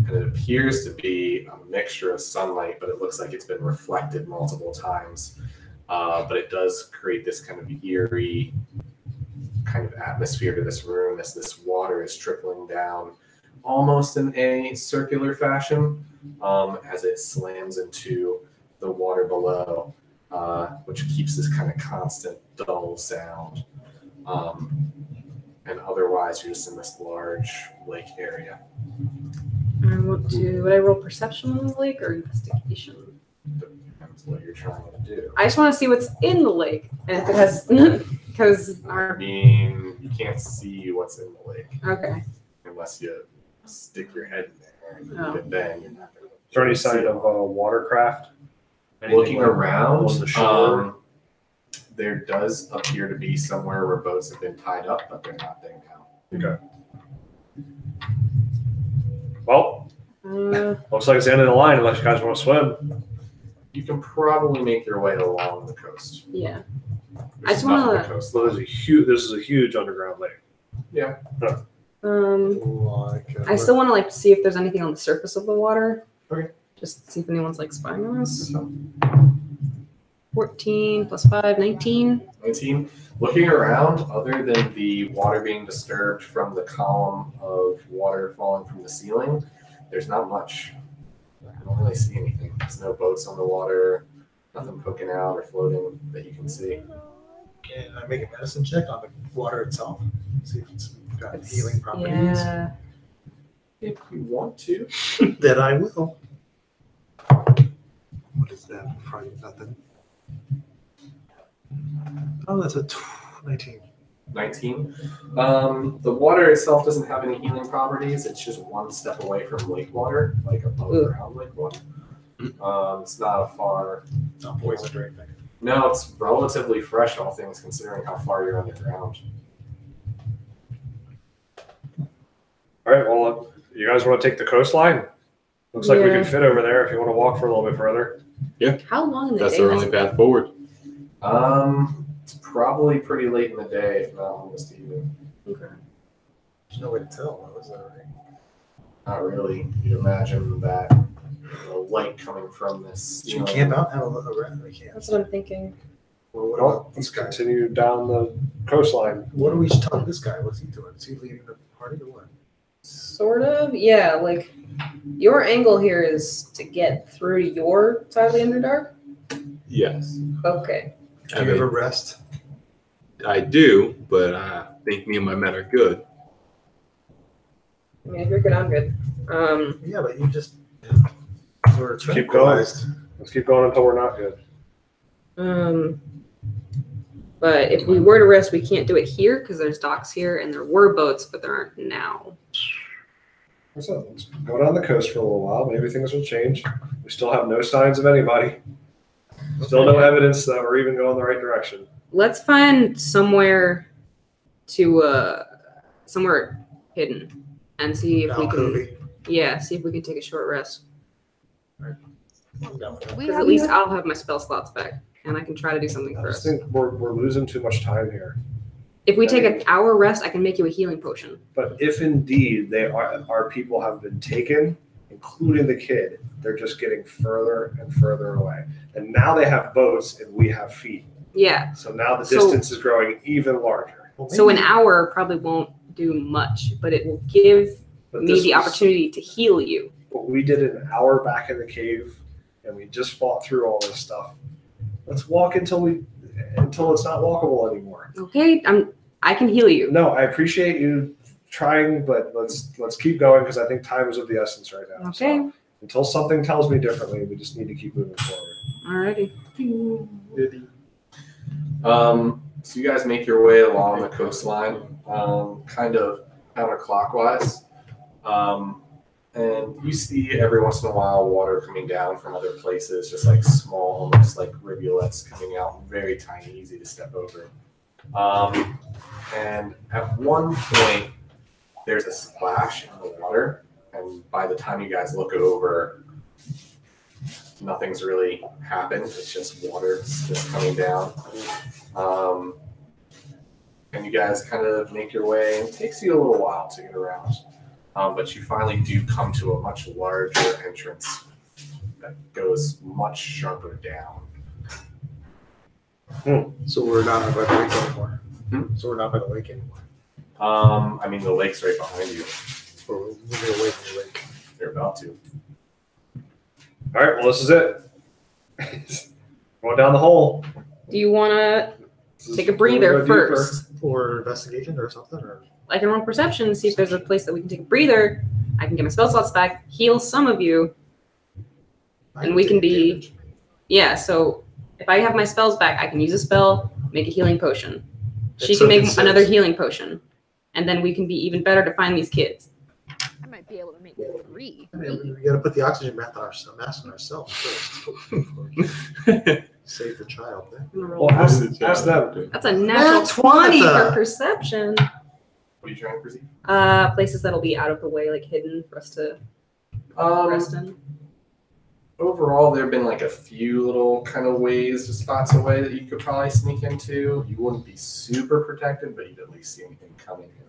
And it appears to be a mixture of sunlight, but it looks like it's been reflected multiple times. But it does create this kind of eerie kind of atmosphere to this room as this water is trickling down almost in a circular fashion as it slams into the water below, which keeps this kind of constant dull sound. And otherwise, you're just in this large lake area. Would I roll perception on the lake or investigation? Depends what you're trying to do. I just want to see what's in the lake. And if it has, because I mean, you can't see what's in the lake. Okay. Unless you stick your head in there. And even then, you're not going to. Is there any sign of watercraft? Looking around, on the shore? there does appear to be somewhere where boats have been tied up, but they're not there now. Okay. Well, looks like it's the end of the line unless you guys want to swim. You can probably make your way along the coast. Yeah. There's I just want nothing to. coast. So this is a huge underground lake. Yeah. I still want to like see if there's anything on the surface of the water. Okay. Just see if anyone's like spying on us. 14 plus 5, 19. 19. Looking around, other than the water being disturbed from the column of water falling from the ceiling, there's not much. I don't really see anything. There's no boats on the water, nothing poking out or floating that you can see. Can I make a medicine check on the water itself? See if it's got healing properties. Yeah. If you want to. Then I will. What is that? Probably nothing. Oh, that's a 19. 19. The water itself doesn't have any healing properties. It's just one step away from lake water, like above ground lake water. It's not a far. Not poisoned or anything. No, it's relatively fresh, all things considering how far you're underground. All right, well, you guys want to take the coastline? Looks like we can fit over there if you want to walk for a little bit further. Yeah. How long in the That's day? our only path forward. It's probably pretty late in the day, if not almost evening. Okay. There's no way to tell, though, is there? Not really. You'd imagine that light coming from this. Should we camp out and have a rest? We can't. That's what I'm thinking. Well, what Well, about let's this guy? continue down the coastline. What do we tell this guy? What's he doing? Is he leading the party or what? Sort of. Yeah, like your angle here is to get through to your side of the Underdark? Yes. Okay. Do you ever rest? I do, but I think me and my men are good. I mean, if you're good, I'm good. Yeah, but you just sort of Keep going. tranquilized. Let's keep going until we're not good. But if we were to rest, we can't do it here because there's docks here and there were boats, but there aren't now. So let's go down the coast for a little while. Maybe things will change. We still have no signs of anybody. Still no evidence that we're even going the right direction. Let's find somewhere to somewhere hidden and see if we can. Yeah, see if we can take a short rest. Because at least I'll have my spell slots back and I can try to do something I for just us. think we're losing too much time here. If we take an hour rest, I can make you a healing potion. But if indeed our people have been taken, including the kid, they're just getting further and further away. And now they have boats and we have feet. Yeah. So now the distance is growing even larger. So an hour probably won't do much, but it will give But me this the was opportunity to heal you. what we did an hour back in the cave, and we just fought through all this stuff. Let's walk until it's not walkable anymore. Okay, I can heal you. No, I appreciate you trying, but let's keep going because I think time is of the essence right now. Okay. So until something tells me differently, we just need to keep moving forward. Alrighty. So you guys make your way along the coastline, kind of counterclockwise. And you see every once in a while water coming down from other places, just like small, almost like rivulets coming out, very tiny, easy to step over. And at one point, there's a splash in the water, and by the time you guys look over, nothing's really happened. It's just water just coming down. And you guys kind of make your way. It takes you a little while to get around. But you finally do come to a much larger entrance that goes much sharper down. So we're not by the lake anymore. So we're not by the lake anymore. I mean, the lake's right behind you. We're moving away from the lake. They're about to. All right, well, this is it. Going down the hole. Do you want to take a What breather do we gotta do first? Or investigation or something? Or I can roll perception, see if there's a place that we can take a breather. I can get my spell slots back, heal some of you, and we can be. Yeah, so if I have my spells back, I can use a spell, make a healing potion. She can make another healing potion, and then we can be even better to find these kids. I might be able to make 3. I mean, we got to put the oxygen mask on ourselves first. Save the child. Well, ask them. That's a natural 20 for perception. What are you trying to perceive? Places that'll be out of the way, like hidden for us to rest in. Overall, there have been like a few little kind of ways, spots away that you could probably sneak into. You wouldn't be super protected, but you'd at least see anything coming in.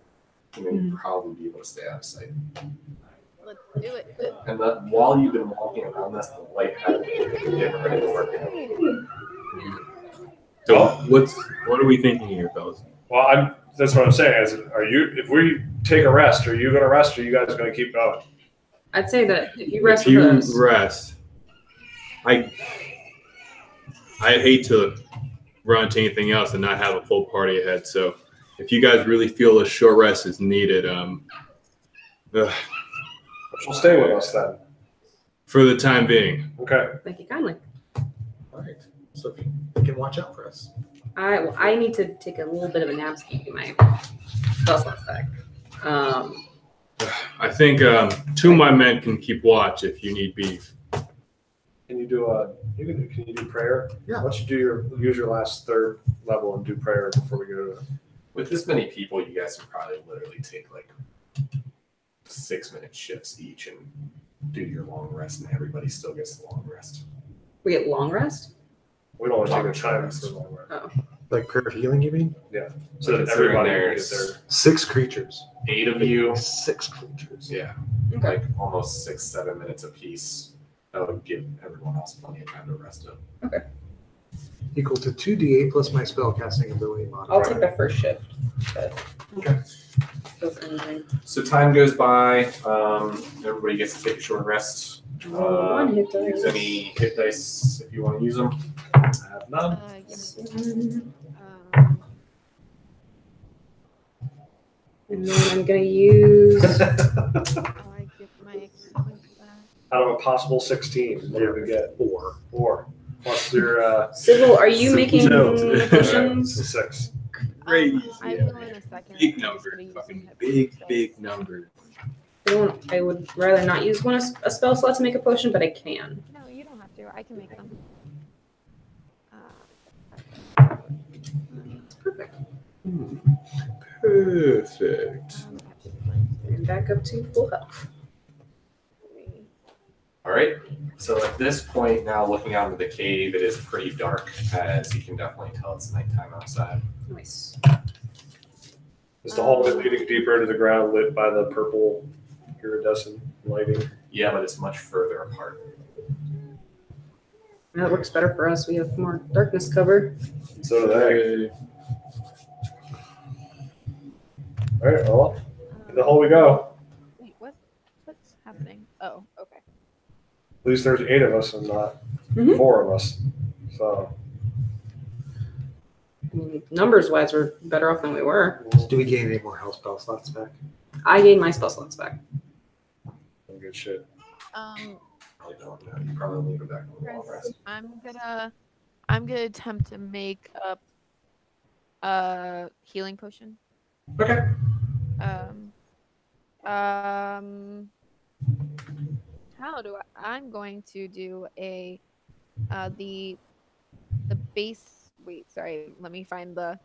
And then you'd probably be able to stay out of sight. Let's do it. And while you've been walking around this, the light has been getting ready to work. So what are we thinking here, fellas? Well, that's what I'm saying. If we take a rest, are you going to rest, or are you guys going to keep going? I'd say that if you rest If you with us, rest, I hate to run to anything else and not have a full party ahead. So if you guys really feel a short rest is needed, She'll stay with us then. for the time being. Okay. thank you kindly. All right. So if you can watch out for us. I need to take a little bit of a nap so I can get my spell slots back. I think two of my men can keep watch if you need beef. Can you do can you do prayer? Yeah. Why don't you use your last third level and do prayer before we go to it? With this many people, you guys can probably literally take like 6-minute shifts each and do your long rest, and everybody still gets the long rest. We get long rest? We don't want to take a time for long rest. Oh. Like prayer of healing, you mean? Yeah. So that Considering everybody can get there's there. 6 creatures. 8 of you. 6 creatures. Yeah. Okay. Like almost 6-7 minutes apiece. That would give everyone else plenty of time to rest up. Okay. Equal to 2d8 plus my spell casting ability modifier. I'll take the first shift. Okay. Does anything. So time goes by. Everybody gets to take a short rest. One hit Use dice. any hit dice if you want to use them. I have none. And then I'm gonna use. I get my points back. Out of a possible 16, what are we gonna get? 4. Plus your Civil, are you making No. potions? 6. Crazy. I will in a second. Big I'm just number. gonna use Fucking some big, hit dice. number. I would rather not use a spell slot to make a potion, but I can. No, you don't have to. I can make them. Perfect. Perfect. And back up to full health. All right. So at this point, now looking out into the cave, it is pretty dark, as you can definitely tell it's nighttime outside. Nice. Is the hallway leading deeper into the ground lit by the purple iridescent lighting? Yeah, but it's much further apart. That works better for us. We have more darkness cover. So do they. All right, well, in the hole we go. Wait, what? Oh, okay. At least there's 8 of us and not Mhm. 4 of us. So Numbers wise, we're better off than we were. Do we gain any more health spell slots back? I gained my spell slots back. good shit. Probably don't know. You probably need to go back to the long Chris, rest. I'm gonna attempt to make up a healing potion. Okay. How do I'm going to do a the base. Wait, sorry. Let me find the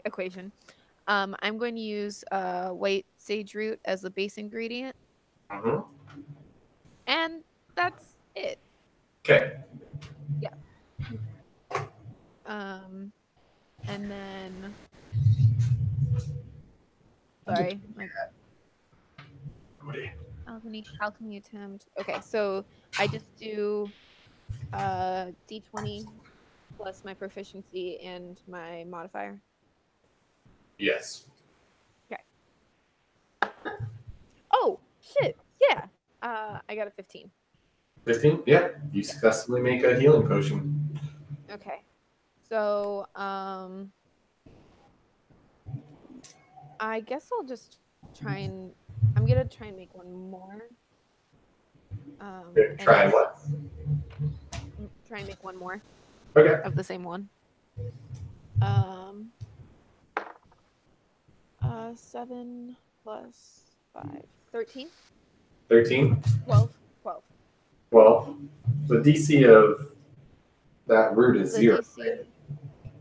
equation. I'm going to use white sage root as the base ingredient, and that's it. Okay. Yeah. And then sorry, like alchemy attempt. Okay, so I just do D20 plus my proficiency and my modifier. Yes. Okay. Oh shit! Yeah. I got a 15. 15? Yeah. You successfully make a healing potion. Okay. So I guess I'll just I'm gonna try and make one more. Try and what? Try and make one more. Okay. Of the same one. 7 plus 5. 13? 13? 12. 12. The DC of that root is 0. DC,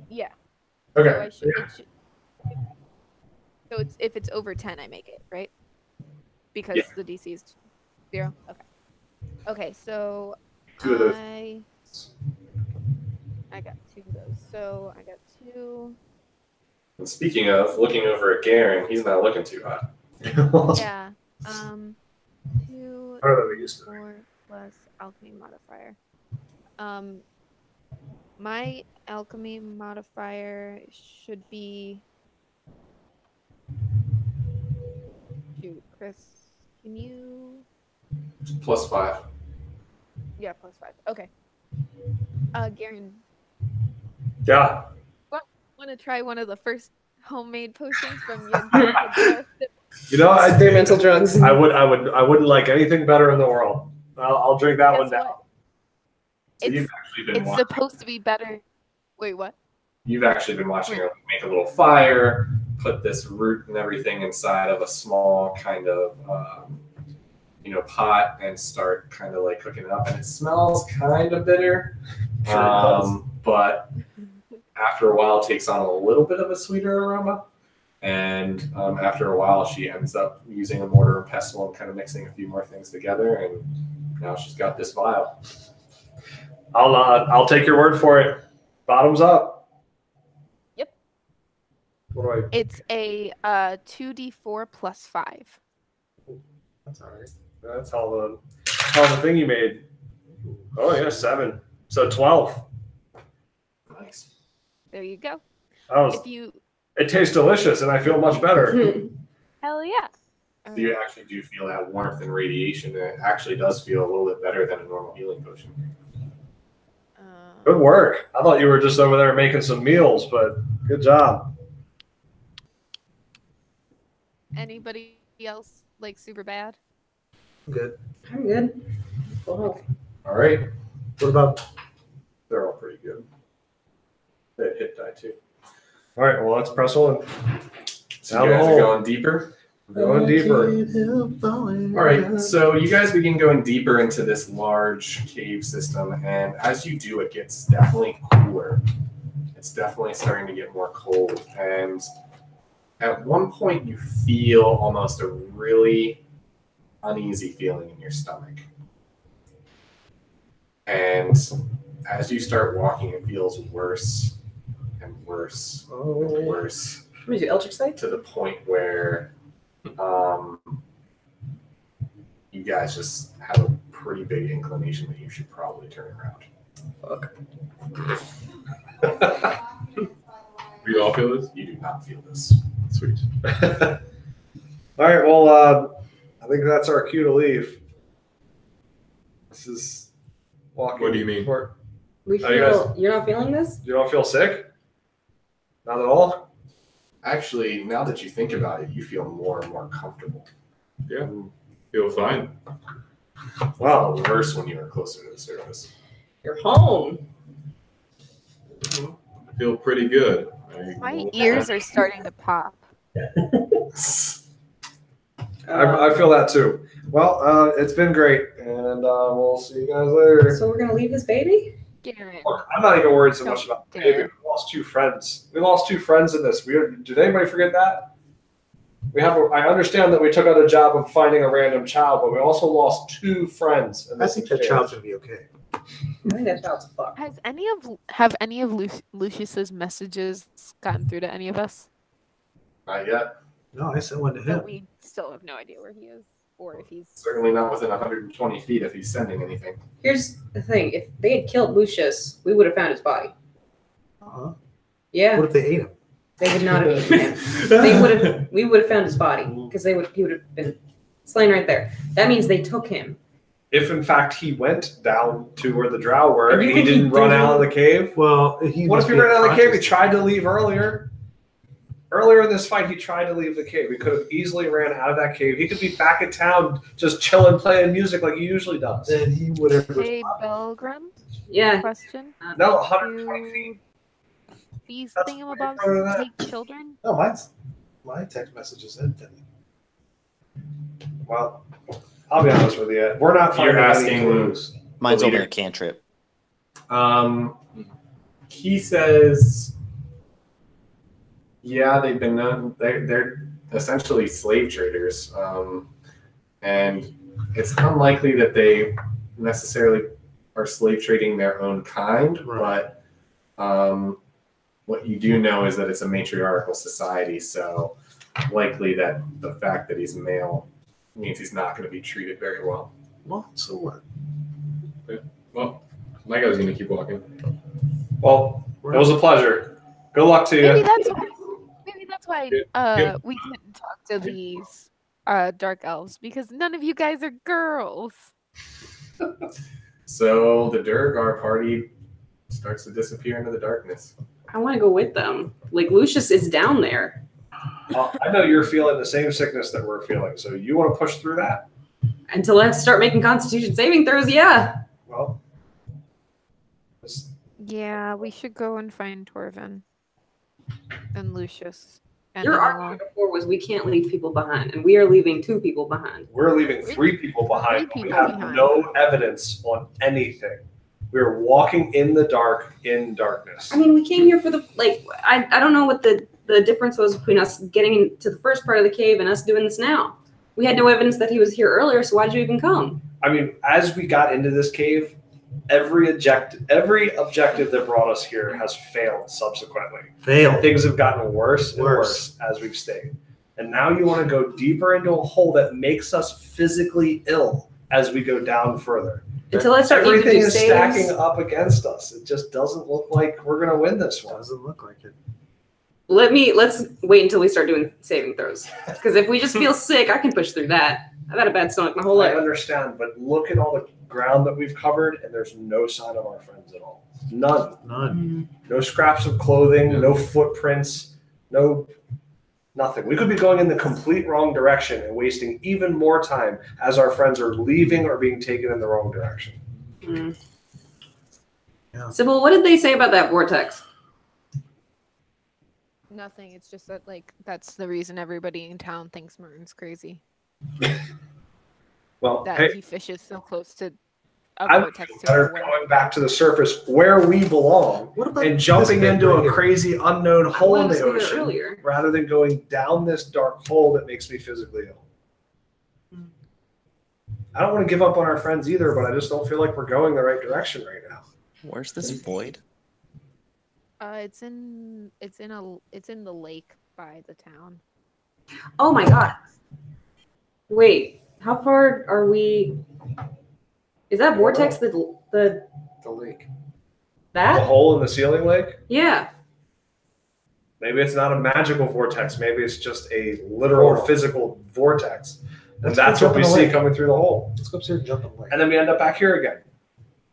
yeah. Okay. So it's if it's over 10, I make it, right? Because the DC is 0. Okay. Okay, so 2 of those. I got 2 of those. So I got 2. And speaking of looking over at Garen, he's not looking too hot. Yeah. 2 4 plus alchemy modifier. My alchemy modifier should be. Shoot, Chris, can you? Plus 5. Yeah, plus 5. Okay. Garen. Yeah. Want to try one of the first homemade potions from you? You know, experimental drugs. I wouldn't like anything better in the world. I'll drink that one down. So you've actually been It's supposed to be better. Wait, what? You've actually been watching her make a little fire, put this root and everything inside of a small kind of pot and start kind of like cooking it up, and it smells kind of bitter, but after a while it takes on a little bit of a sweeter aroma. And after a while, she ends up using a mortar and pestle and kind of mixing a few more things together, and now she's got this vial. I'll take your word for it. Bottoms up. Yep. What do I? It's a 2d4 plus 5. That's all right. That's how the thing you made. Oh yeah, 7. So 12. Nice. There you go. It tastes delicious, and I feel much better. Hell yeah. So you actually do feel that warmth and radiation. It actually does feel a little bit better than a normal healing potion. Good work. I thought you were just over there making some meals, but good job. Anybody else like super bad? Good. I'm good. Full health. All right. What about? They're all pretty good. They had hit die too. All right. Well, let's press on. So you guys are going deeper. Going deeper. All right, so you guys begin going deeper into this large cave system, and as you do, it gets definitely cooler. It's definitely starting to get more cold, and at one point you feel almost a really uneasy feeling in your stomach. And as you start walking, it feels worse and worse and worse. What is it, Eldritch Sight? To the point where you guys just have a pretty big inclination that you should probably turn around. Fuck. We all feel this? You do not feel this. Sweet. All right. Well, I think that's our cue to leave. This is walking. What do you mean? We Are you guys- you're not feeling this? You don't feel sick? Not at all? Actually, now that you think about it, you feel more and more comfortable. Yeah, feel fine. Wow. Worse when you were closer to the surface. You're home. I feel pretty good. My ears are starting to pop. I feel that too. Well, it's been great, and we'll see you guys later. So we're gonna leave this baby? Garrett. Look, I'm not even worried so much about the Dare. baby. We lost 2 friends. We lost 2 friends in this. Did anybody forget that? I understand that we took out a job of finding a random child, but we also lost 2 friends. In I this think that exchange. child's gonna be okay. I think that child's fucked. Have any of Lucious's messages gotten through to any of us? Not yet. No, I sent one to him. But we still have no idea where he is, or if he's. Certainly not within 120 feet if he's sending anything. Here's the thing: if they had killed Lucious, we would have found his body. Uh-huh. Yeah, What if they ate him? they would not have eaten him. We would have found his body because he would have been slain right there. That means they took him. If in fact he went down to where the drow were And and you he think he didn't run did? out of the cave, Well, what if he ran out of the cave? He tried to leave earlier. Earlier in this fight, he tried to leave the cave. He could have easily ran out of that cave. He could be back in town just chilling, playing music like he usually does. Then he would have. Hey, Belgrim. Yeah. Question. No, 120 feet. These That's thingamabobs way further than take children? No, my text message is infinite. Well, I'll be honest with you. We're not finding You're any asking clues. Mine's The only leader. a cantrip. He says, yeah, they've been known. They're essentially slave traders, and it's unlikely that they necessarily are slave trading their own kind. Right. But what you do know is that it's a matriarchal society, so likely that the fact that he's male means he's not going to be treated very well. Well, so what? Well, my guy's gonna keep walking. Well, it was a pleasure. Good luck to you. Maybe that's why Yeah. we couldn't talk to these dark elves, because none of you guys are girls. So the Durgar party starts to disappear into the darkness. I want to go with them. Like Lucious is down there. I know you're feeling the same sickness that we're feeling, so you want to push through that? Until I start making Constitution saving throws, yeah. Well, Yeah, we should go and find Torvun and Lucius. And Your then argument before was we can't leave people behind, and we are leaving 2 people behind. we're leaving 3 people behind. Three We people have behind. no evidence on anything. We're walking in the dark in darkness. I mean, we came here for the I don't know what the difference was between us getting into the first part of the cave and us doing this now. We had no evidence that he was here earlier, so why did you even come? I mean, as we got into this cave, every objective that brought us here has failed subsequently. Failed. Things have gotten worse and worse as we've stayed. And now you want to go deeper into a hole that makes us physically ill as we go down further. Until I start Everything needing to is do stacking saves. up against us. It just doesn't look like we're going to win this one. Doesn't look like it. Let's wait until we start doing saving throws. Because if we just feel sick, I can push through that. I've had a bad stomach my whole I life. understand, but look at all the ground that we've covered, and there's no sign of our friends at all. None. None. No scraps of clothing, no footprints, nothing. We could be going in the complete wrong direction and wasting even more time as our friends are leaving or being taken in the wrong direction. Mm. Yeah. Sybil, what did they say about that vortex? Nothing. It's just that that's the reason everybody in town thinks Merton's crazy. Well, That hey, he fishes so close to a I'm vortex to better nowhere. going back to the surface where we belong What about and jumping this bit into right a here? crazy unknown I hole in wanted the to go there ocean earlier. rather than going down this dark hole that makes me physically ill. I don't want to give up on our friends either, but I just don't feel like we're going the right direction right now. Where's this void? It's in the lake by the town. Oh my god. Wait, how far are we? Is that vortex the lake. The that? hole in the ceiling lake? Yeah. Maybe it's not a magical vortex. Maybe it's just a literal physical vortex. And that's what we see coming through the hole. Let's go upstairs and jump in the lake. And then we end up back here again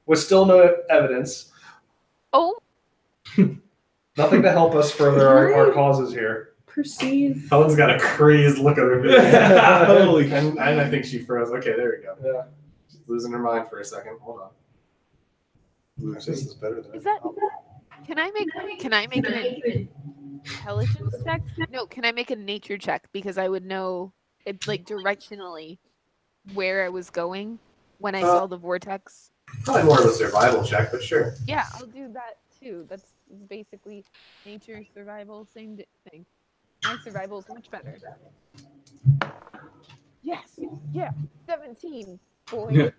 with still no evidence. Oh. Nothing to help us further our causes here. Perceive. Helen's got a crazed look at her. Holy. And I think she froze. Okay, there we go. Yeah. She's losing her mind for a second. Hold on. This is better than Is that? Can I make an intelligence check? No, can I make a nature check, because I would know it like directionally where I was going when I saw the vortex. Probably more of a survival check, but sure. Yeah, I'll do that too. That's basically nature, survival, same thing. My survival is much better. Yes, yeah, 17. Boy.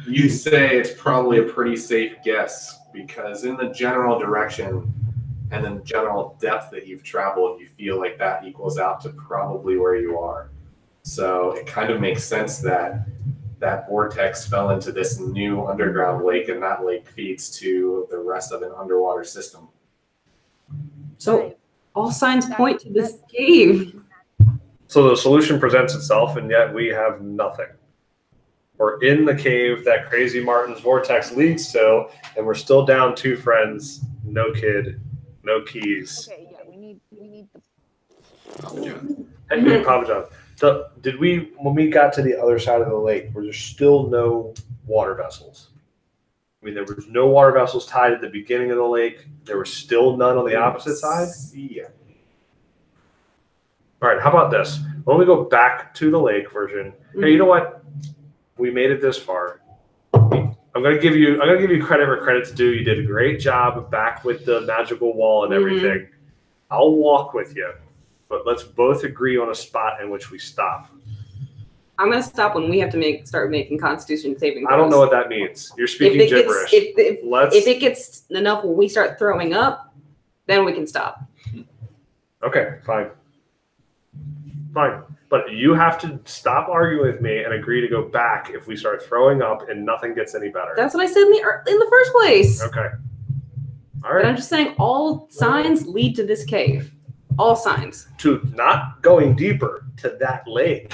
You say it's probably a pretty safe guess, because in the general direction and in the general depth that you've traveled, you feel like that equals out to probably where you are. So it kind of makes sense that that vortex fell into this new underground lake, and that lake feeds to the rest of an underwater system. So all signs point to this cave. So the solution presents itself, and yet we have nothing. We're in the cave that Crazy Martin's vortex leads to, and we're still down 2 friends, no kid, no keys. Okay, yeah, we need the. Hey, Papa John. So did we, when we got to the other side of the lake, were there still no water vessels? I mean, there was no water vessels tied at the beginning of the lake. There were still none on the opposite side? Yeah. All right, how about this? Why don't we go back to the lake version? Hey, you know what? We made it this far. I'm gonna give you credit where credit's due. You did a great job back with the magical wall and everything. I'll walk with you, but let's both agree on a spot in which we stop. I'm gonna stop when we have to start making Constitution saving throws. I don't know what that means. You're speaking gibberish. If it gets enough when we start throwing up, then we can stop. Okay, fine. Fine. But you have to stop arguing with me and agree to go back if we start throwing up and nothing gets any better. That's what I said in the first place. Okay. All But right. I'm just saying all signs lead to this cave. All signs. To not going deeper to that lake.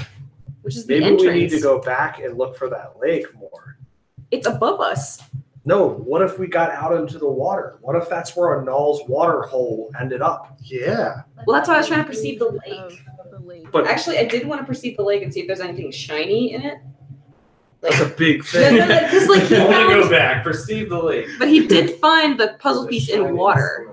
Which is the Maybe entrance. we need to go back and look for that lake more. It's above us. No, what if we got out into the water? What if that's where a Null's water hole ended up? Yeah. Well, that's why I was trying to perceive the lake. But Actually, I did want to perceive the lake and see if there's anything shiny in it. that's a big thing. Because like he I want to found, go back, perceive the lake. but he did find the puzzle piece in water.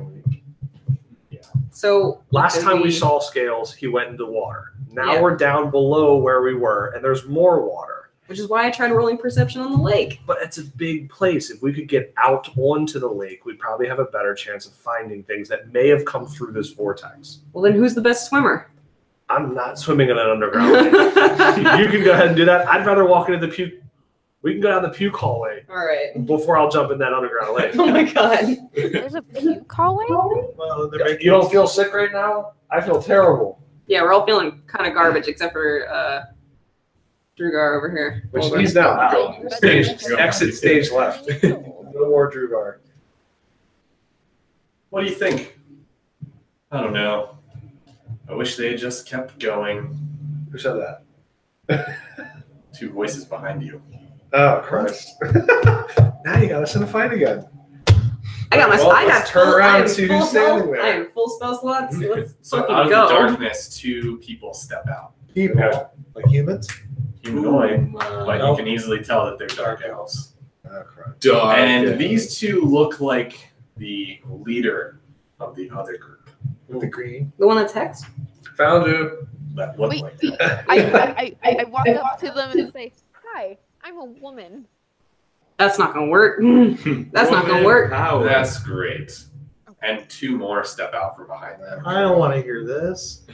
So Last time we we saw scales, he went into water. Now Yeah. we're down below where we were, and there's more water. which is why I tried rolling perception on the lake. But it's a big place. If we could get out onto the lake, we'd probably have a better chance of finding things that may have come through this vortex. Well, then who's the best swimmer? I'm not swimming in an underground lake. You can go ahead and do that. I'd rather walk into the puke. We can go down the puke hallway All right. before I'll jump in that underground lake. Oh my god. There's a puke hallway? Well, they're making You don't feel sick right now? I feel terrible. Yeah, we're all feeling kind of garbage except for Drugar over here. Which Hold on. he's now out. That's Stage, okay. exit stage left. No more Drugar. What do you think? I don't know. I wish they had just kept going. Who said that? 2 voices behind you. Oh, Christ. Now you got us in a fight again. I got my. Well, I got let's turn full, around I and am see full who's standing spell- there. I am full spell slots. Let's So fucking out of go. the darkness, 2 people step out. people, Okay. like humans. Humanoid, but you can easily tell that they're dark elves. Oh, Christ. Dark. And these 2 look like the leader of the other group. With the green. The one that's hex. Found you. That look Wait. like that. I walk up to them and say, "Hi, I'm a woman." That's not gonna work. That's not gonna work. That's great. And 2 more step out from behind them. I don't want to hear this.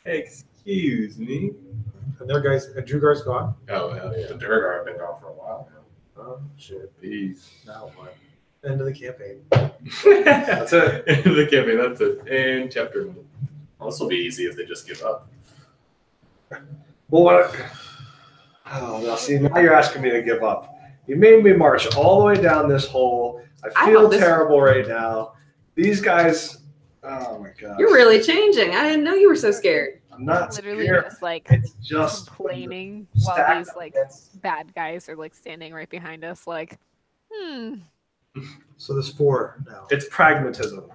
Excuse me. And their guys, and Drugar's gone. Oh, hell yeah. The Durgar have been gone for a while now. Oh shit! Peace. Now what? End of the campaign. That's it. The campaign, that's it. And chapter 1. Well, this will be easy if they just give up. Well, what? Oh, now see, now you're asking me to give up. You made me march all the way down this hole. I feel thought this- terrible right now. These guys, oh my god. You're really changing. I didn't know you were so scared. I'm not literally scared. just like It's just complaining stack while these up like against- bad guys are like standing right behind us, like, So there's 4 now. It's pragmatism.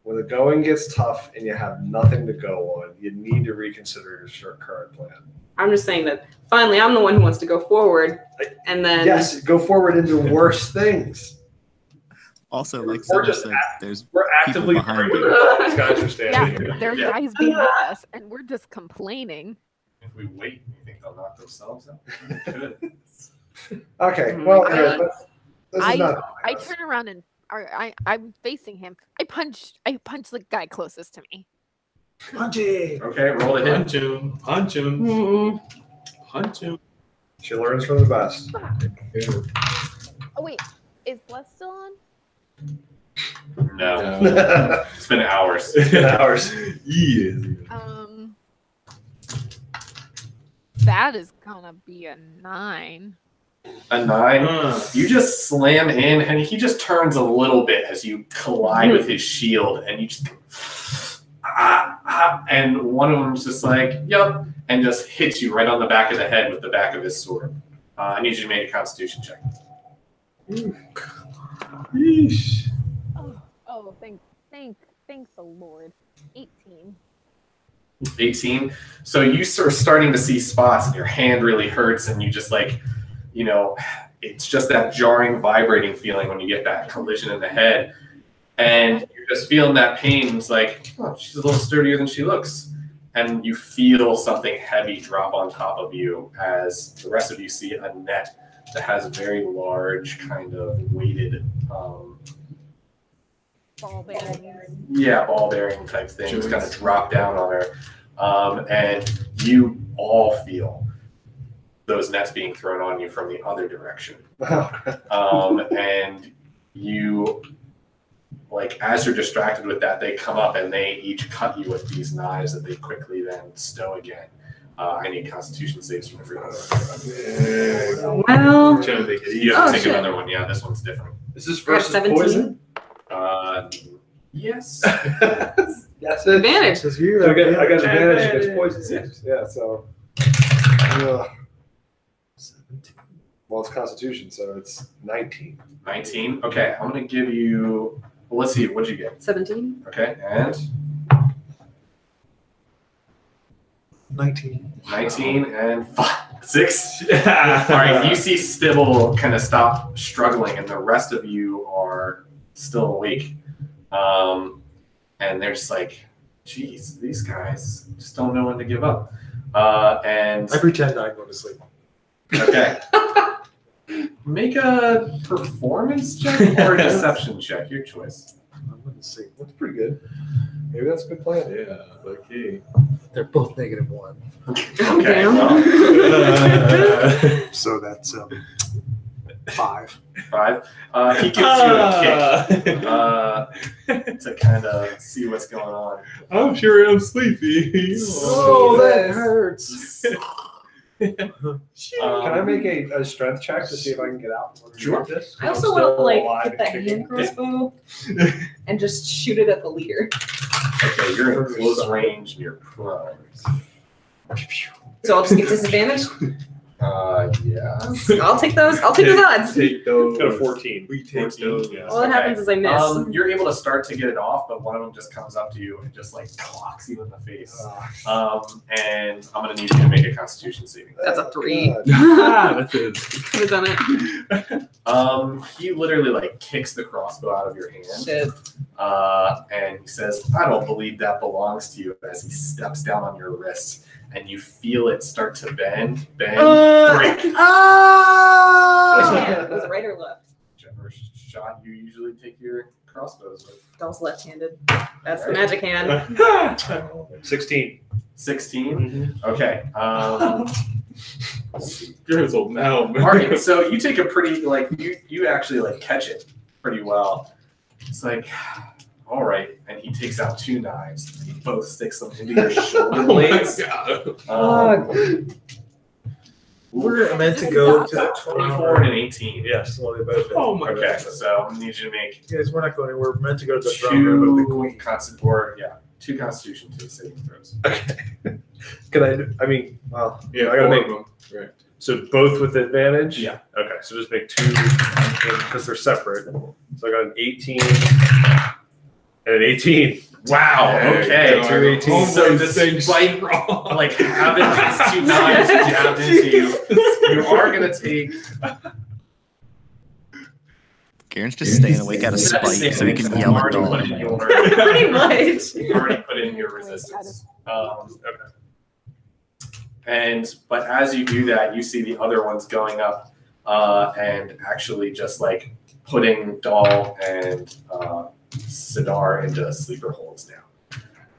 When the going gets tough and you have nothing to go on, you need to reconsider your current plan. I'm just saying that finally I'm the one who wants to go forward, and then Yes, go forward into worse things. Also, like We're Sarah just said, there's We're actively behind afraid you. of these guys are yeah, standing. there are Yeah. guys behind us, and we're just complaining. If we wait, you think they'll knock themselves out? Good. Okay, well, I- here, this is not. I turn around and I'm facing him. I punch the guy closest to me. Punchy! Okay, roll to hit. Punch him. Punch him. Mm-mm. Punch him. She learns from the best. Oh wait, is Bless still on? No. No. It's been hours. It's been hours. Yes. That is gonna be a 9. A 9. You just slam in, and he just turns a little bit as you collide with his shield, and you just and one of them's just like, "Yep," and just hits you right on the back of the head with the back of his sword. I need you to make a Constitution check. Yeesh. Oh, thank the Lord. 18. 18. So you start starting to see spots, and your hand really hurts, and you just like, you know, it's just that jarring, vibrating feeling when you get that collision in the head, and you're just feeling that pain. It's like, oh, she's a little sturdier than she looks, and you feel something heavy drop on top of you as the rest of you see a net that has a very large kind of weighted, Ball bearing. ball bearing type things kind of drop down on her, and you all feel those nets being thrown on you from the other direction. And you, like, as you're distracted with that, they come up and they each cut you with these knives that they quickly then stow again. I need Constitution saves from everyone. Well, You have to take shit. another one. Yeah, this one's different. Is this I have versus 17. poison? Yes. Yes. Advantage. Says you I got advantage. advantage against poison saves. Yeah, so. Well, it's Constitution, so it's 19. 19. Okay, I'm gonna give you. Well, let's see. What'd you get? 17. Okay, and 19. 19 and 6. All right, you see Stibble kind of stop struggling, and the rest of you are still awake. And they're just like, geez, these guys just don't know when to give up. And I pretend I go to sleep. okay. Make a performance check or a deception check, your choice. I'm going to sleep. That's pretty good. Maybe that's a good plan. Yeah, okay. They're both -1. Okay, Damn. well, So that's 5. 5. He gives you a kick to kind of see what's going on. I'm sure I'm sleepy. Oh, that hurts. Um, Can I make a strength check to see if I can get out? Sure. This? I also I'm want to still like alive get that and kicking. hand crossbow and just shoot it at the leader. Okay, you're in close range and you're prone. So I'll just get disadvantage. Yeah. I'll take those. I'll take those odds. Take those. Got a 14. We take 14, those. yeah. All that happens is I miss. You're able to start to get it off, but one of them just comes up to you and just like clocks you in the face. And I'm gonna need you to make a Constitution saving. That's a 3. That's it. Could have done it. He literally like kicks the crossbow out of your hand. Shit. And he says, "I don't believe that belongs to you." As he steps down on your wrist, and you feel it start to bend, break. Which hand? Was it right or left? Whichever shot you usually take your crossbows with. That was left-handed. That's the magic hand. 16. 16. Okay. Grizzle now. All right. So you take a pretty you actually like catch it pretty well. It's like, all right, and he takes out 2 knives. And he both sticks them into your shoulder blades. We're meant to go to 24 and an 18. Yes, well, they both. Oh my Okay, so I need you to make Guys, we're not going. We're meant to go to the throne room of the queen. 2 Constitution saving throws. I mean, well, Yeah, I gotta make them. Right. so both with advantage. Yeah. Okay, so just make 2 because they're separate. So I got an 18 and an 18. Wow. Okay. Two 18s. So despite like having these 2 knives jabbed into you, you are gonna take. Garen's just staying awake out of spite so he can yell at Dahl. Pretty much. You already put in your resistance. Okay. But as you do that, you see the other ones going up and actually just like putting Dahl and Sidar into sleeper holds now.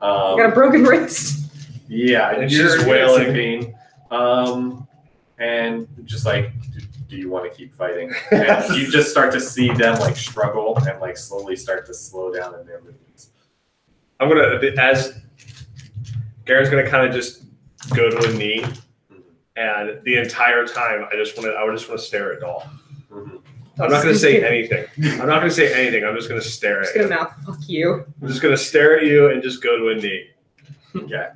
I got a broken wrist. Yeah, And you're she's in wailing. pain. And just like, do you want to keep fighting? And you just start to see them like struggle and like slowly start to slow down in their movements. I'm gonna as Garen's gonna kind of just go to a knee, and the entire time I just want to stare at Dahl. Mm-hmm. I'm not gonna say anything. I'm not gonna say anything. I'm just gonna stare I'm at just you. gonna mouth fuck you. I'm just gonna stare at you and just go to a knee. Okay.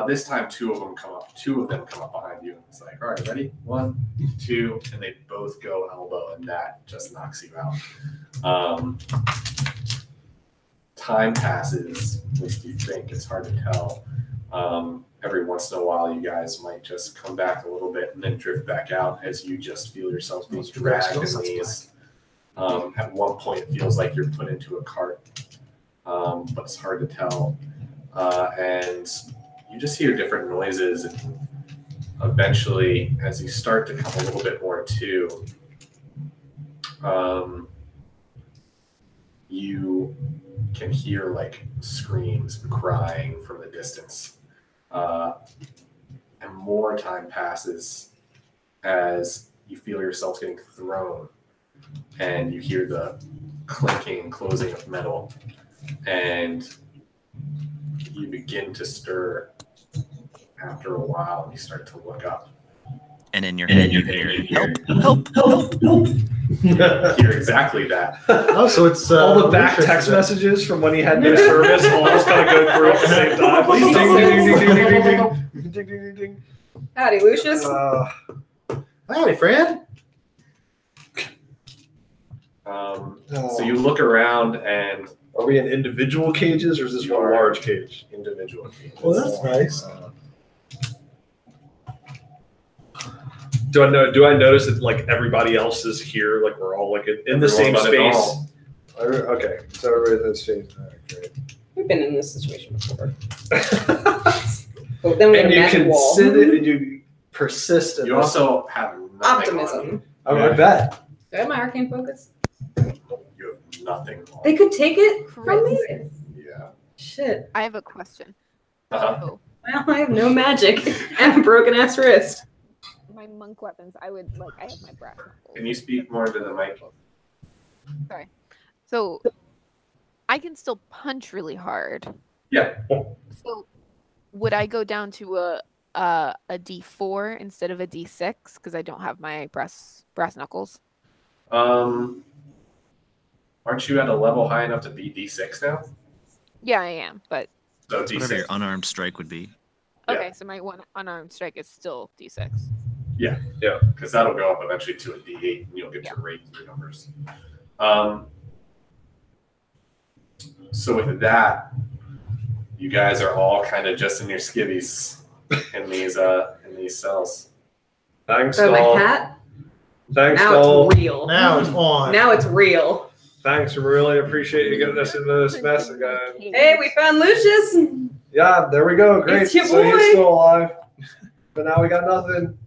This time, 2 of them come up. 2 of them come up behind you. It's like, all right, ready? 1, 2, and they both go elbow, and that just knocks you out. Time passes, at least you think. It's hard to tell. Every once in a while, you guys might just come back a little bit and then drift back out as you just feel yourselves being dragged in these. At one point, it feels like you're put into a cart, but it's hard to tell. And you just hear different noises, and eventually, as you start to come a little bit more to, you can hear like screams and crying from the distance. And more time passes as you feel yourself getting thrown, and you hear the clinking and closing of metal, and you begin to stir after a while, and you start to look up. And in your head, you hear, help, help, help, help. You hear exactly that. Oh, so it's All the back Lucious, text is it? messages from when he had no service all just kind of go through at the same time. Ding, ding, ding, ding, ding, ding, ding, ding, ding, ding. Howdy, Lucius. Howdy, friend. So you look around, and Are we in individual cages, or is this You one are. large cage? individual cages. Well, that's nice. Do I notice that like everybody else is here? Like we're all like in the same Everyone but space. Okay, so everybody's in the space. All right, great. We've been in this situation before. But then we And you had a can wall. sit it, and you persist. In You this. also have nothing Optimism. I bet. Do I have my arcane focus? on. You have nothing on. They could take it from me? Yeah. Shit. I have a question. Uh-huh. So, Well, I have no magic and a broken ass wrist. my monk weapons, I have my brass knuckles. Can you speak more into the mic? Sorry. So, I can still punch really hard. Yeah. So, would I go down to a D4 instead of a D6 because I don't have my brass knuckles? Aren't you at a level high enough to be D6 now? Yeah, I am. But So That's whatever D6. your unarmed strike would be. Yeah. okay, so my one unarmed strike is still D6. Yeah, because that'll go up eventually to a D8, and you'll get to raise your numbers. So with that, you guys are all kind of just in your skivvies in these cells. Thanks, So my Dahl. hat, Thanks, now Dahl. it's real. Now it's on. Now it's real. Thanks, we really appreciate you getting us into this mess again. Hey, we found Lucius. Yeah, there we go. Great. It's your So he's boy. still alive, but now we got nothing.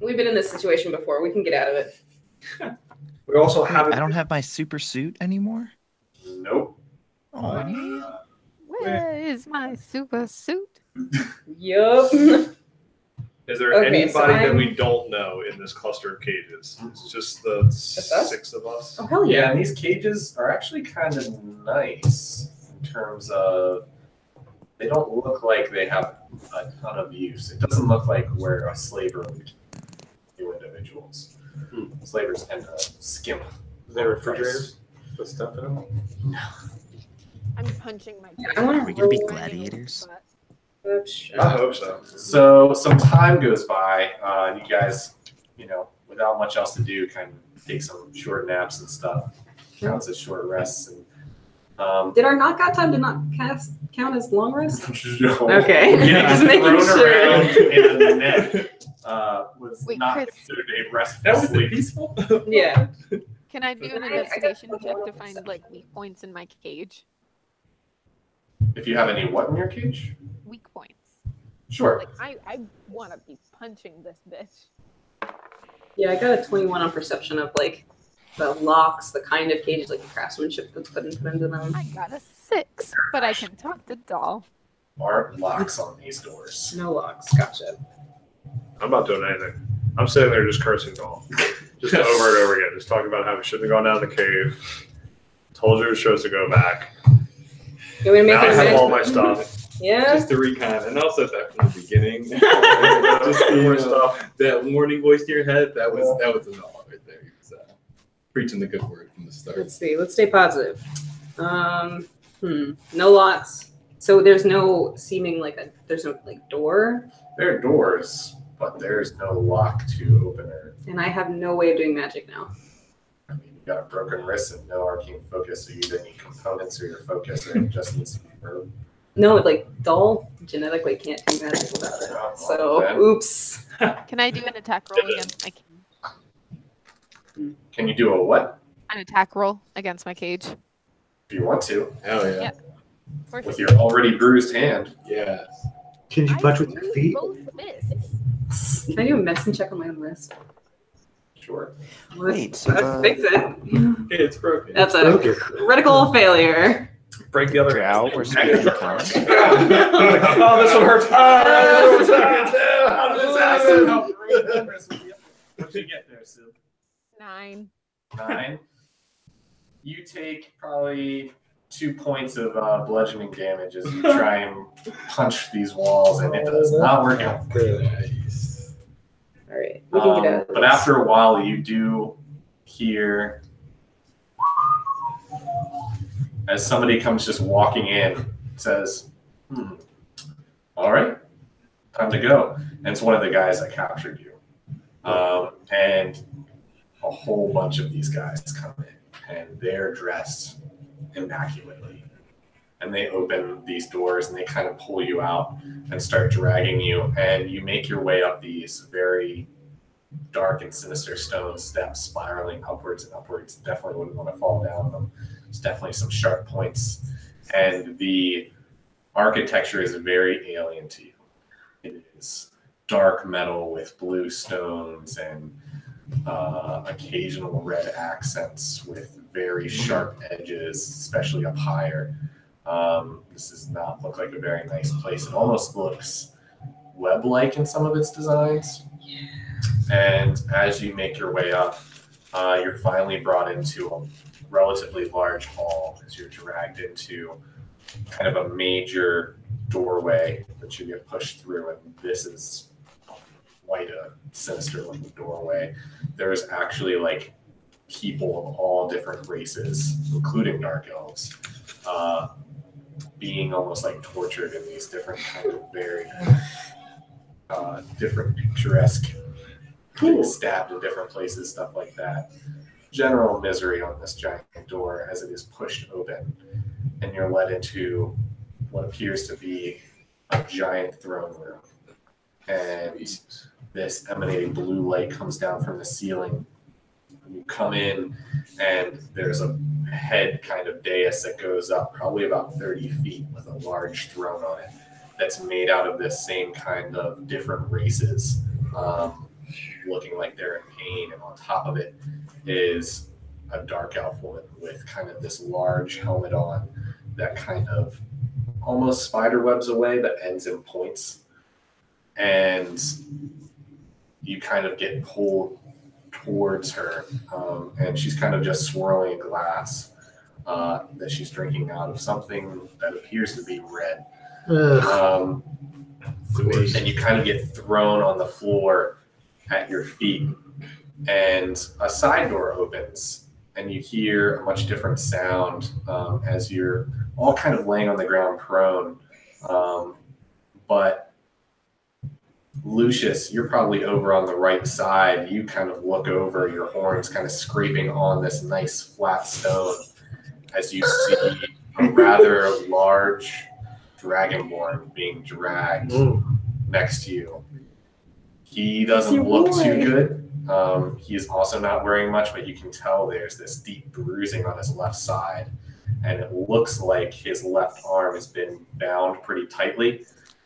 We've been in this situation before. We can get out of it. We also haven't. I don't have my super suit anymore. Nope. Oh, man. Where is my super suit? Yup. Is there Okay, anybody so that I'm- we don't know in this cluster of cages? It's just the us? 6 of us. Oh, hell Yeah, yeah. and these cages are actually kind of nice in terms of they don't look like they have a ton of use. It doesn't look like where a slaver would do individuals. Slavers tend to skim. Is there refrigerators? Put stuff in them? I'm punching my. I wanna Are we gonna be roll- gladiators? I hope so. So some time goes by, and you guys, without much else to do, kind of take some short naps and stuff. Counts as short rests. And did our knockout time count as long rest? No. Okay. Getting Just making thrown sure. around in a net was Wait, not Chris. considered a restful That was sleep. peaceful. Yeah. Can I do an investigation check to find like weak points in my cage? If you have any what in your cage? Weak points. Sure. Like I want to be punching this bitch. Yeah, I got a 21 on perception of like the locks, the kind of cages, like the craftsmanship that's put into them. I got a 6, but I can talk to doll. Aren't locks on these doors. No locks. Gotcha. I'm not doing anything. I'm sitting there just cursing Doll. Just over and over again. Just talking about how we shouldn't have gone down the cave. Told you we were supposed to go back. You want me to make Now I a have all magic- my stuff. Yeah. Just to recon, and also that from the beginning. Just More stuff. that warning voice in your head. That was an all right there. He was preaching the good word from the start. Let's see. Let's stay positive. No locks. So there's no seeming there's no door. There are doors, but there's no lock to open it. And I have no way of doing magic now. I mean, you got a broken wrist and no arcane focus, so you either need components or your focus, or it just needs to be broken. No, Doll genetically can't do magic without it. So, oops. Can I do an attack roll against my cage? Can you do a what? An attack roll against my cage. If you want to. Hell yeah. Yeah. For With your already bruised hand. Yes. Can you punch with your use feet? both fists. Can I do a medicine check on my own wrist? Sure. Wait, so Let's fix it. It's broken. That's a broken. critical failure. Break the other Drow hand. or security con? Oh, this one hurts. How did this happen? What did you get there, Sue? 9. 9. You take probably 2 points of bludgeoning damage as you try and punch these walls, and it does not work out. Nice. All right. We can get out of But this. after a while, you do hear as somebody comes just walking in, says, all right, time to go. And it's one of the guys that captured you. And a whole bunch of these guys come in, and they're dressed immaculately. And they open these doors, and they kind of pull you out and start dragging you. And you make your way up these very dark and sinister stone steps, spiraling upwards and upwards. Definitely wouldn't want to fall down them. There's definitely some sharp points. And the architecture is very alien to you. It is dark metal with blue stones and occasional red accents with very sharp edges, especially up higher. This does not look like a very nice place. It almost looks web-like in some of its designs. And as you make your way up, you're finally brought into a relatively large hall as you're dragged into kind of a major doorway that you get pushed through. And this is quite a sinister looking doorway. There's actually like people of all different races, including dark elves, being almost like tortured in these different kind of very different picturesque, getting stabbed in different places, stuff like that. General misery on this giant door as it is pushed open, and you're led into what appears to be a giant throne room. And this emanating blue light comes down from the ceiling. You come in, and there's a head kind of dais that goes up probably about 30 feet with a large throne on it that's made out of this same kind of different races, looking like they're in pain. And on top of it is a dark elf woman with kind of this large helmet on that kind of almost spider webs away that ends in points. And you kind of get pulled towards her, and she's kind of just swirling a glass that she's drinking out of something that appears to be red. And you kind of get thrown on the floor at your feet, and a side door opens, and you hear a much different sound as you're all kind of laying on the ground prone. But Lucious, you're probably over on the right side. You kind of look over, your horns kind of scraping on this nice flat stone as you see a rather large dragonborn being dragged next to you. He doesn't look too good. He is also not wearing much, but you can tell there's this deep bruising on his left side. And it looks like his left arm has been bound pretty tightly,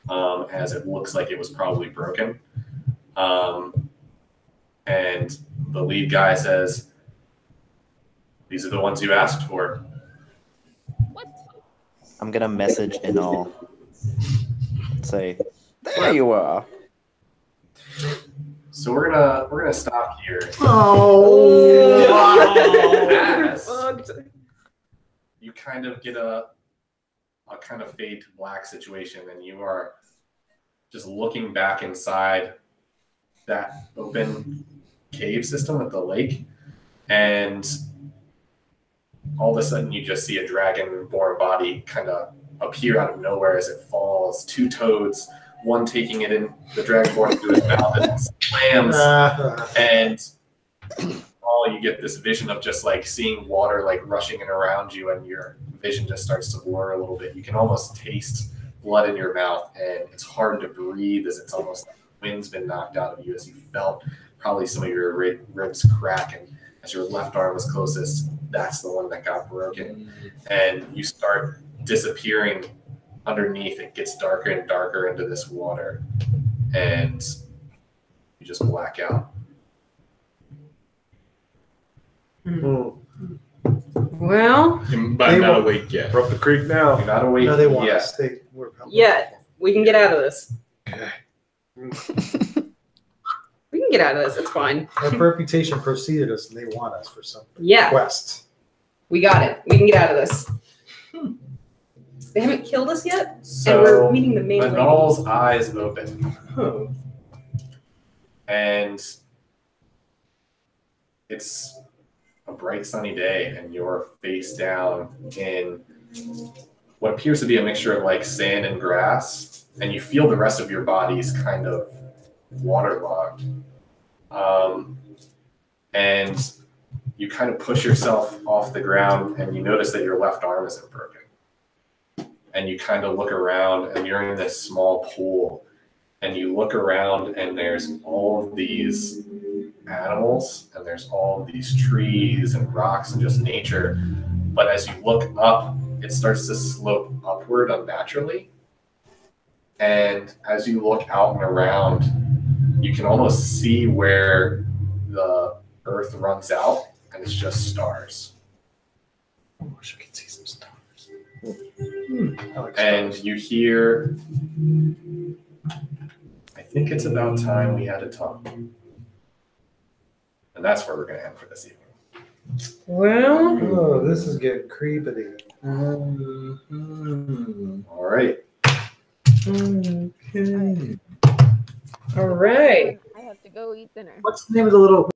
as it looks like it was probably broken. And the lead guy says, "These are the ones you asked for." What? I'm gonna message and I'll say, "There you are." So we're gonna stop here. As you kind of get a kind of fade to black situation, and you are just looking back inside that open cave system at the lake, and all of a sudden you just see a dragon-born body kind of appear out of nowhere as it falls. Two toads, one taking it in, the dragonborn into his mouth, and it slams, and you get this vision of just like seeing water like rushing in around you, and your vision just starts to blur a little bit. You can almost taste blood in your mouth, and it's hard to breathe as it's almost like the wind's been knocked out of you, as you felt probably some of your ribs crack, and as your left arm was closest, that's the one that got broken, and you start disappearing underneath. It gets darker and darker into this water, and you just black out. Well, but not awake yet. We're up the creek now. You're not awake No, they want yet. us. yeah, we can get out of this. Okay. We can get out of this. It's fine. Our reputation preceded us, and they want us for some Yeah. quest. We got it. We can get out of this. They haven't killed us yet, So and we're meeting the main lady. Manal's eyes open, Oh. and it's a bright sunny day, and you're face down in what appears to be a mixture of like sand and grass, and you feel the rest of your body's kind of waterlogged. And you kind of push yourself off the ground, and you notice that your left arm isn't broken. And you kind of look around, and you're in this small pool, and you look around, and there's all of these animals, and there's all of these trees and rocks and just nature. But as you look up, it starts to slope upward unnaturally. And as you look out and around, you can almost see where the earth runs out, and it's just stars. I wish I could see some stars. And you hear, "I think it's about time we had a talk." And that's where we're going to end for this evening. Well. Oh, this is getting creepy. All right. Okay. All right. I have to go eat dinner. What's the name of the little